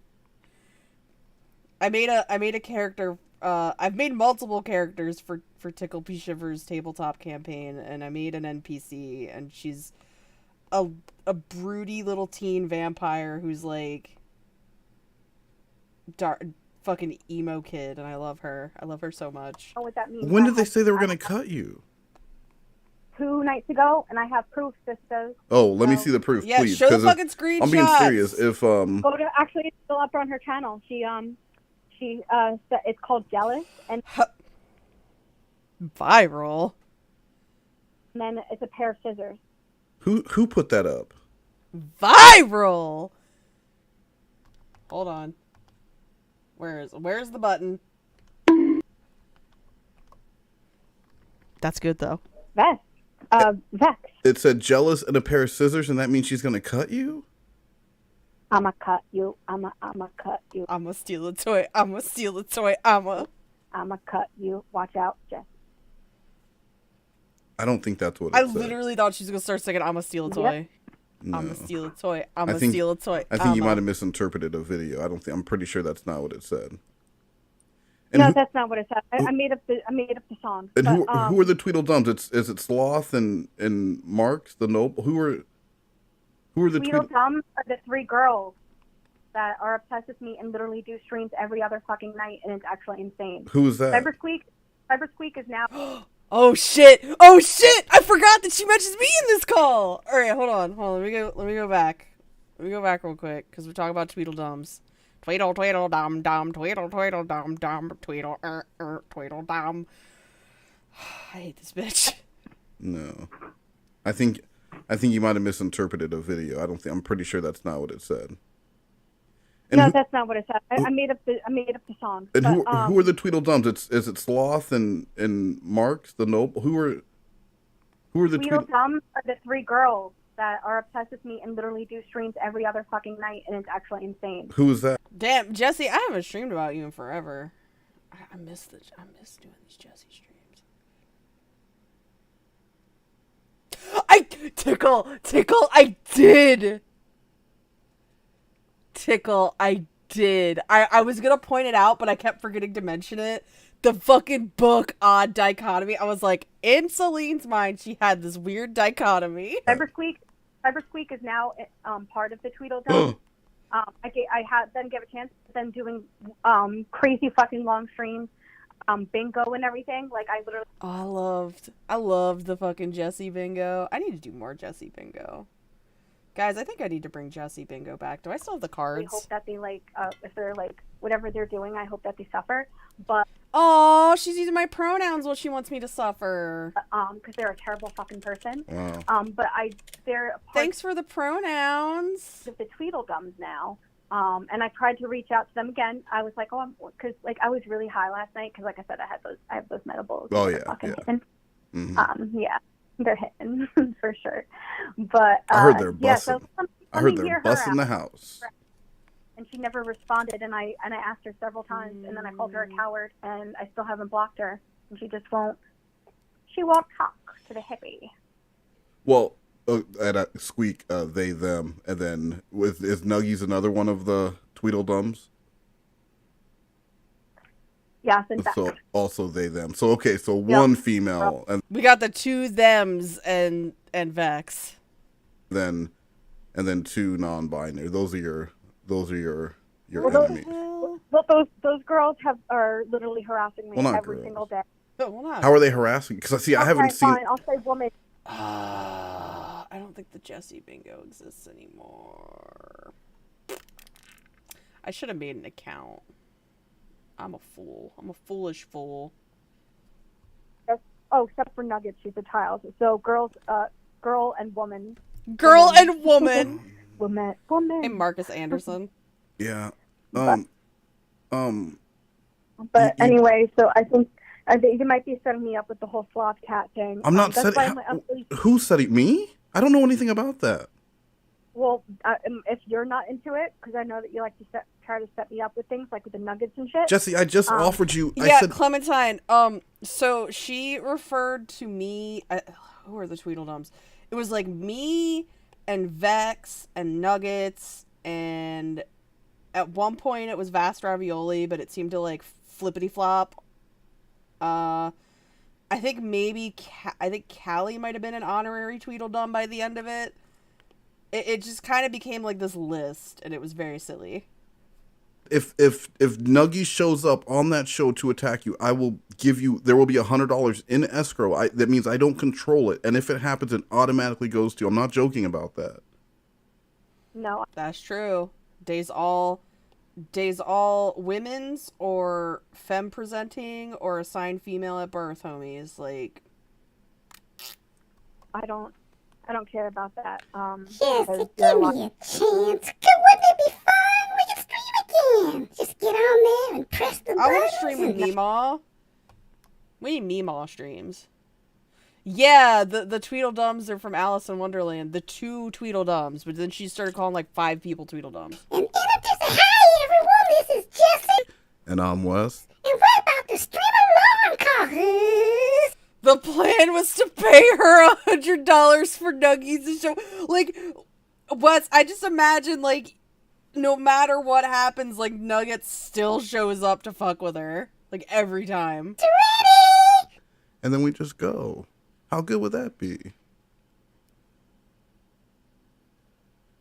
I made a character. I've made multiple characters for Tickle P. Shiver's tabletop campaign, and I made an NPC, and she's a broody little teen vampire who's like dark fucking emo kid, and I love her. I love her so much. I know what that means. When did they say they were gonna cut you? 2 nights ago, and I have proof, sisters. Oh, let me see the proof, Yeah, please. show the 'cause fucking screenshots. I'm being serious. If Go to, actually, it's still up on her channel. It's called Jealous, and Viral. then it's a pair of scissors. who put that up? Viral. Hold on. Where's the button? That's good though. Vex. Vex. It said jealous and a pair of scissors, and that means she's gonna cut you? I'ma cut you. I'ma cut you. I'ma steal a toy. I'ma steal a toy. I'ma cut you. Watch out, Jess. I don't think that's what it I said. literally thought she was gonna start singing I'ma steal a toy. No. I'ma steal a toy. I'ma steal a toy. I think you might have misinterpreted a video. I'm pretty sure that's not what it said. And No, that's not what it said. I made up the song. And but, who are the Tweedledums? Is it Sloth and Marks the Noble? Who are the Tweedledums are the 3 girls that are obsessed with me and literally do streams every other fucking night, and it's actually insane. Who is that? Cybersqueak is now. Oh shit! Oh shit! I forgot that she mentions me in this call. All right, hold on. Let me go back. Let me go back real quick because we're talking about Tweedledums. Tweedle, tweedle, dum, dum, tweedle, tweedle, dum, dum, tweedle, tweedle, dum. I hate this bitch. No, I think you might have misinterpreted a video. I'm pretty sure that's not what it said. And No, that's not what it said. I made up the song. And but, who are the Tweedledums? Is it Sloth and Marks the Noble? Who are the Tweedledums are the 3 girls that are obsessed with me and literally do streams every other fucking night, and it's actually insane. Who is that? Damn, Jesse, I haven't streamed about you in forever. I miss doing these Jesse streams. Tickle, I did. Tickle, I did. I was gonna point it out, but I kept forgetting to mention it. The fucking book Odd Dichotomy. I was like, in Celine's mind, she had this weird dichotomy. Cybersqueak is now part of the Tweedledum. I had then give a chance, then doing crazy fucking long streams, bingo and everything. Like I literally. Oh, I loved the fucking Jesse bingo. I need to do more Jesse bingo. Guys, I think I need to bring Jesse bingo back. Do I still have the cards? I hope that they if they're whatever they're doing, I hope that they suffer. But oh, she's using my pronouns while she wants me to suffer. Because they're a terrible fucking person. Wow. But they're thanks for the pronouns. Of the Tweedledums now. And I tried to reach out to them again. I was like, because I was really high last night because, like I said, I have those medibles. Oh yeah, yeah. They're hitting for sure. But I heard they're busting. Yeah, so I heard they're busting the house. And she never responded, and I asked her several times, and then I called her a coward, and I still haven't blocked her, and she just won't. She won't talk to the hippie. Well, at Squeak, they them, and then is Nuggies another one of the Tweedledums? Yes, in fact. So also they them. So okay, so one female, and we got the 2 thems and Vex. Then 2 non-binary. Those are your enemies. Well, those girls are literally harassing me every single day. How are they harassing? Because I haven't seen. Fine, I'll say woman. I don't think the Jesse bingo exists anymore. I should have made an account. I'm a fool. I'm a foolish fool. Oh, except for Nuggets, she's a child. So girl and woman. Girl and woman. Woman. Hey, Marcus Anderson. Yeah. But anyway, so I think you might be setting me up with the whole sloth cat thing. I'm not setting. Who's setting me? I don't know anything about that. Well, if you're not into it, because I know that you like to try to set me up with things like with the nuggets and shit. Jesse, I just offered you. I said, Clementine. So she referred to me. Who are the Tweedledums? It was like me and Vex and Nuggets, and at one point it was Vast Ravioli, but it seemed to like flippity flop. I think Callie might have been an honorary Tweedledum by the end of it. It just kind of became like this list, and it was very silly. If Nuggy shows up on that show to attack you, I will give you. There will be $100 in escrow. That means I don't control it, and if it happens, it automatically goes to you. I'm not joking about that. No. That's true. Days all women's or femme presenting or assigned female at birth, homies. Like, I don't care about that. Yes, give me a chance. Wouldn't it be fun? We can stream again. Just get on there and press the buttons. I want to stream with Meemaw. We need Meemaw streams. Yeah, the Tweedledums are from Alice in Wonderland. The 2 Tweedledums. But then she started calling like 5 people Tweedledums. And just hi everyone, this is Jesse. And I'm Wes. And we're about to stream a lawn call. The plan was to pay her $100 for Nuggies to show. Like, Wes, I just imagine, like, no matter what happens, like, Nuggets still shows up to fuck with her. Like, every time. Ready? And then we just go. How good would that be?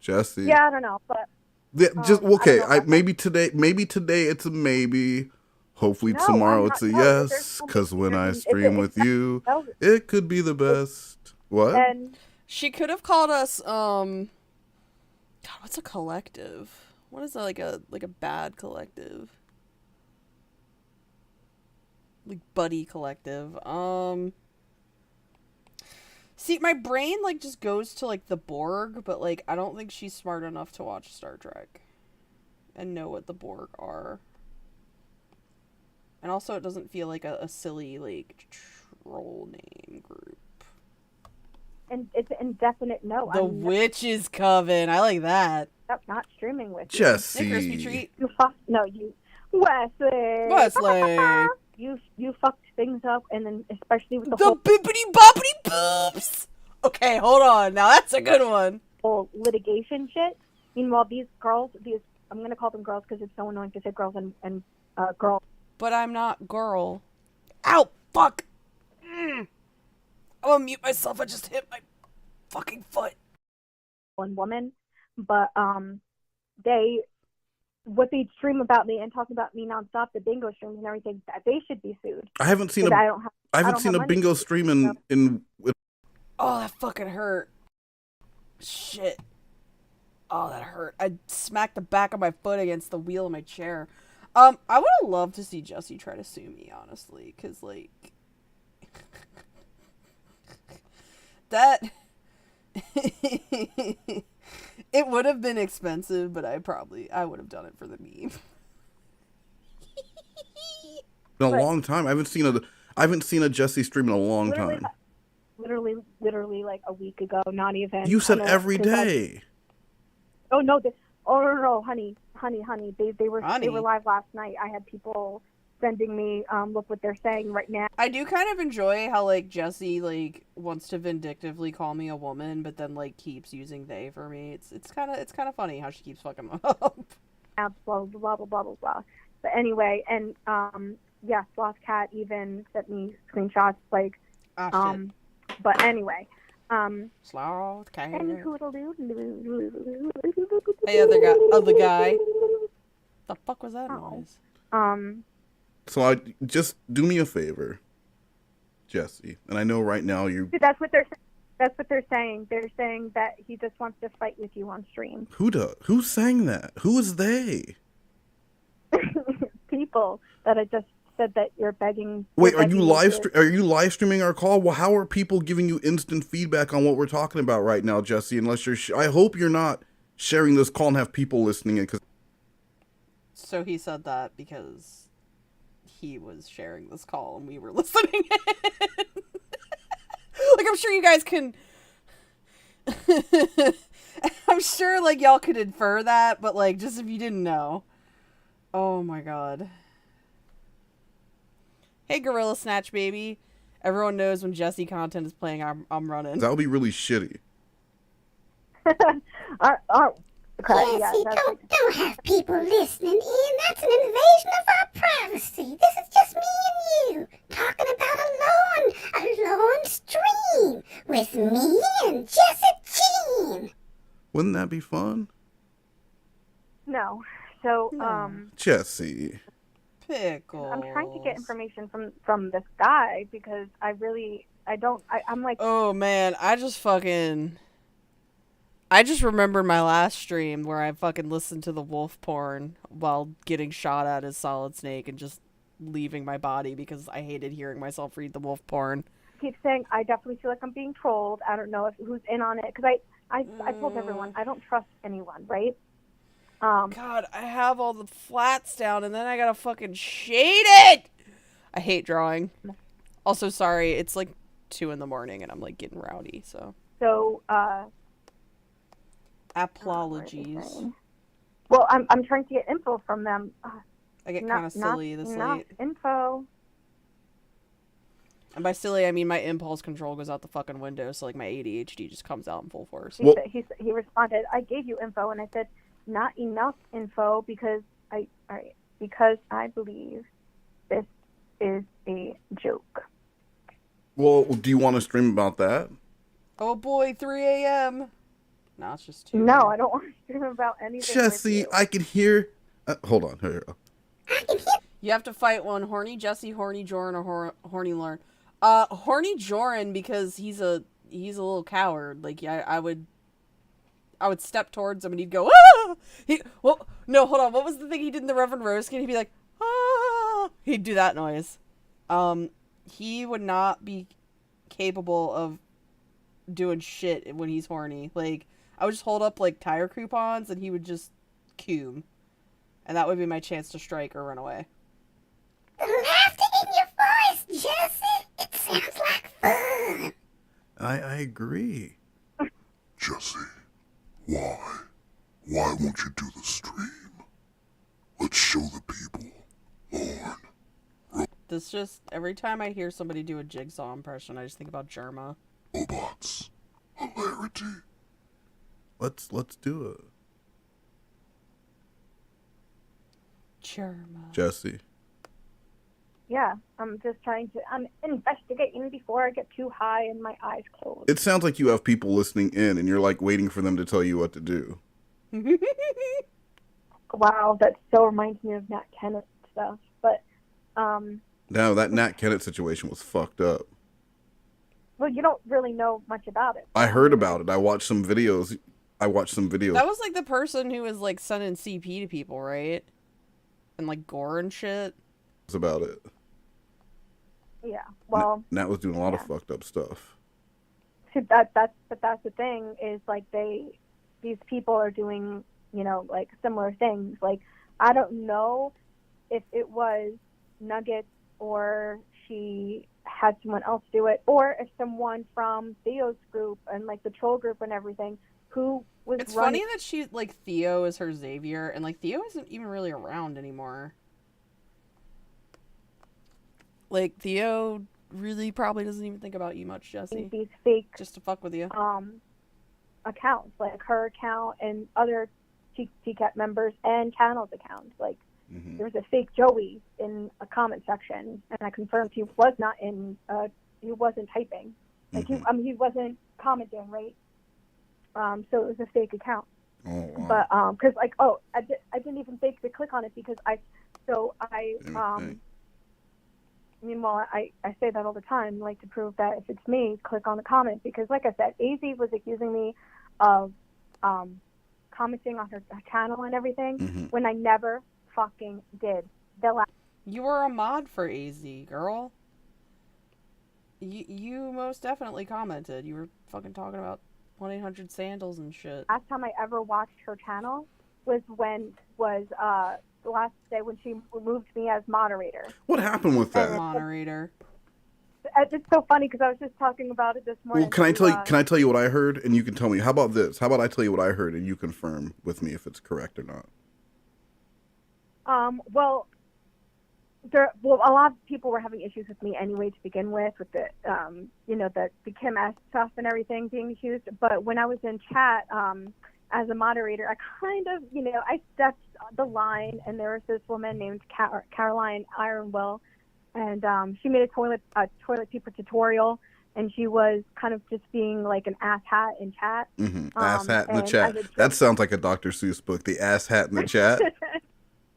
Jesse. Yeah, I don't know, but okay. Maybe today it's a maybe. Hopefully tomorrow it's a yes. Because when I stream with you, it could be the best. What? And she could have called us. God, what's a collective? What is that, like a bad collective? Like buddy collective. See, my brain like just goes to like the Borg, but like I don't think she's smart enough to watch Star Trek and know what the Borg are. And also, it doesn't feel like a silly like troll name group. And it's an indefinite no. The Witches Coven. I like that. Not streaming with you. Jesse. Hey, Crispy Treat. Wesley. You fucked things up, and then especially with the whole bippity boppity boops. Okay, hold on. Now that's a good one. Whole litigation shit. Meanwhile, these girls, I'm gonna call them girls because it's so annoying to say girls and girls. But I'm not girl. Ow! Fuck! I'm gonna mute myself. I just hit my fucking foot. One woman, but what they stream about me and talk about me nonstop, the bingo streams and everything, that they should be sued. I haven't seen a bingo stream in. Oh, that fucking hurt. Shit. Oh, that hurt. I smacked the back of my foot against the wheel of my chair. I would have loved to see Jesse try to sue me, honestly, because, like, that, it would have been expensive, but I would have done it for the meme. In a long time. I haven't seen a Jesse stream in a long time. Literally, like a week ago, not even. You said every day. No, honey. They were live last night. I had people sending me, look what they're saying right now. I do kind of enjoy how, like, Jesse, like, wants to vindictively call me a woman, but then, like, keeps using they for me. It's kind of funny how she keeps fucking them up. Blah, blah, blah, blah, blah, blah. But anyway, and, Sloth Cat even sent me screenshots, like, shit. But anyway, Sloth Cat. Hey, other guy. The fuck was that noise? So just do me a favor, Jesse. And I know right now That's what they're saying. They're saying that he just wants to fight with you on stream. Who's saying that? Who is they? People that I just said that you're begging. Wait, are you live streaming our call? Well, how are people giving you instant feedback on what we're talking about right now, Jesse? Unless you're, I hope you're not sharing this call and have people listening in. So he said that because he was sharing this call and we were listening in. Like, I'm sure you guys can. I'm sure, like, y'all could infer that, but, like, just if you didn't know. Oh my god. Hey, Gorilla Snatch Baby. Everyone knows when Jesse content is playing, I'm running. That would be really shitty. Jesse, don't have people listening in. That's an invasion of our privacy. This is just me and you talking about a lone stream with me and Jesse Jean. Wouldn't that be fun? No. So, Jesse. Pickles. I'm trying to get information from this guy because I'm like... Oh, man, I just remembered my last stream where I fucking listened to the wolf porn while getting shot at as Solid Snake and just leaving my body because I hated hearing myself read the wolf porn. Keep saying I definitely feel like I'm being trolled. I don't know who's in on it because I told everyone I don't trust anyone, right? God, I have all the flats down and then I gotta fucking shade it. I hate drawing. Also, sorry, it's like 2 a.m. and I'm like getting rowdy. So apologies. Well, I'm trying to get info from them. I get kind of silly this late. Info. And by silly, I mean my impulse control goes out the fucking window, so like my ADHD just comes out in full force. He responded, I gave you info, and I said, not enough info because I believe this is a joke. Well, do you want to stream about that? Oh boy, 3 a.m. No, it's just 2. No, I don't want to stream about anything. Jesse, I can hear. Hold on, here we go. You have to fight one horny Jesse, horny Joran, or horny Lauren. Horny Joran because he's a little coward. Like I would step towards him and he'd go, ah! No, hold on. What was the thing he did in the Reverend Rose Kid? He'd be like, ah! He'd do that noise. He would not be capable of doing shit when he's horny. Like, I would just hold up, like, tire coupons and he would just cume. And that would be my chance to strike or run away. The laughter in your voice, Jesse. It sounds like fun. I agree. Jesse, why? Why won't you do the stream? Let's show the people. Lauren. This just, every time I hear somebody do a Jigsaw impression, I just think about Germa. Robots. Hilarity. Let's do it. Germa. Jesse. Yeah, I'm investigating before I get too high and my eyes close. It sounds like you have people listening in and you're like waiting for them to tell you what to do. Wow, that so reminds me of Nat Kennett stuff. But, No, that Nat Kennett situation was fucked up. Well, you don't really know much about it. I heard about it. I watched some videos. That was like the person who was like sending CP to people, right? And like gore and shit. It's about it. Yeah, well... Nat was doing a lot of fucked up stuff. See, that's the thing, is like these people are doing, like similar things. Like, I don't know if it was Nuggets or she had someone else do it, or if someone from Theo's group and like the troll group and everything who was It's funny that she, like, Theo is her Xavier, and like Theo isn't even really around anymore. Like, Theo really probably doesn't even think about you much, Jesse. These fake... Just to fuck with you. Accounts, like her account and other TCAT members and channels accounts. Like, there was a fake Joey in a comment section, and I confirmed he was not in, he wasn't typing. Like, he wasn't commenting, right? So it was a fake account. Oh, wow. But, because, like, I didn't even think to click on it because meanwhile, I say that all the time, like, to prove that if it's me, click on the comment. Because, like I said, AZ was accusing me of commenting on her channel and everything when I never fucking did. You were a mod for AZ, girl. You most definitely commented. You were fucking talking about 1-800-Sandals and shit. Last time I ever watched her channel was the last day when she removed me as moderator. What happened with that? Moderator. It's so funny because I was just talking about it this morning. Well, can I tell you what I heard and you can tell me? How about this? How about I tell you what I heard and you confirm with me if it's correct or not? Well, a lot of people were having issues with me anyway to begin with the the Kim S stuff and everything being accused. But when I was in chat, as a moderator, I kind of, I stepped the line, and there was this woman named Caroline Ironwell, and she made a toilet paper tutorial, and she was kind of just being like an asshat in chat. Ass hat in the chat. That sounds like a Dr. Seuss book, The Ass Hat in the Chat.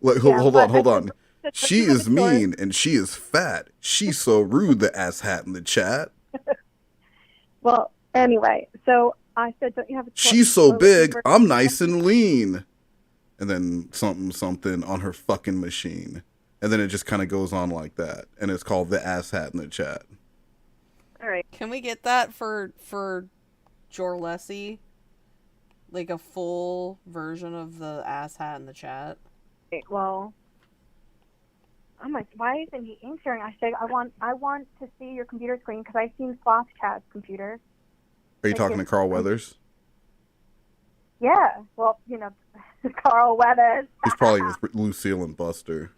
Like, Yeah, hold but on, hold I- on. She you have is a choice. mean and she is fat. She's so rude, the ass hat in the chat. Well, anyway, so I said, don't you have a choice? She's so We're looking big, for- I'm nice and lean. And then something on her fucking machine. And then it just kind of goes on like that. And it's called the ass hat in the chat. All right. Can we get that for Jorlessi? Like a full version of the ass hat in the chat? Well, I'm like, why isn't he answering? I said, I want to see your computer screen because I've seen Slothcat's computer. Are you talking to Carl Weathers? Yeah. Well, Carl Weathers. He's probably with Lucille and Buster.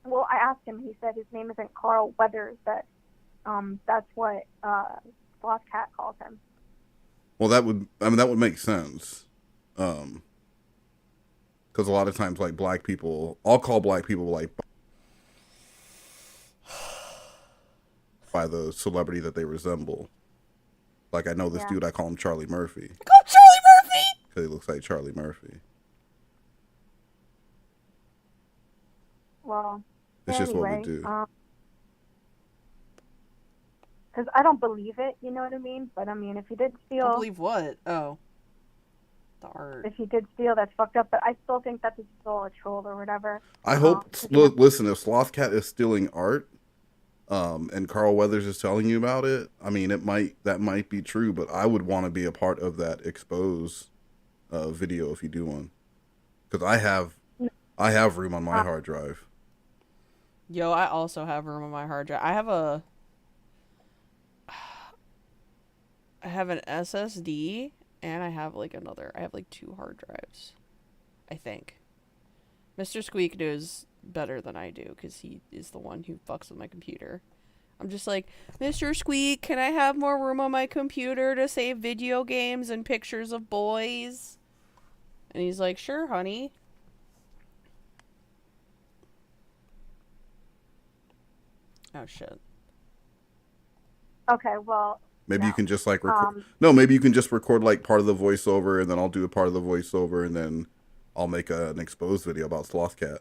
Well, I asked him. He said his name isn't Carl Weathers. That's what Slothcat calls him. Well, that would make sense. Because a lot of times, like, black people, I'll call black people, like, by the celebrity that they resemble. Like, I know this dude, I call him Charlie Murphy. I call Charlie Murphy! Because he looks like Charlie Murphy. Well, It's just what we anyway, do. Because I don't believe it, you know what I mean? But I mean, if he did steal, Don't believe what? Oh. The art. if he did steal, that's fucked up. But I still think that's still a troll or whatever. I hope, listen, if Slothcat is stealing art, and Carl Weathers is telling you about it, I mean, that might be true, but I would want to be a part of that expose video if you do one. Because I have room on my hard drive. Yo, I also have room on my hard drive. I have an SSD and I have like 2 hard drives. I think. Mr. Squeak knows better than I do because he is the one who fucks with my computer. I'm just like, Mr. Squeak, can I have more room on my computer to save video games and pictures of boys? And he's like, sure, honey. Oh, shit. Okay, well. Maybe you can just like record. Maybe you can just record like part of the voiceover, and then I'll do a part of the voiceover, and then I'll make an exposed video about Slothcat.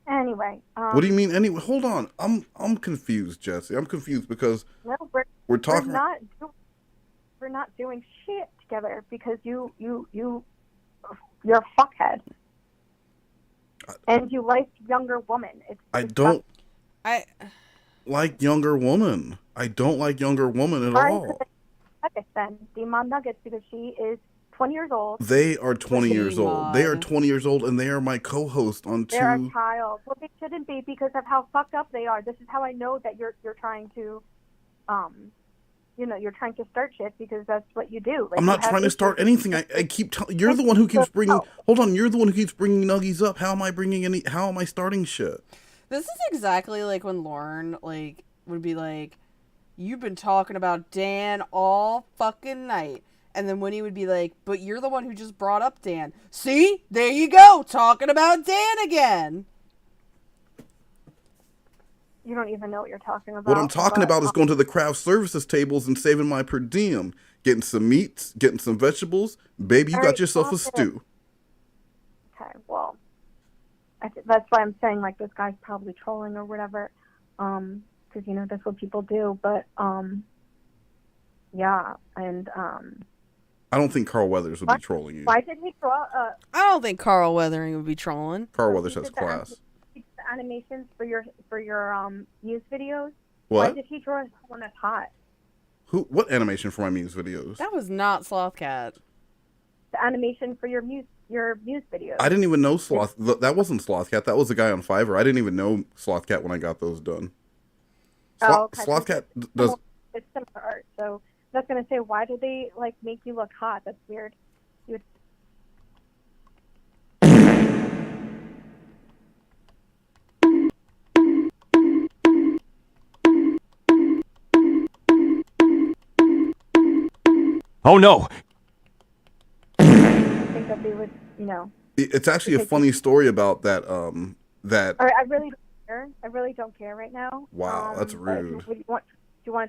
Anyway. What do you mean? Anyway, hold on. I'm confused, Jesse. I'm confused because No, we're talking. We're not doing shit together because you're a fuckhead. And you like younger women. I don't like younger woman. I don't like younger woman at all. Nuggets then. Demon Nuggets because she is 20 years old. They are 20 years old. They are 20 years old and they are my co-host on two. They're a child. Well, they shouldn't be because of how fucked up they are. This is how I know that you're trying to, you're trying to start shit because that's what you do. Like, I'm not trying to start anything. I keep telling you're the one who keeps bringing. Hold on, you're the one who keeps bringing nuggies up. How am I starting shit? This is exactly like when Lauren would be like, "You've been talking about Dan all fucking night," and then Winnie would be like, "But you're the one who just brought up Dan. See, there you go, talking about Dan again." You don't even know what you're talking about. What I'm talking about is going to the craft services tables and saving my per diem, getting some meats, getting some vegetables. Baby, you got yourself a stew. Okay, well, that's why I'm saying like this guy's probably trolling or whatever, because that's what people do. But yeah, and I don't think Carl Weathers would be trolling you. Why did he draw? I don't think Carl Weathering would be trolling. Carl Weathers has class. Animations for your news videos. What? Why did he draw someone that's hot? What animation for my news videos? That was not Slothcat. The animation for your news videos. I didn't even know that wasn't Slothcat. That was the guy on Fiverr. I didn't even know Slothcat when I got those done. Okay. Slothcat does. It's similar art, so I was gonna say, why do they make you look hot? That's weird. Oh no! I think that they would, It's actually a funny story about that. That. All right, I really don't care. I really don't care right now. Wow, that's rude. Do you want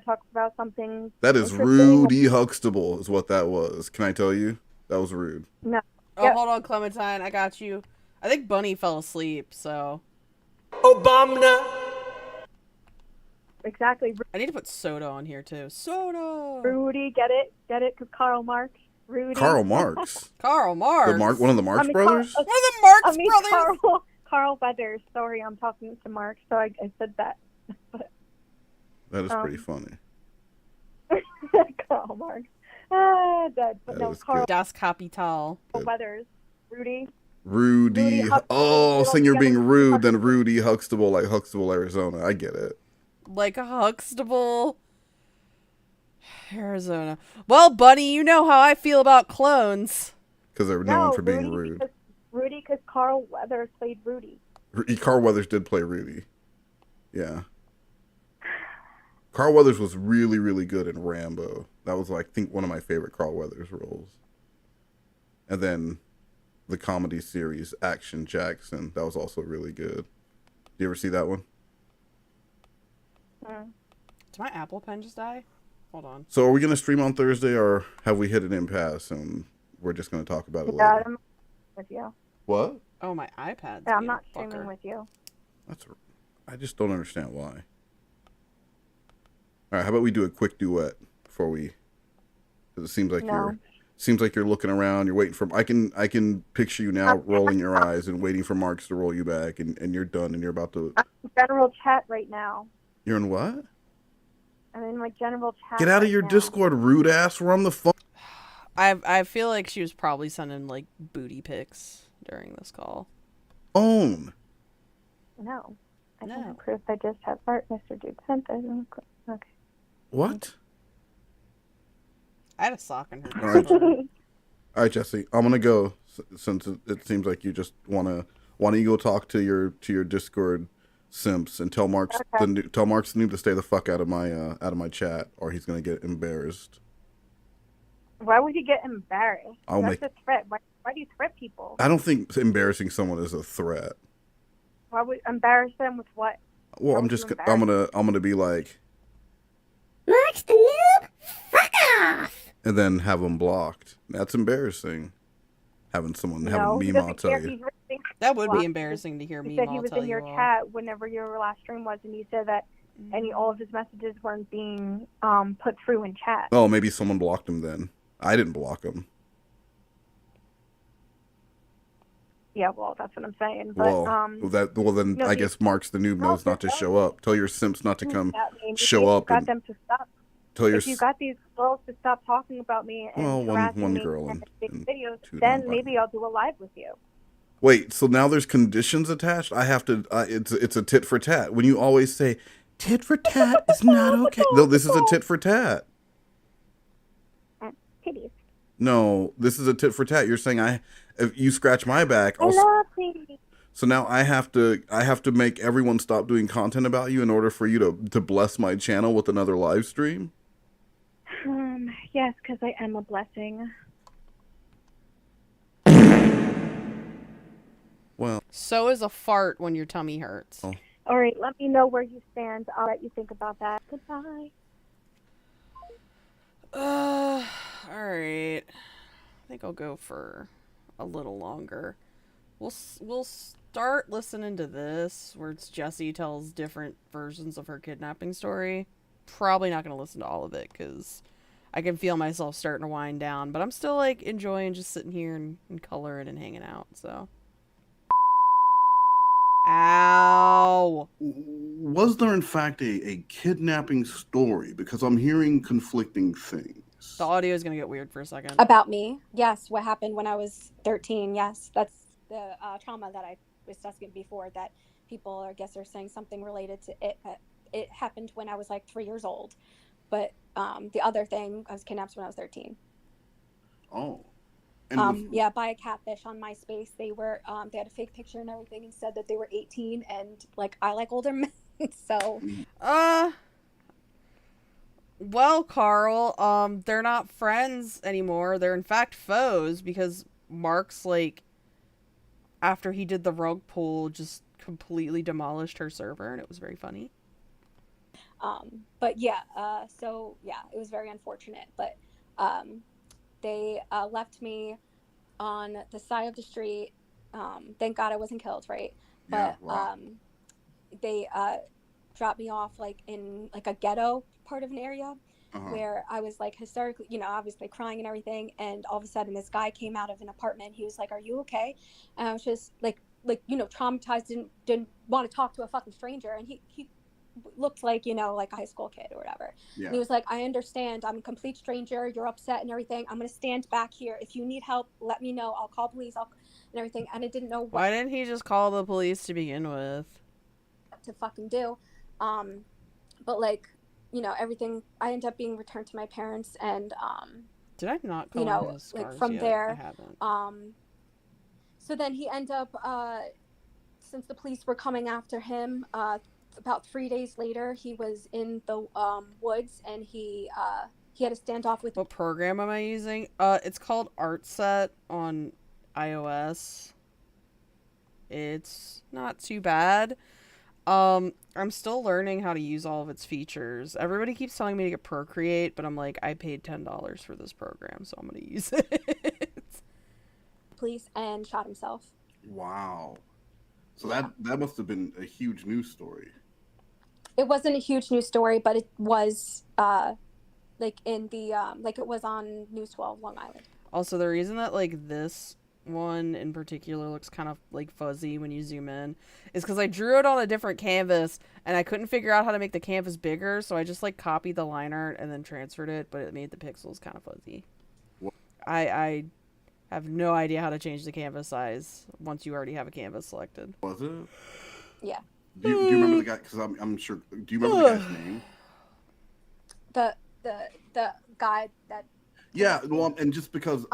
to talk about something? That is Rudy Huxtable, is what that was. Can I tell you? That was rude. No, Oh, hold on, Clementine. I got you. I think Bunny fell asleep, so. Obama. Exactly. I need to put Soda on here, too. Soda! Rudy, get it? Get it? Because Karl Marx. Rudy. Karl Marx. Karl Marx. One of the Marx brothers. One of the Marx brothers. Carl Weathers. Sorry, I'm talking to Mark, so I said that. But, that is pretty funny. Karl Marx. Dead. But no, Karl. Das Kapital. Weathers. Rudy. Rudy. Oh, saying you're being rude, then Rudy Huxtable, like Huxtable, Arizona. I get it. Like a Huxtable, Arizona. Well, Bunny, you know how I feel about clones. Because they're known for being rude. Rudy, because Carl Weathers played Rudy. Carl Weathers did play Rudy. Yeah. Carl Weathers was really, really good in Rambo. That was, like, I think, one of my favorite Carl Weathers roles. And then the comedy series Action Jackson. That was also really good. Did you ever see that one? Did my Apple Pen just die? Hold on. So are we going to stream on Thursday, or have we hit an impasse and we're just going to talk about it later? I'm with you. What? Oh, my iPad's Yeah, I'm being not a streaming fucker. with you. I just don't understand why. All right, how about we do a quick duet before we? Because it seems like you're looking around. You're waiting for. I can picture you now rolling your eyes and waiting for Marks to roll you back, and you're done, and you're about to. I'm in general chat right now. You're in what? I'm in my general chat. Get out of your now. Discord, rude ass. We're on the phone. I feel like she was probably sending like booty pics during this call. Own. No. I don't have proof. I just have art. Mr. Dude sent it. Okay. What? I had a sock in her. All right. All right, Jesse. I'm gonna go since it seems like you just wanna. Why don't you go talk to your Discord simps and tell Mark's tell Mark's Noob to stay the fuck out of my chat, or he's gonna get embarrassed. Why would he get embarrassed? I'll That's make- a threat. Why do you threat people? I don't think embarrassing someone is a threat. Why would embarrass them with what? Well, I'm gonna be like, Mark's the noob? Fuck off! and then have them blocked. That's embarrassing. Having Meemaw tell you. That would be embarrassing to hear He Meemaw said he was tell in your you all. chat whenever your last stream was, and he said that all of his messages weren't being put through in chat. Oh, maybe someone blocked him then. I didn't block him. Yeah, well, that's what I'm saying. But Then I guess Mark's the noob knows not to show up. Tell your simps not to come show up. Got them to stop. Tell your If you got these girls to stop talking about me and harassing one me girl and and videos, two then non-binary. maybe I'll do a live with you. Wait, so now there's conditions attached? I have to. It's a tit for tat. When you always say tit for tat is not okay. No, this is a tit for tat. Titties. No, this is a tit for tat. You're saying if you scratch my back, I love titties. so now I have to make everyone stop doing content about you in order for you to bless my channel with another live stream. Yes, because I am a blessing. Well, So is a fart when your tummy hurts. Oh. All right, let me know where you stand. I'll let you think about that. Goodbye. All right. I think I'll go for a little longer. We'll start listening to this, where it's Jessie tells different versions of her kidnapping story. Probably not going to listen to all of it, because I can feel myself starting to wind down. But I'm still, like, enjoying just sitting here and coloring and hanging out, so. Ow! Was there in fact a kidnapping story? Because I'm hearing conflicting things. The audio is going to get weird for a second. About me? Yes. What happened when I was 13? Yes. That's the trauma that I was discussing before, that people, I guess, are saying something related to it. It happened when I was like 3 years old. But the other thing, I was kidnapped when I was 13. Oh. Yeah, by a catfish on MySpace. They were they had a fake picture and everything and said that they were 18 and like I like older men. So well, Carl, they're not friends anymore. They're in fact foes, because Mark's, like, after he did the rug pull, just completely demolished her server, and it was very funny. But yeah, so yeah, it was very unfortunate, but they left me on the side of the street. Thank God I wasn't killed, right? Yeah, But wow. they dropped me off like in like a ghetto part of an area Uh-huh. where I was like hysterically, obviously crying and everything. And all of a sudden, this guy came out of an apartment. He was like, "Are you okay?" And I was just like traumatized. Didn't want to talk to a fucking stranger. And he looked like like a high school kid or whatever. Yeah. And he was like, "I understand. I'm a complete stranger. You're upset and everything. I'm gonna stand back here. If you need help, let me know. I'll call police. And everything." And I didn't know Why didn't he just call the police to begin with? to fucking do. But like, everything, I ended up being returned to my parents, and did I not call his like scars from yet? there, I haven't. So then he ended up since the police were coming after him, about 3 days later, he was in the woods, and he had a standoff with. What program am I using? It's called ArtSet on iOS. It's not too bad. I'm still learning how to use all of its features. Everybody keeps telling me to get Procreate, but I'm like, I paid $10 for this program, so I'm gonna use it. Police and shot himself. Wow. So that must have been a huge news story. It wasn't a huge news story, but it was like in the like it was on News 12 Long Island. Also, the reason that like this one in particular looks kind of like fuzzy when you zoom in is because I drew it on a different canvas and I couldn't figure out how to make the canvas bigger, so I just like copied the line art and then transferred it, but it made the pixels kind of fuzzy. What? I have no idea how to change the canvas size once you already have a canvas selected. Was it? Yeah. Do you remember the guy? Because I'm sure. Do you remember the guy's name? The guy that. Yeah. Well, and just because.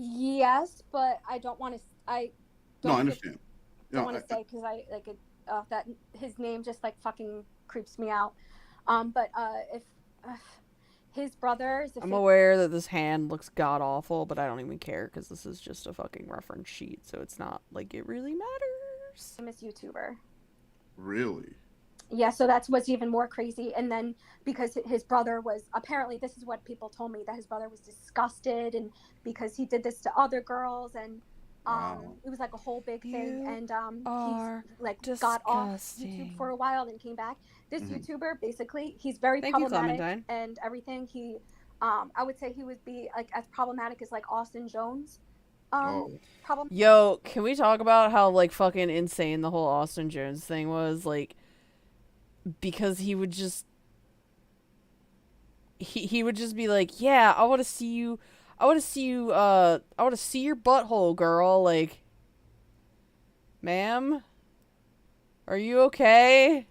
Yes, but I don't want to. I understand. Don't want to say because I like it. That his name just like fucking creeps me out. But if his brother is. I'm aware that this hand looks god awful, but I don't even care because this is just a fucking reference sheet, so it's not like it really matters. Famous YouTuber. Really? Yeah, so that's what's even more crazy. And then because his brother was, apparently this is what people told me, that his brother was disgusted and because he did this to other girls, and it was like a whole big thing. And he's like got off YouTube for a while and came back. This YouTuber, basically, he's very problematic and everything. He I would say he would be like as problematic as like Austin Jones. Yo, can we talk about how like fucking insane the whole Austin Jones thing was? Like, because he would just he would just be like, yeah, I want to see you I want to see your butthole, girl. Like, ma'am, are you okay?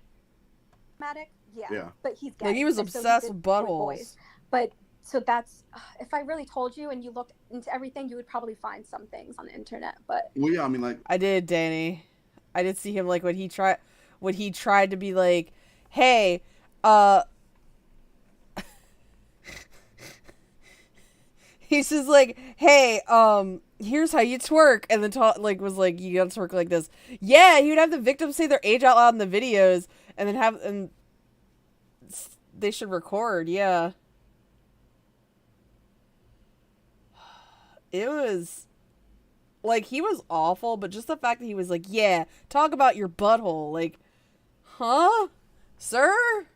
Yeah. But he's gay. Like, he was obsessed with buttholes. But so that's, if I really told you and you looked into everything, you would probably find some things on the internet. But well, yeah, I mean, like, I did, Danny. I did see him like when he tried to be like, hey, he's just like, hey, here's how you twerk, and then was like, you gotta twerk like this. Yeah, he would have the victims say their age out loud in the videos, and then they should record. Yeah, it was like, he was awful, but just the fact that he was like, yeah, talk about your butthole, like, huh, sir?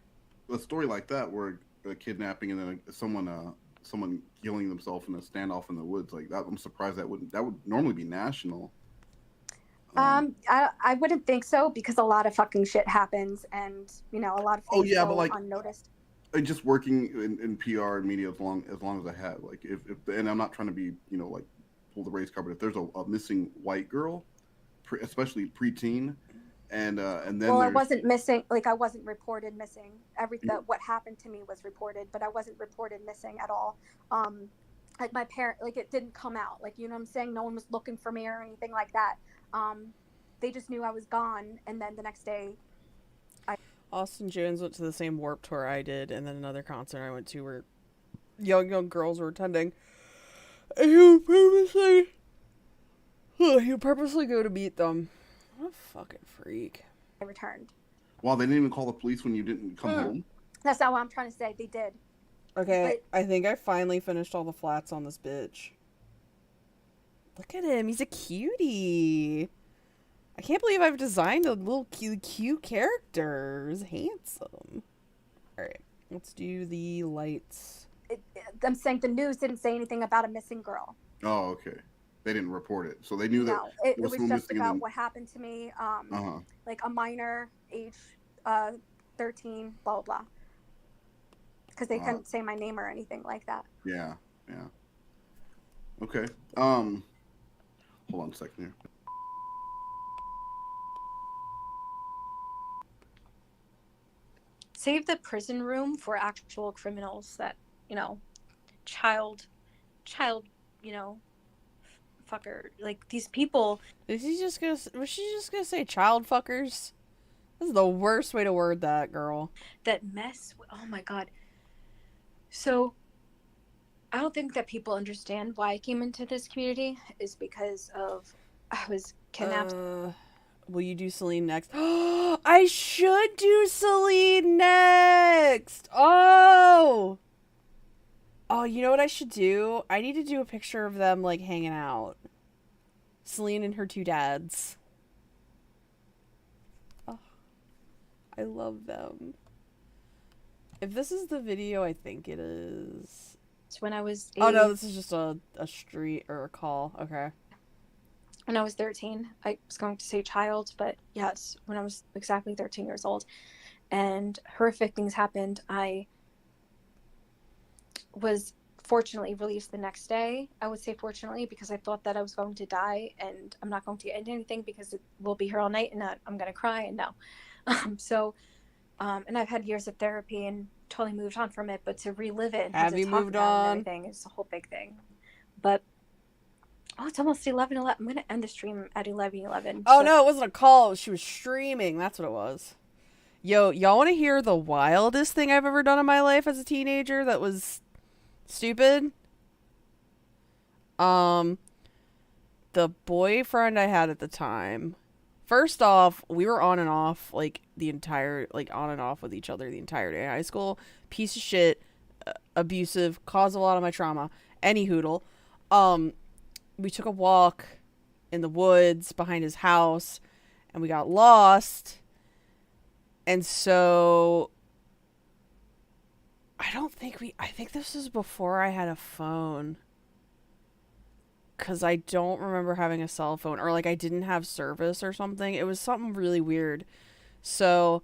A story like that where a kidnapping and then someone killing themselves in a standoff in the woods, like that, I'm surprised that would normally be national. I wouldn't think so, because a lot of fucking shit happens, and a lot of things go but like unnoticed. Just working in PR and media as long as I have, like if and I'm not trying to be like pull the race card, but if there's a missing white girl, especially preteen, and then I wasn't missing, like I wasn't reported missing. What happened to me was reported, but I wasn't reported missing at all. Like my parent, like it didn't come out, like, you know what I'm saying? No one was looking for me or anything like that. They just knew I was gone, and then the next day Austin Jones went to the same Warped Tour I did, and then another concert I went to where young girls were attending. And he would purposely go to meet them. What a fucking freak. I returned. Wow, they didn't even call the police when you didn't come home? That's not what I'm trying to say. They did. Okay, I think I finally finished all the flats on this bitch. Look at him. He's a cutie. I can't believe I've designed a little cute character. He's handsome. All right, let's do the lights. I'm saying the news didn't say anything about a missing girl. Oh, okay. They didn't report it, so they knew that No, it was someone just missing. about what happened to me. Like a minor, age 13, blah blah blah. Because they couldn't say my name or anything like that. Yeah. Okay. Hold on a second here. Save the prison room for actual criminals that, child, fucker. Like, these people. Was she just gonna say child fuckers? This is the worst way to word that, girl. That mess. Oh my God. So, I don't think that people understand why I came into this community is because of I was kidnapped. Will you do Celine next? I should do Celine next. Oh, you know what I should do? I need to do a picture of them like hanging out. Celine and her two dads. Oh, I love them. If this is the video, I think it is. It's when I was 8. Oh no, this is just a street or a call. Okay. When I was 13, I was going to say child, but yes, when I was exactly 13 years old, and horrific things happened. I was fortunately released the next day. I would say fortunately because I thought that I was going to die, and I'm not going to get into anything because it will be here all night, and I'm going to cry, and no. And I've had years of therapy and totally moved on from it, but to relive it and have you moved on? Everything is a whole big thing. But it's almost 11:11. I'm gonna end the stream at 11:11. Oh no, it wasn't a call. She was streaming. That's what it was. Yo, y'all want to hear the wildest thing I've ever done in my life as a teenager that was stupid? The boyfriend I had at the time. First off, we were on and off on and off with each other the entire day in high school. Piece of shit, abusive, caused a lot of my trauma. Any hoodle. We took a walk in the woods behind his house, and we got lost. And so I think this was before I had a phone. Because I don't remember having a cell phone, or I didn't have service or something. It was something really weird. So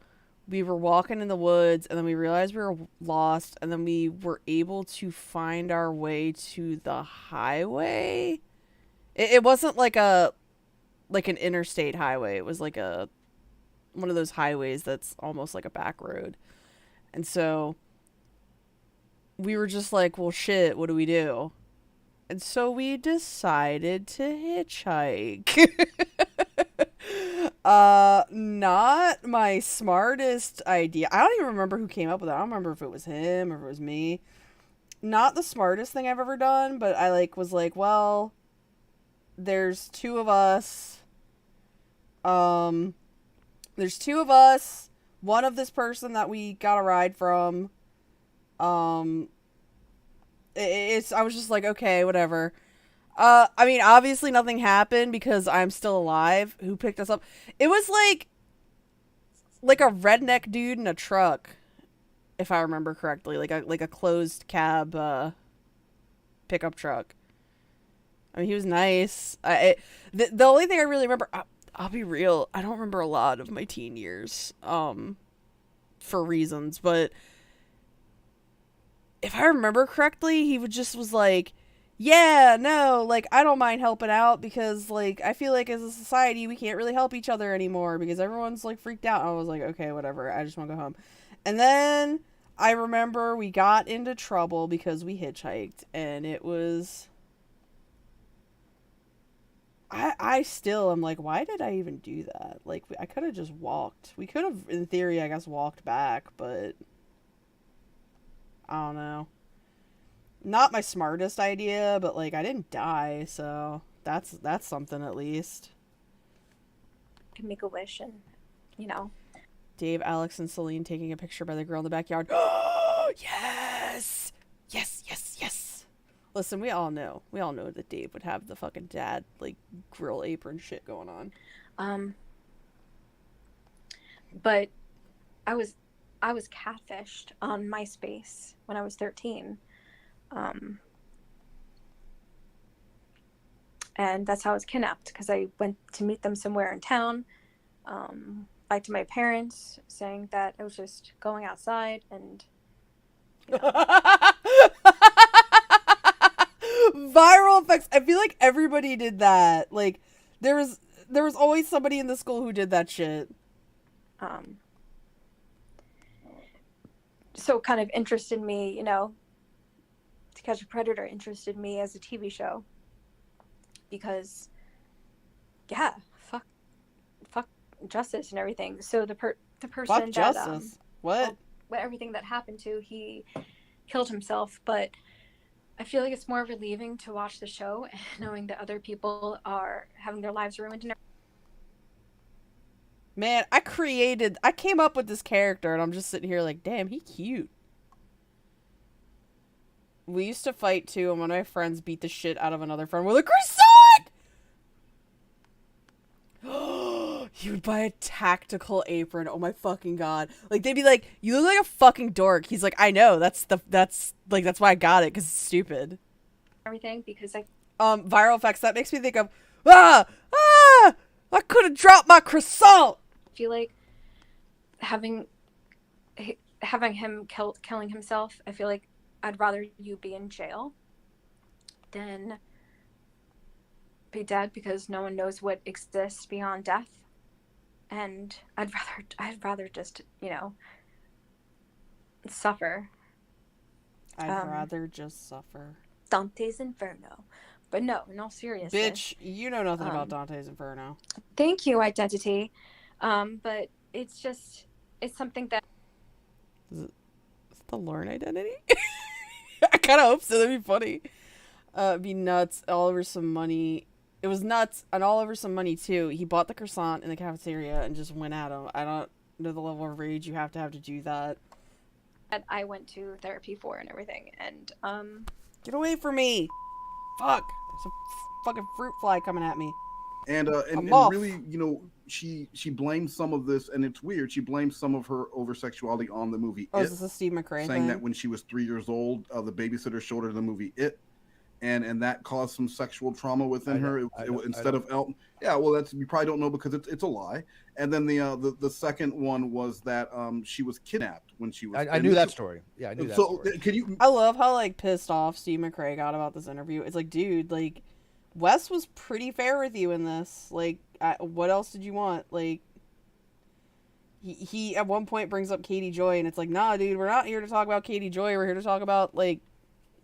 we were walking in the woods, and then we realized we were lost, and then we were able to find our way to the highway. It wasn't like an interstate highway. It was like one of those highways that's almost like a back road. And so we were just like, well, shit, what do we do? And so we decided to hitchhike. Not my smartest idea. I don't even remember who came up with it. I don't remember if it was him or if it was me. Not the smartest thing I've ever done, but I was like, well, there's two of us. There's two of us. One of this person that we got a ride from. I was just like, okay, whatever. I mean, obviously nothing happened because I'm still alive. Who picked us up? It was like a redneck dude in a truck, if I remember correctly, like a closed cab pickup truck. I mean, he was nice. The only thing I really remember, I'll be real, I don't remember a lot of my teen years, for reasons, but if I remember correctly, he was like, yeah, no, I don't mind helping out because, I feel like as a society, we can't really help each other anymore because everyone's, freaked out. And I was like, okay, whatever. I just want to go home. And then I remember we got into trouble because we hitchhiked, and it was... I still am like, why did I even do that? I could have just walked. We could have, in theory, I guess, walked back, but... I don't know. Not my smartest idea, but I didn't die, so that's something at least. Can make a wish, and Dave, Alex, and Celine taking a picture by the girl in the backyard. Oh, yes! Yes, yes, yes! Listen, we all know that Dave would have the fucking dad, like, grill apron shit going on. But I was catfished on MySpace when I was 13. And that's how I was kidnapped, because I went to meet them somewhere in town. Lied to my parents, saying that I was just going outside, and Viral effects. I feel like everybody did that. Like, there was always somebody in the school who did that shit. So kind of interested me, To Catch a Predator interested me as a TV show. Because, yeah, fuck justice and everything. So the person Fuck that justice. What? Everything that happened to, he killed himself. But I feel like it's more relieving to watch the show, knowing that other people are having their lives ruined. And Man, I came up with this character, and I'm just sitting here like, damn, he cute. We used to fight too, and one of my friends beat the shit out of another friend with a croissant! He would buy a tactical apron. Oh my fucking god. Like, they'd be like, you look like a fucking dork. He's like, I know, that's why I got it, because it's stupid. Everything, because viral effects, that makes me think of, I could have dropped my croissant! I feel like having him killing himself, I feel like I'd rather you be in jail than be dead, because no one knows what exists beyond death. And I'd rather just, suffer. I'd rather just suffer. Dante's Inferno. But no, in all seriousness. Bitch, you know nothing about Dante's Inferno. Thank you, Identity. But it's something that... Is it the Lauren Identity? I kind of hope so. That'd be funny. It'd be nuts. All over some money. It was nuts, and all over some money, too. He bought the croissant in the cafeteria and just went at him. I don't know the level of rage you have to do that. I went to therapy for and everything, and, Get away from me! Fuck! There's a fucking fruit fly coming at me. And really, she blames some of this, and it's weird. She blames some of her over-sexuality on the movie Oh, It, is this a Steve McRae saying thing? that when she was 3 years old, the babysitter showed her the movie It, and that caused some sexual trauma within her. Instead of Elton, yeah, well, that's, you probably don't know because it's a lie. And then the second one was that she was kidnapped when she was. I knew that story. Yeah, I knew that. So story. can you? I love how like pissed off Steve McRae got about this interview. It's like, dude, like Wes was pretty fair with you in this. Like, what else did you want? Like, he at one point brings up Katie Joy, and it's like, nah, dude, we're not here to talk about Katie Joy. We're here to talk about like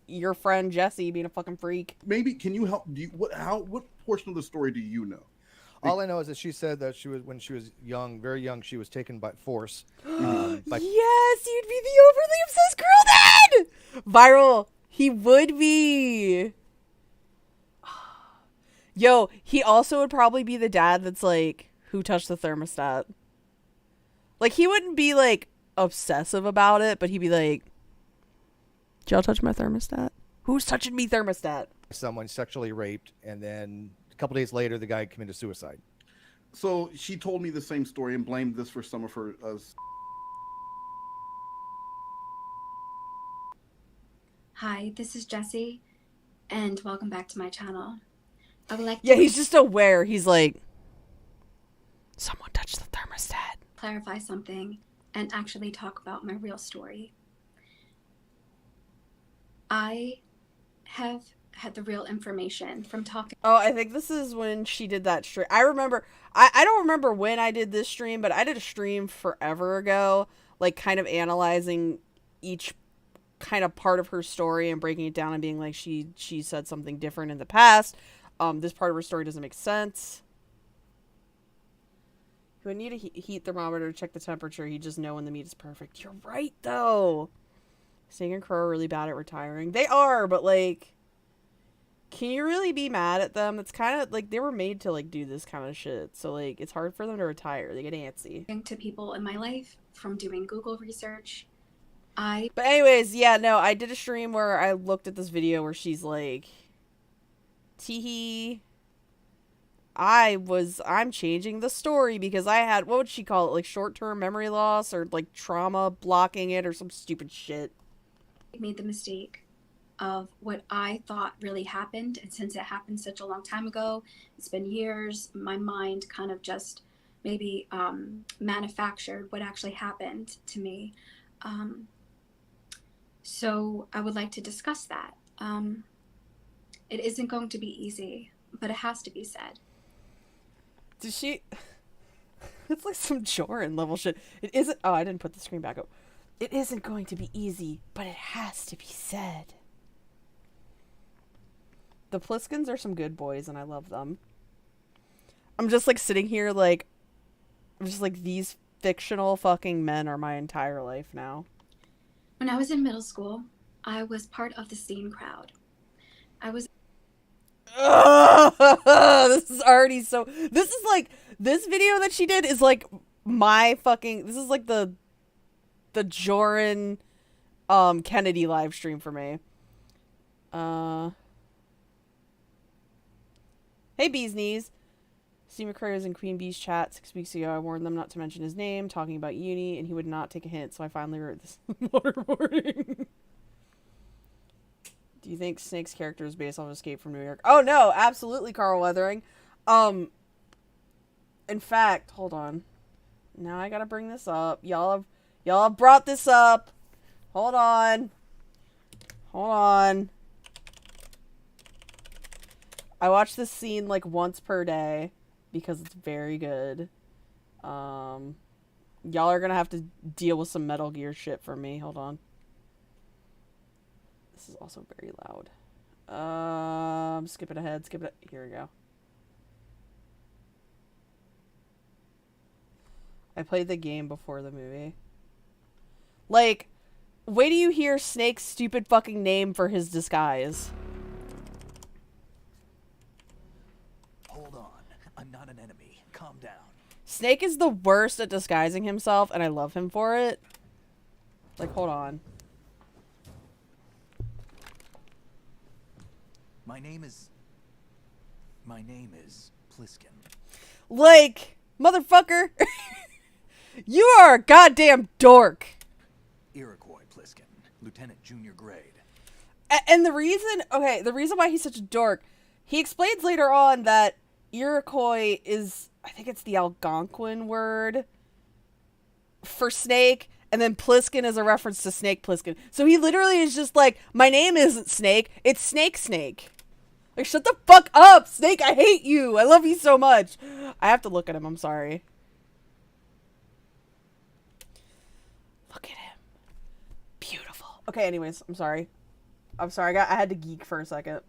your friend Jesse being a fucking freak. Maybe can you help? What portion of the story do you know? All I know is that she said that when she was young, very young, she was taken by force. Yes, you'd be the overly obsessed girl then! Viral, he would be. Yo, he also would probably be the dad that's like, who touched the thermostat? Like, he wouldn't be like obsessive about it, but he'd be like, did y'all touch my thermostat? Who's touching me thermostat? Someone sexually raped, and then a couple days later, the guy committed suicide. So she told me the same story and blamed this for some of her. Hi, this is Jesse, and welcome back to my channel. I would like to he's just aware. He's like, someone touched the thermostat. Clarify something and actually talk about my real story. I have had the real information from talking. Oh, I think this is when she did that stream. I remember, I don't remember when I did this stream, but I did a stream forever ago, like kind of analyzing each kind of part of her story and breaking it down and being like, she said something different in the past. This part of her story doesn't make sense. He would need a heat thermometer to check the temperature. He'd just know when the meat is perfect. You're right, though. Sting and Crow are really bad at retiring. They are, but, like, can you really be mad at them? It's kind of, like, they were made to, like, do this kind of shit. So, like, it's hard for them to retire. They get antsy. To people in my life from doing Google research. But anyways, yeah, no, I did a stream where I looked at this video where she's like, teehee, I'm changing the story because I had, what would she call it, like short-term memory loss or like trauma blocking it or some stupid shit. Made the mistake of what I thought really happened, and since it happened such a long time ago, it's been years, my mind kind of just maybe manufactured what actually happened to me. So I would like to discuss that. It isn't going to be easy, but it has to be said. Did she... It's like some Joran level shit. It isn't... Oh, I didn't put the screen back up. It isn't going to be easy, but it has to be said. The Pliskins are some good boys, and I love them. I'm just, like, sitting here, like... I'm just like, these fictional fucking men are my entire life now. When I was in middle school, I was part of the scene crowd. I was... This is already so... This is like... This video that she did is like my fucking... This is like the Joran Kennedy live stream for me. Hey, Bee's Knees. Steve McCrae was in Queen Bee's chat 6 weeks ago. I warned them not to mention his name, talking about uni, and he would not take a hint, so I finally wrote this waterboarding. Do you think Snake's character is based off Escape from New York? Oh, no, absolutely, Carl Weathering. In fact, hold on. Now I gotta bring this up. Y'all have brought this up. Hold on. Hold on. I watch this scene like once per day because it's very good. Y'all are gonna have to deal with some Metal Gear shit for me. Hold on. This is also very loud. Skip it ahead. Here we go. I played the game before the movie. Like, wait till you hear Snake's stupid fucking name for his disguise. Hold on. I'm not an enemy. Calm down. Snake is the worst at disguising himself, and I love him for it. Like, hold on. My name is Pliskin. Like, motherfucker. You are a goddamn dork. Iroquois Pliskin, Lieutenant Junior Grade. And the reason why he's such a dork, he explains later on that Iroquois is, I think it's the Algonquin word for snake, and then Pliskin is a reference to Snake Plissken. So he literally is just like, my name isn't Snake, it's Snake. Like, shut the fuck up, Snake, I hate you, I love you so much. I have to look at him, I'm sorry. Look at him. Beautiful. Okay, anyways, I'm sorry. I had to geek for a second.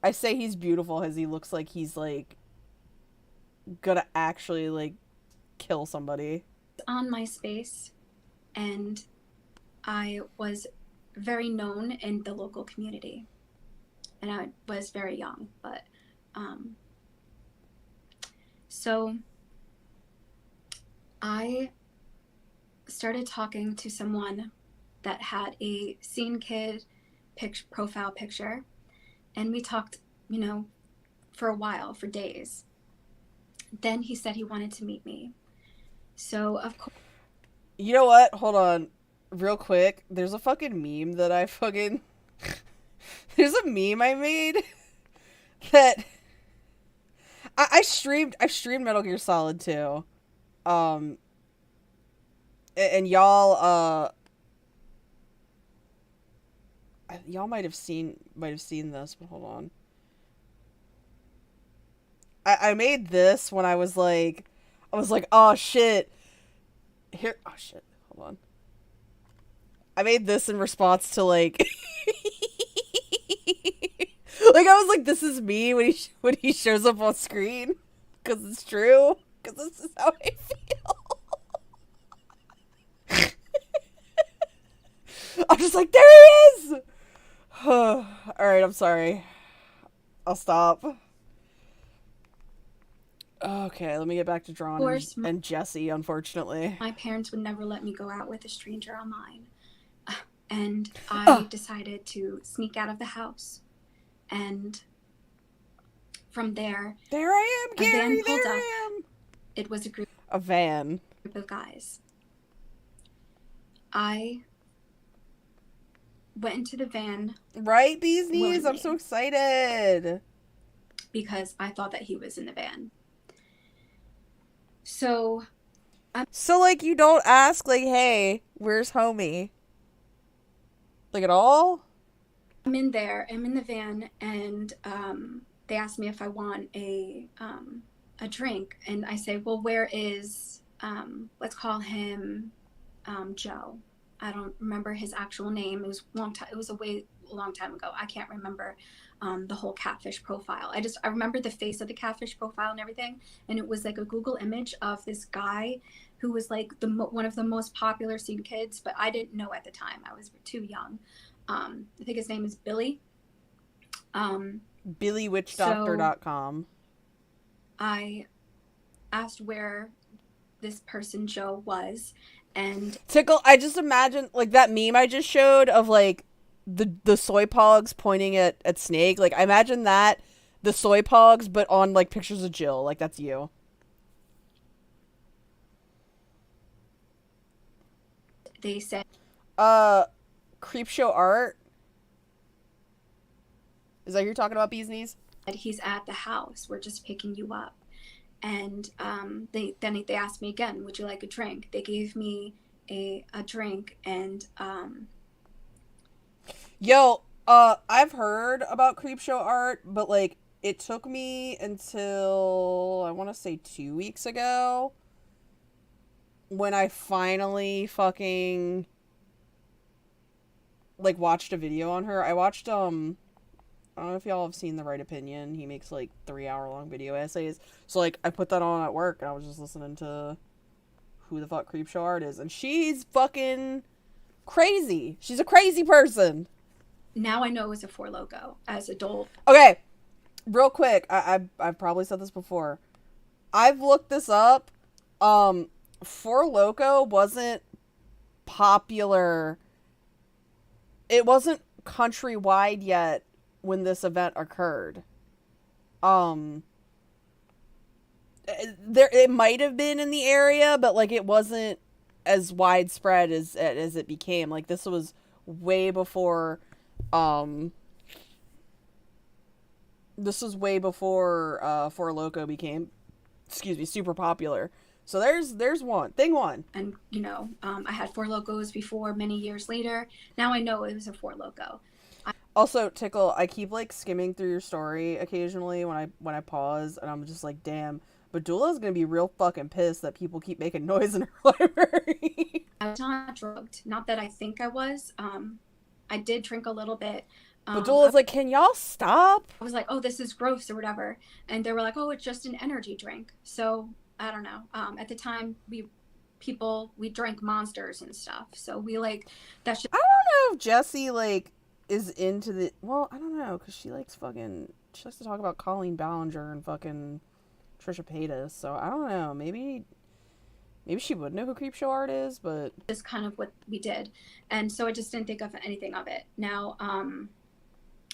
I say he's beautiful as he looks like he's, like, gonna actually, like, kill somebody. On MySpace, and I was very known in the local community. And I was very young, but, so I started talking to someone that had a Scene Kid profile picture, and we talked, for a while, for days. Then he said he wanted to meet me. So, of course... You know what? Hold on. Real quick. There's a fucking meme that I fucking... There's a meme I made that... I streamed Metal Gear Solid 2. And y'all might have seen this, but hold on. I made this when I was like, oh shit. Hold on. I made this in response to like, like I was like, this is me when he shows up on screen, because it's true, because this is how I feel. I'm just like, there he is! Alright, I'm sorry. I'll stop. Okay, let me get back to Drawn course, and Jesse, unfortunately. My parents would never let me go out with a stranger online. And I decided to sneak out of the house. And from there, I am, Gary, a van pulled there up. I am. It was a van. Group of guys. I went into the van. Right, Bee's Knees? I'm so excited. Because I thought that he was in the van. So, like, you don't ask, like, hey, where's homie? Like, at all? I'm in there. I'm in the van, and they asked me if I want a drink, and I say, well, where is let's call him Joe. I don't remember his actual name. It was a long time. It was a long time ago. I can't remember the whole catfish profile. I remember the face of the catfish profile and everything, and it was like a Google image of this guy who was like one of the most popular scene kids, but I didn't know at the time. I was too young. I think his name is Billy. BillyWitchDoctor.com. I asked where this person Joe was, and Tickle, I just imagine, like, that meme I just showed of, like, the soy pogs pointing at Snake. Like, I imagine that, the soy pogs, but on, like, pictures of Jill. Like, that's you. They said, Creepshow Art? Is that who you're talking about, Bee's Knees? He's at the house. We're just picking you up. And they asked me again, would you like a drink? They gave me a drink, and Yo, I've heard about Creepshow Art, but, like, it took me until, I want to say 2 weeks ago, when I finally fucking, like, watched a video on her. I watched, I don't know if y'all have seen The Right Opinion. He makes, like, 3-hour-long video essays. So, like, I put that on at work, and I was just listening to who the fuck Creepshow Art is. And she's fucking crazy. She's a crazy person. Now I know it was a Four Loko as adult. Okay, real quick. I've probably said this before. I've looked this up. Four Loko wasn't popular. It wasn't countrywide yet when this event occurred. It might have been in the area, but, like, it wasn't as widespread as it became. Like, this was way before Four Loko became, super popular. So there's one. Thing one. And, you know, I had Four Lokos before many years later. Now I know it was a Four Loko. Also, Tickle, I keep, like, skimming through your story occasionally when I pause, and I'm just like, damn, Badula's gonna be real fucking pissed that people keep making noise in her library. I was not drugged. Not that I think I was. I did drink a little bit. Badula's like, can y'all stop? I was like, oh, this is gross or whatever. And they were like, oh, it's just an energy drink. So, I don't know. At the time, we drank Monsters and stuff. So we, like, that shit. I don't know if Jessie, like, is into the, well, I don't know, because she likes to talk about Colleen Ballinger and fucking Trisha Paytas, so I don't know, maybe she would know who Creepshow Art is, but is kind of what we did. And so I just didn't think of anything of it. Now,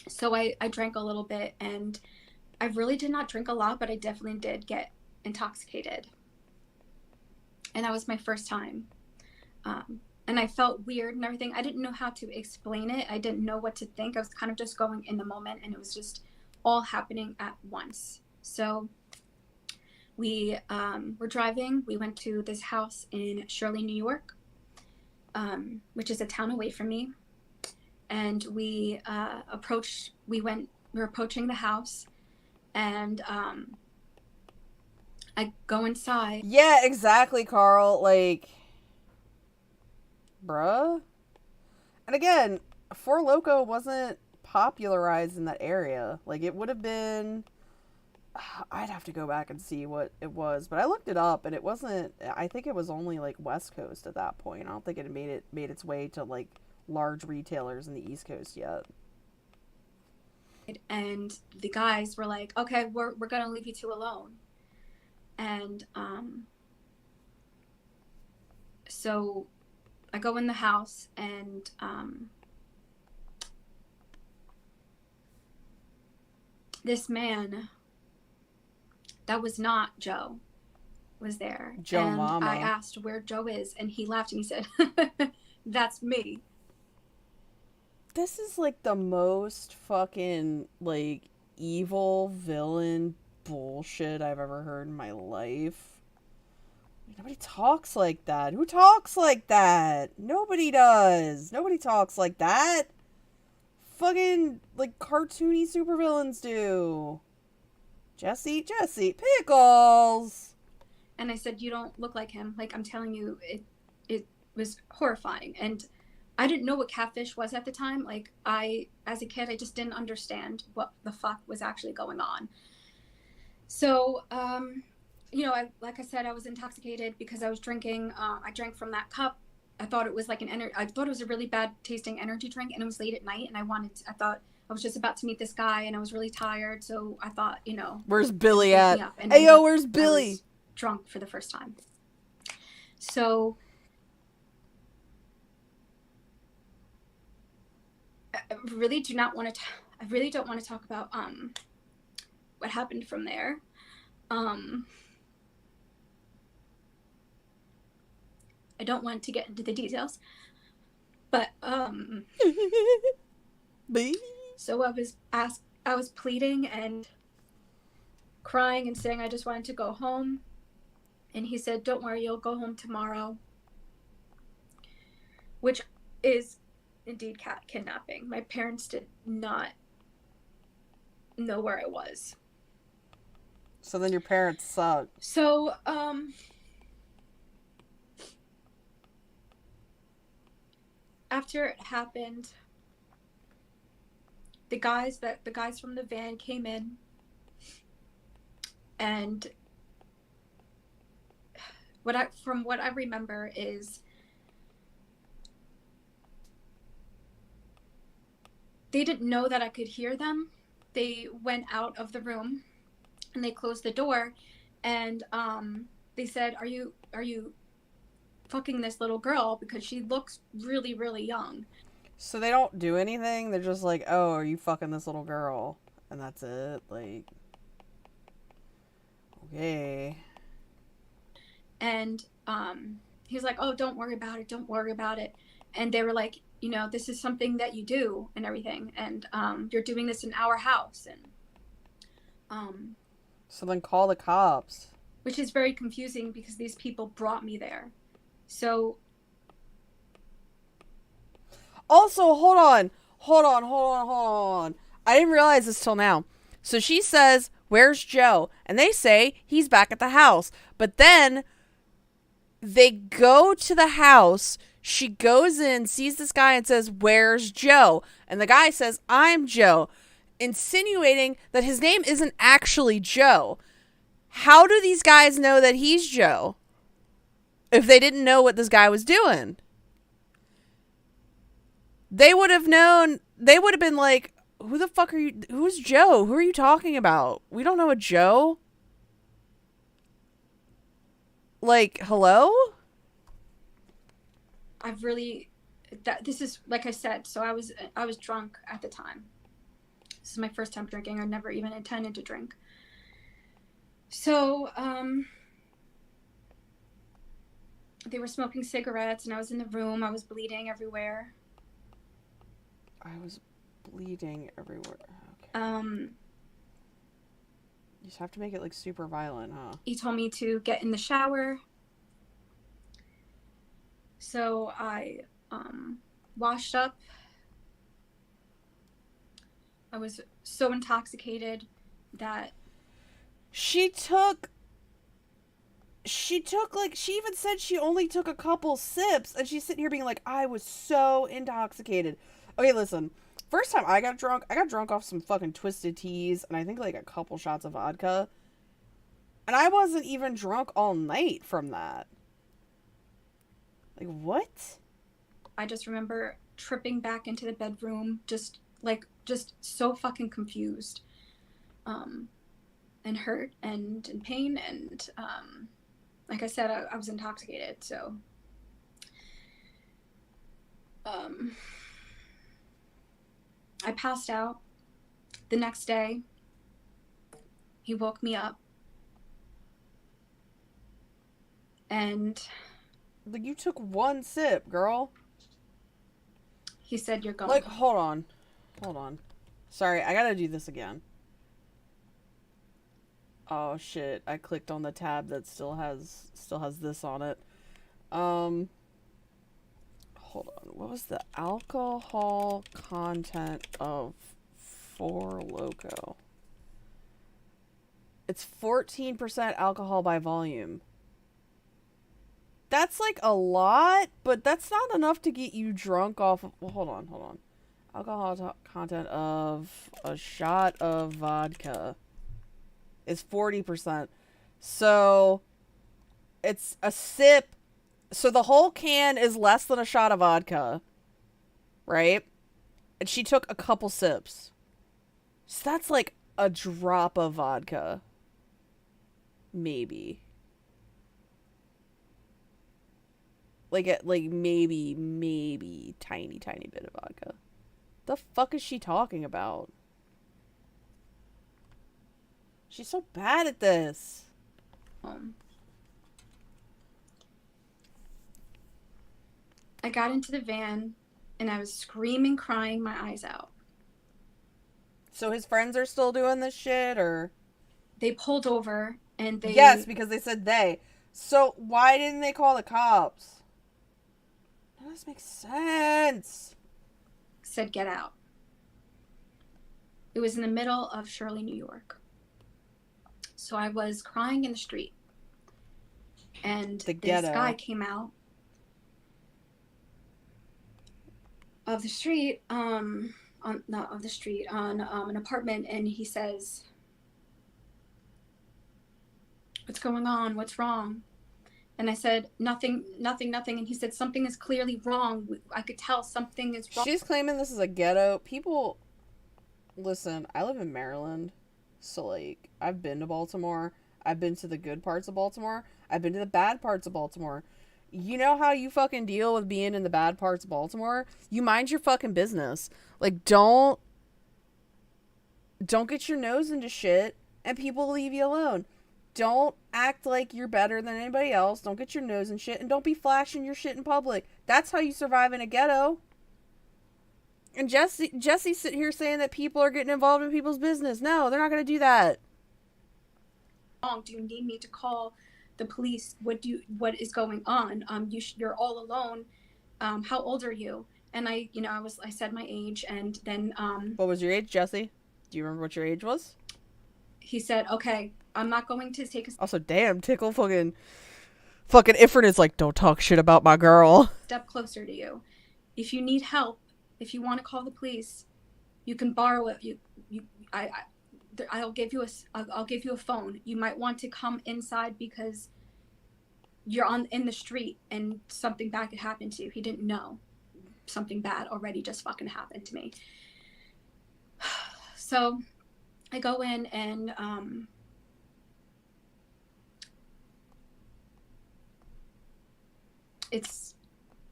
so I drank a little bit, and I really did not drink a lot, but I definitely did get intoxicated. And that was my first time. And I felt weird and everything. I didn't know how to explain it. I didn't know what to think. I was kind of just going in the moment, and it was just all happening at once. So we were driving. We went to this house in Shirley, New York, which is a town away from me. And we were approaching the house, and I go inside. Yeah, exactly, Carl. Like, bruh. And again, Four Loko wasn't popularized in that area. Like, it would have been, I'd have to go back and see what it was, but I looked it up, and it wasn't, I think it was only, like, West Coast at that point. I don't think it had made its way to, like, large retailers in the East Coast yet. And the guys were like, okay, we're gonna leave you two alone. And so I go in the house, and this man that was not Joe was there. Joe and Mama. I asked where Joe is, and he laughed and he said, "That's me." This is like the most fucking like evil villain bullshit I've ever heard in my life. Nobody talks like that. Who talks like that? Nobody does. Nobody talks like that. Fucking like cartoony supervillains do. Jesse, Pickles. And I said, "You don't look like him. Like, I'm telling you, it was horrifying." And I didn't know what catfish was at the time. Like, as a kid, I just didn't understand what the fuck was actually going on. So, like I said, I was intoxicated because I was drinking. I drank from that cup. I thought it was like I thought it was a really bad tasting energy drink, and it was late at night, and I thought I was just about to meet this guy, and I was really tired, so I thought, Where's Billy at? And Hey, yo, where's Billy? I was drunk for the first time. So I really don't want to talk about what happened from there. I don't want to get into the details, but so I was pleading and crying and saying I just wanted to go home, and he said, "Don't worry, you'll go home tomorrow," which is indeed cat kidnapping. My parents did not know where I was. So then your parents suck. So, after it happened, the guys from the van came in, and from what I remember is they didn't know that I could hear them. They went out of the room and they closed the door, and they said, are you fucking this little girl, because she looks really, really young. So they don't do anything? They're just like, "Oh, are you fucking this little girl?" And that's it? Like, okay. And he's like, "Oh, don't worry about it. And they were like, "This is something that you do and everything, and you're doing this in our house." And so then call the cops. Which is very confusing because these people brought me there. So also, hold on. I didn't realize this till now. So she says, "Where's Joe?" And they say he's back at the house. But then they go to the house. She goes in, sees this guy, and says, "Where's Joe?" And the guy says, "I'm Joe," insinuating that his name isn't actually Joe. How do these guys know that he's Joe if they didn't know what this guy was doing? They would have known. They would have been like, "Who the fuck are you? Who's Joe? Who are you talking about? We don't know a Joe." Like, hello? This is, like I said, so I was drunk at the time. This is my first time drinking. I never even intended to drink. So, they were smoking cigarettes, and I was in the room. I was bleeding everywhere. Okay. You just have to make it like super violent, huh? He told me to get in the shower. So I washed up. I was so intoxicated that she even said she only took a couple sips, and she's sitting here being like, "I was so intoxicated." Okay, listen. First time I got drunk off some fucking Twisted Teas and I think like a couple shots of vodka. And I wasn't even drunk all night from that. Like, what? I just remember tripping back into the bedroom, just so fucking confused. And and hurt and in pain. And like I said, I was intoxicated. So I passed out. The next day, he woke me up. And like, you took one sip, girl. He said, you're going. Like, hold on. Sorry, I gotta do this again. Oh shit, I clicked on the tab that still has this on it. Hold on. What was the alcohol content of Four Loko? It's 14% alcohol by volume. That's like a lot, but that's not enough to get you drunk off of... Well, hold on. Alcohol content of a shot of vodka is 40%. So it's a sip. So the whole can is less than a shot of vodka, right? And she took a couple sips. So that's like a drop of vodka. Maybe. Like maybe tiny bit of vodka. The fuck is she talking about? She's so bad at this. I got into the van and I was screaming, crying my eyes out. So his friends are still doing this shit, or? They pulled over and they... Yes, because they said they. So why didn't they call the cops? None of this makes sense. Said, get out. It was in the middle of Shirley, New York. So I was crying in the street. And this guy came out of the street, on an apartment, and he says, what's going on? What's wrong? And I said, nothing. And he said, something is clearly wrong. I could tell something is wrong. She's claiming this is a ghetto. People, listen, I live in Maryland. So, like, I've been to Baltimore. I've been to the good parts of Baltimore. I've been to the bad parts of Baltimore. You know how you fucking deal with being in the bad parts of Baltimore? You mind your fucking business. Like, don't get your nose into shit and people leave you alone. Don't act like you're better than anybody else. Don't get your nose in shit, and don't be flashing your shit in public. That's how you survive in a ghetto. And Jesse's sitting here saying that people are getting involved in people's business. No, they're not going to do that. Do you need me to call the police? What is going on? You're all alone. How old are you? And I said my age, and then what was your age, Jesse? Do you remember what your age was? He said, okay, I'm not going to take a... Also, damn, Tickle fucking Ifrit is like, don't talk shit about my girl. Step closer to you. If you need help, if you want to call the police, you can borrow it. I'll give you a phone. You might want to come inside because you're in the street and something bad could happen to you. He didn't know something bad already just fucking happened to me. So I go in and it's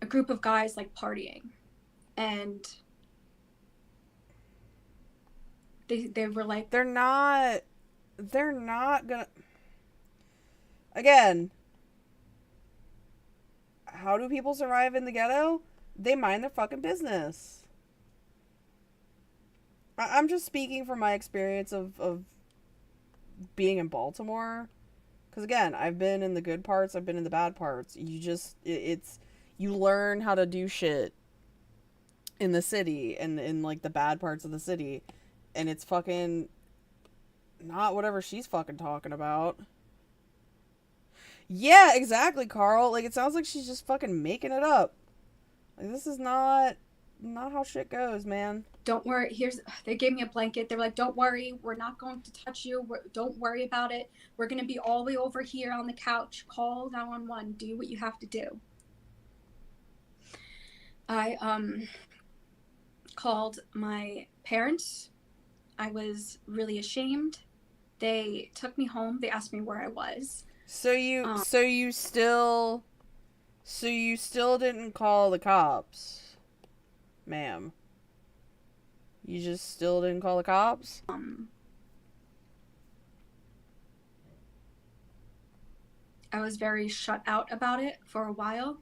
a group of guys like partying, and they were like, they're not gonna, again, how do people survive in the ghetto? They mind their fucking business. I'm just speaking from my experience of being in Baltimore. Because, again, I've been in the good parts, I've been in the bad parts. You learn how to do shit in the city and in, like, the bad parts of the city. And it's fucking not whatever she's fucking talking about. Yeah, exactly, Carl. Like, it sounds like she's just fucking making it up. Like, this is not how shit goes, man. Don't worry. They gave me a blanket. They were like, don't worry. We're not going to touch you. Don't worry about it. We're going to be all the way over here on the couch. Call 911. Do what you have to do. I called my parents. I was really ashamed. They took me home. They asked me where I was. So you still didn't call the cops, ma'am. You just still didn't call the cops? I was very shut out about it for a while.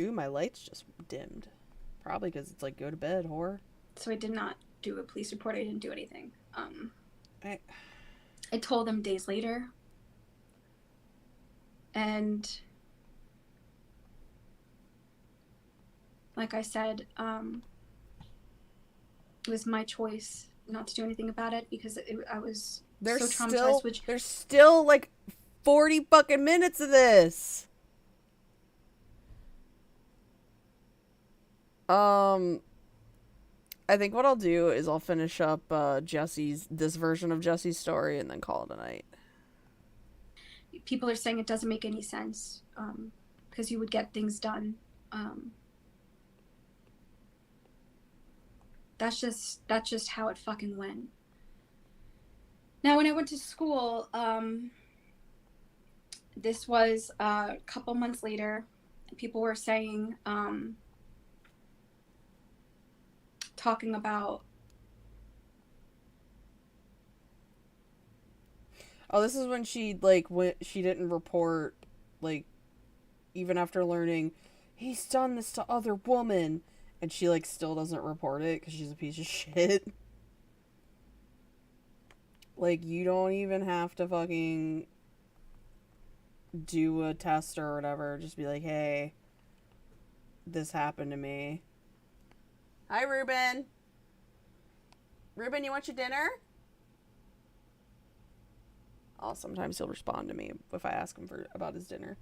Ooh, my lights just dimmed. Probably because it's like, go to bed, whore. So I did not do a police report. I didn't do anything. I told them days later. And like I said, it was my choice not to do anything about it because I was so traumatized. There's still like 40 fucking minutes of this. I think what I'll do is I'll finish up this version of Jesse's story and then call it a night. People are saying it doesn't make any sense because you would get things done. That's just how it fucking went. Now, when I went to school, this was a couple months later. People were saying, talking about. Oh, this is when she she didn't report, like, even after learning he's done this to other women, and she still doesn't report it because she's a piece of shit. Like, you don't even have to fucking do a test or whatever. Just be like, hey, this happened to me. Hi, Ruben. Ruben, you want your dinner? Oh, sometimes he'll respond to me if I ask him about his dinner.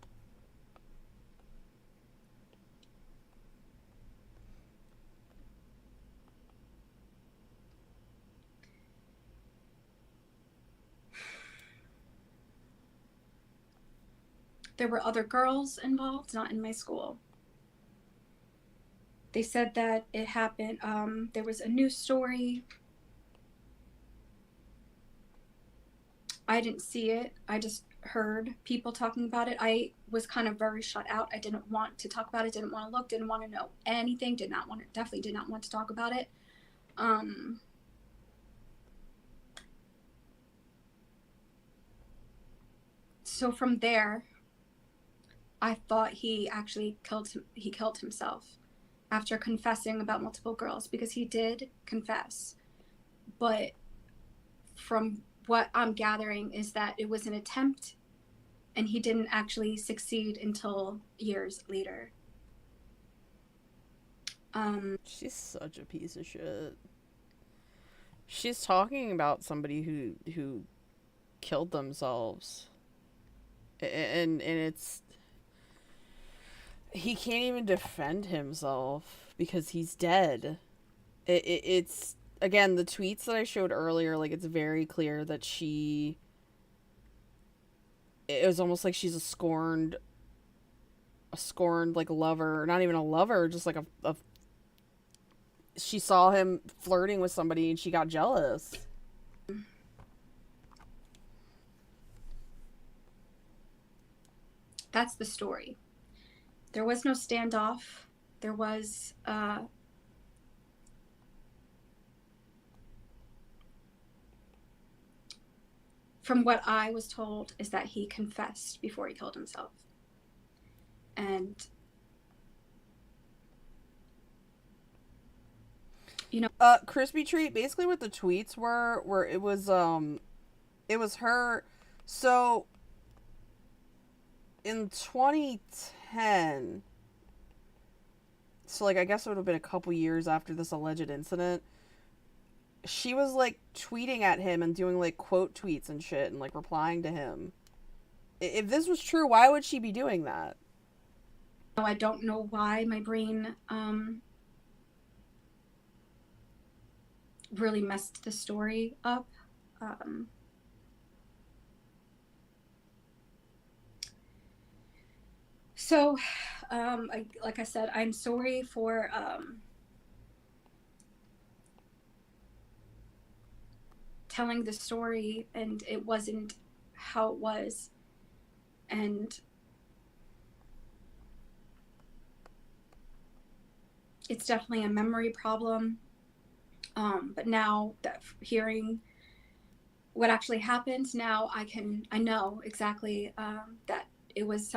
There were other girls involved, not in my school. They said that it happened. There was a news story. I didn't see it. I just heard people talking about it. I was kind of very shut out. I didn't want to talk about it. Didn't want to look. Didn't want to know anything. Definitely did not want to talk about it. So from there, I thought he actually killed himself after confessing about multiple girls, because he did confess. But from what I'm gathering is that it was an attempt and he didn't actually succeed until years later. She's such a piece of shit. She's talking about somebody who killed themselves. And it's... He can't even defend himself because he's dead. It's... Again, the tweets that I showed earlier, it's very clear that it was almost like she's a scorned, lover. Not even a lover, just a she saw him flirting with somebody and she got jealous. That's the story. There was no standoff. There was, from what I was told, is that he confessed before he killed himself. And, Crispy Treat, basically what the tweets were it was her. So, in 2010, so I guess it would have been a couple years after this alleged incident, she was tweeting at him and doing quote tweets and shit and replying to him. If this was true, why would she be doing that? I don't know why my brain really messed the story up. So, like I said, I'm sorry for telling the story and it wasn't how it was. And it's definitely a memory problem. But now that hearing what actually happened, now I know exactly that it was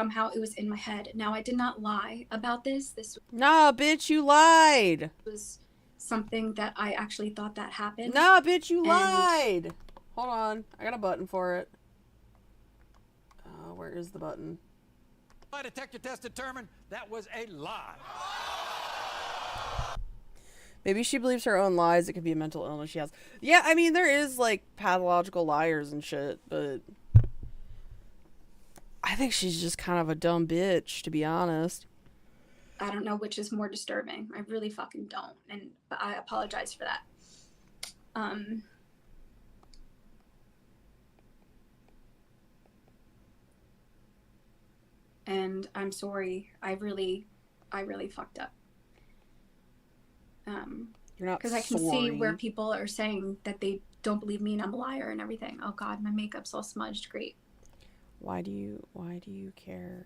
in my head. Now, I did not lie about this. This Nah, bitch, you lied. was something that I actually thought that happened. Nah, bitch, you lied. Hold on. I got a button for it. Where is the button? Lie detector test determined that was a lie. Maybe she believes her own lies. It could be a mental illness she has. Yeah, I mean, there is, like, pathological liars and shit, but I think she's just kind of a dumb bitch, to be honest. I don't know which is more disturbing. I really fucking don't. And I apologize for that. And I'm sorry. I really fucked up. You're not because I can see where people are saying that they don't believe me and I'm a liar and everything. Oh God, my makeup's all smudged. Great. Why do you care?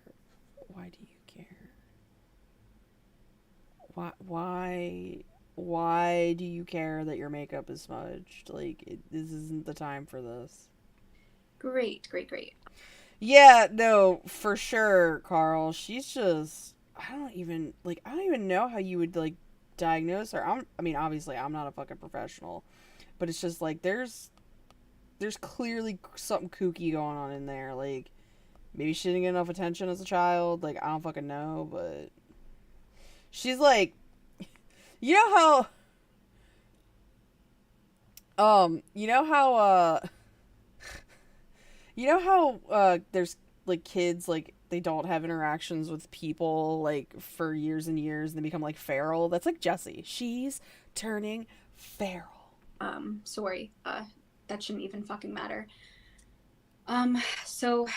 Why do you care? Why do you care that your makeup is smudged? Like, this isn't the time for this. Great. Yeah, no, for sure, Carl. She's just, I don't even know how you would, like, diagnose her. I mean, obviously, I'm not a fucking professional, but it's just, like, there's clearly something kooky going on in there. Like, maybe she didn't get enough attention as a child. Like, I don't fucking know, but she's, like, you know how there's, like, kids, like, they don't have interactions with people, like, for years and years, and they become, like, feral? That's like Jessie. She's turning feral. Sorry. That shouldn't even fucking matter. So I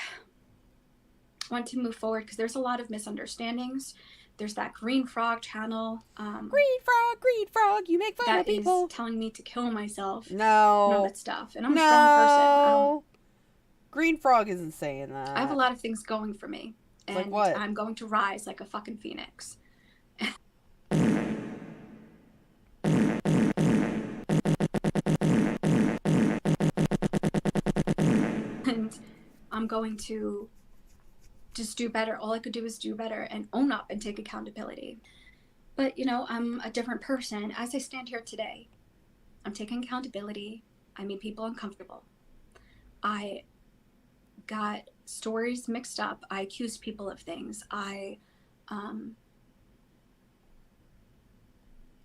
want to move forward because there's a lot of misunderstandings. There's that Green Frog channel. Green Frog, you make fun of people. That is telling me to kill myself. No. And all that stuff. And I'm a strong person. Green Frog isn't saying that. I have a lot of things going for me. And like what? I'm going to rise like a fucking phoenix. And I'm going to just do better. All I could do is do better and own up and take accountability. But, you know, I'm a different person. As I stand here today, I'm taking accountability. I made people uncomfortable. I got stories mixed up. I accused people of things.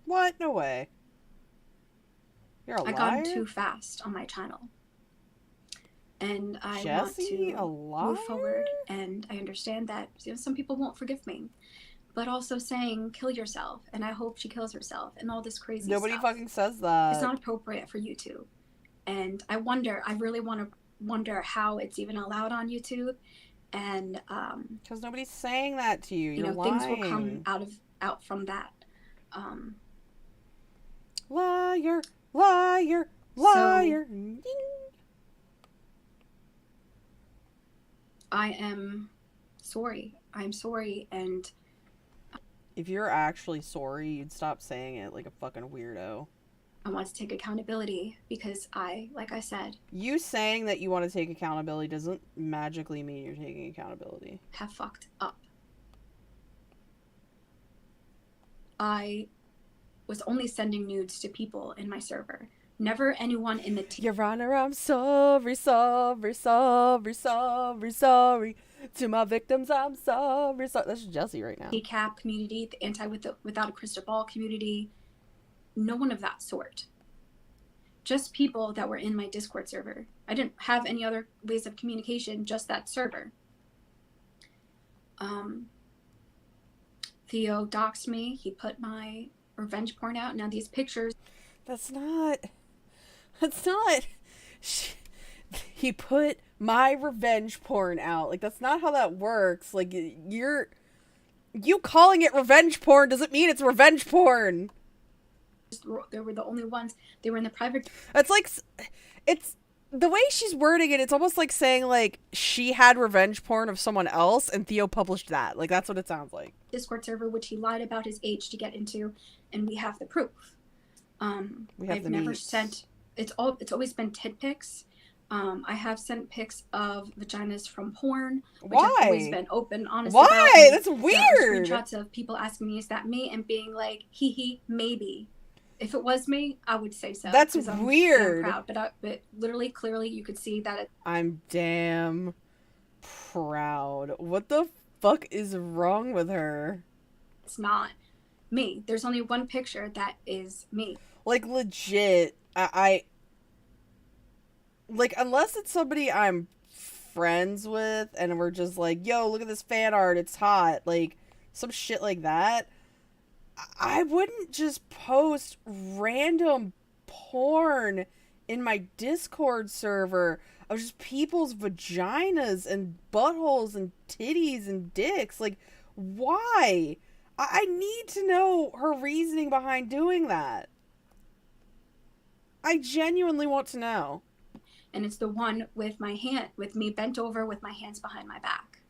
What? No way. You're a liar? I got too fast on my channel. And I want to move forward. And I understand that, you know, some people won't forgive me. But also saying, kill yourself. And I hope she kills herself. And all this crazy Nobody stuff. fucking says that. It's not appropriate for YouTube. And I really want to wonder how it's even allowed on YouTube. And because nobody's saying that to you. You're things lying. will come out from that. Liar. So, I am sorry. I'm sorry, and if you're actually sorry, you'd stop saying it like a fucking weirdo. I want to take accountability because like I said, you saying that you want to take accountability doesn't magically mean you're taking accountability. Have fucked up. I was only sending nudes to people in my server. Never anyone in the team. Your Honor, I'm sorry. To my victims, I'm sorry. That's Jessie right now. The CAP community, the without a crystal ball community. No one of that sort. Just people that were in my Discord server. I didn't have any other ways of communication, just that server. Theo doxed me. He put my revenge porn out. Now these pictures. That's not. He put my revenge porn out. Like, that's not how that works. Like, you calling it revenge porn doesn't mean it's revenge porn. They were the only ones. They were in the private. It's like, it's the way she's wording it. It's almost like saying like she had revenge porn of someone else, and Theo published that. Like that's what it sounds like. Discord server, which he lied about his age to get into, and we have the proof. I've never sent. It's always been tit pics. I have sent pics of vaginas from porn, which have always been open, honest. Why? That's weird. Screenshots of people asking me, "Is that me?" and being like, "Hee hee, maybe." If it was me, I would say so. That's I'm weird. Proud, but literally, clearly, you could see that. I'm damn proud. What the fuck is wrong with her? It's not me. There's only one picture that is me. Like legit, I like unless it's somebody I'm friends with and we're just like, yo, look at this fan art, it's hot, like some shit like that. I wouldn't just post random porn in my Discord server of just people's vaginas and buttholes and titties and dicks. Like, why? I need to know her reasoning behind doing that. I genuinely want to know. And it's the one with me bent over with my hands behind my back.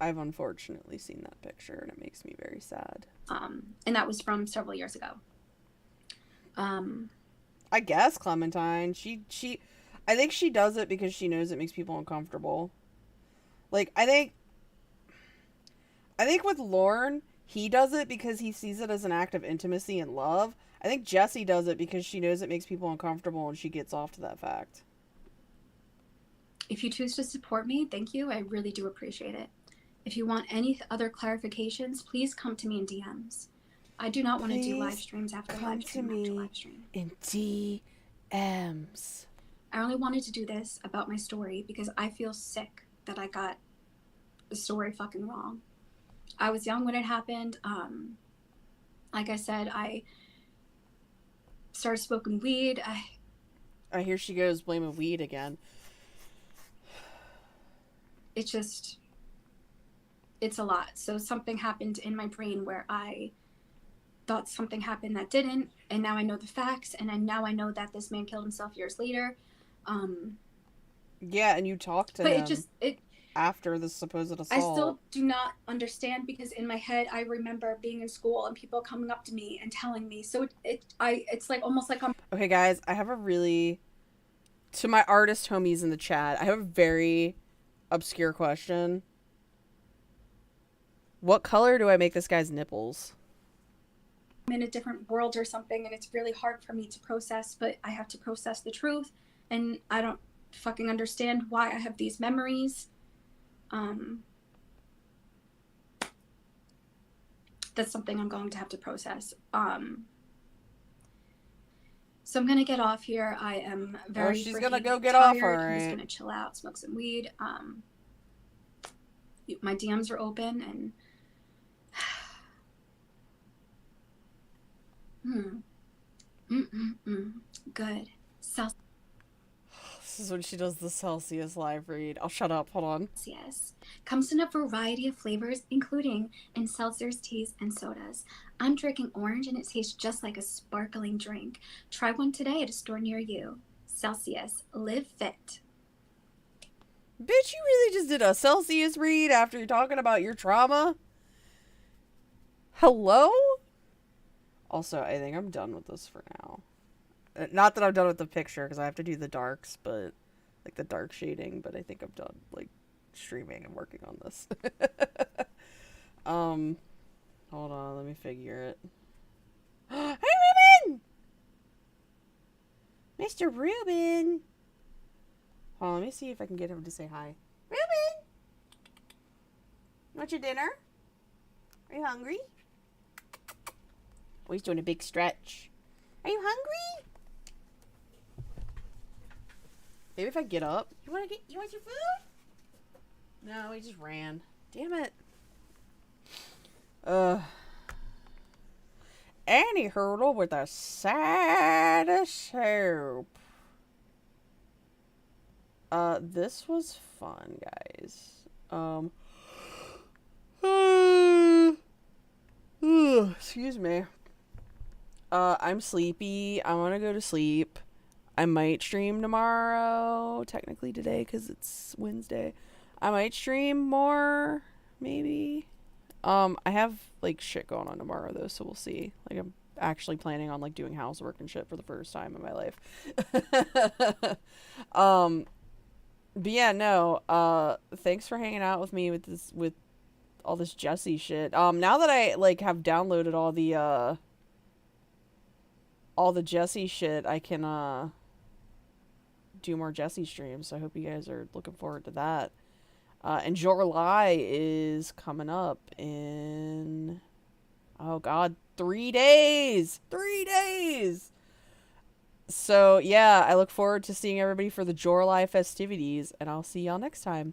I've unfortunately seen that picture, and it makes me very sad. And that was from several years ago. I guess Clementine, I think she does it because she knows it makes people uncomfortable. Like, I think with Lorne, he does it because he sees it as an act of intimacy and love. I think Jessie does it because she knows it makes people uncomfortable and she gets off to that fact. If you choose to support me, thank you. I really do appreciate it. If you want any other clarifications, please come to me in DMs. I do not want to do live streams after live stream. In DMs. I only wanted to do this about my story because I feel sick that I got the story fucking wrong. I was young when it happened. Like I said, I started smoking weed. Here she goes blaming weed again. It's a lot. So something happened in my brain where I thought something happened that didn't, and now I know the facts, and now I know that this man killed himself years later. Yeah, and you talked to him after the supposed assault. I still do not understand because in my head I remember being in school and people coming up to me and telling me. So it's like almost like I'm. Okay, guys, I have to my artist homies in the chat, I have a very obscure question. What color do I make this guy's nipples? I'm in a different world or something, and it's really hard for me to process, but I have to process the truth, and I don't fucking understand why I have these memories. That's something I'm going to have to process. So I'm gonna get off here. I am very. She's gonna go get tired. off. All right. I'm just gonna chill out, smoke some weed. My DMs are open, and good. This is when she does the Celsius live read. I'll shut up. Hold on. Yes. Comes in a variety of flavors, including in seltzers, teas, and sodas. I'm drinking orange, and it tastes just like a sparkling drink. Try one today at a store near you. Celsius. Live fit. Bitch, you really just did a Celsius read after you're talking about your trauma? Hello? Also, I think I'm done with this for now. Not that I'm done with the picture, because I have to do the darks, but, like, the dark shading, but I think I'm done, like, streaming and working on this. Hold on, let me figure it. Hey, Ruben! Mr. Ruben! Hold on, let me see if I can get him to say hi. Ruben! You want your dinner? Are you hungry? Oh, he's doing a big stretch. Are you hungry? Maybe if I get up. You want your food? No, he just ran. Damn it. Annie Hurdle with a side of soup. This was fun, guys. Excuse me. I'm sleepy. I want to go to sleep. I might stream tomorrow, technically today, because it's Wednesday. I might stream more, maybe. I have, like, shit going on tomorrow, though, so we'll see. Like, I'm actually planning on, like, doing housework and shit for the first time in my life. But yeah, no, thanks for hanging out with me with all this Jessie shit. Now that I, like, have downloaded all the Jessie shit, I can, do more Jessie streams, so I hope you guys are looking forward to that. And July is coming up in, oh god, 3 days! 3 days! So, yeah, I look forward to seeing everybody for the July festivities, and I'll see y'all next time.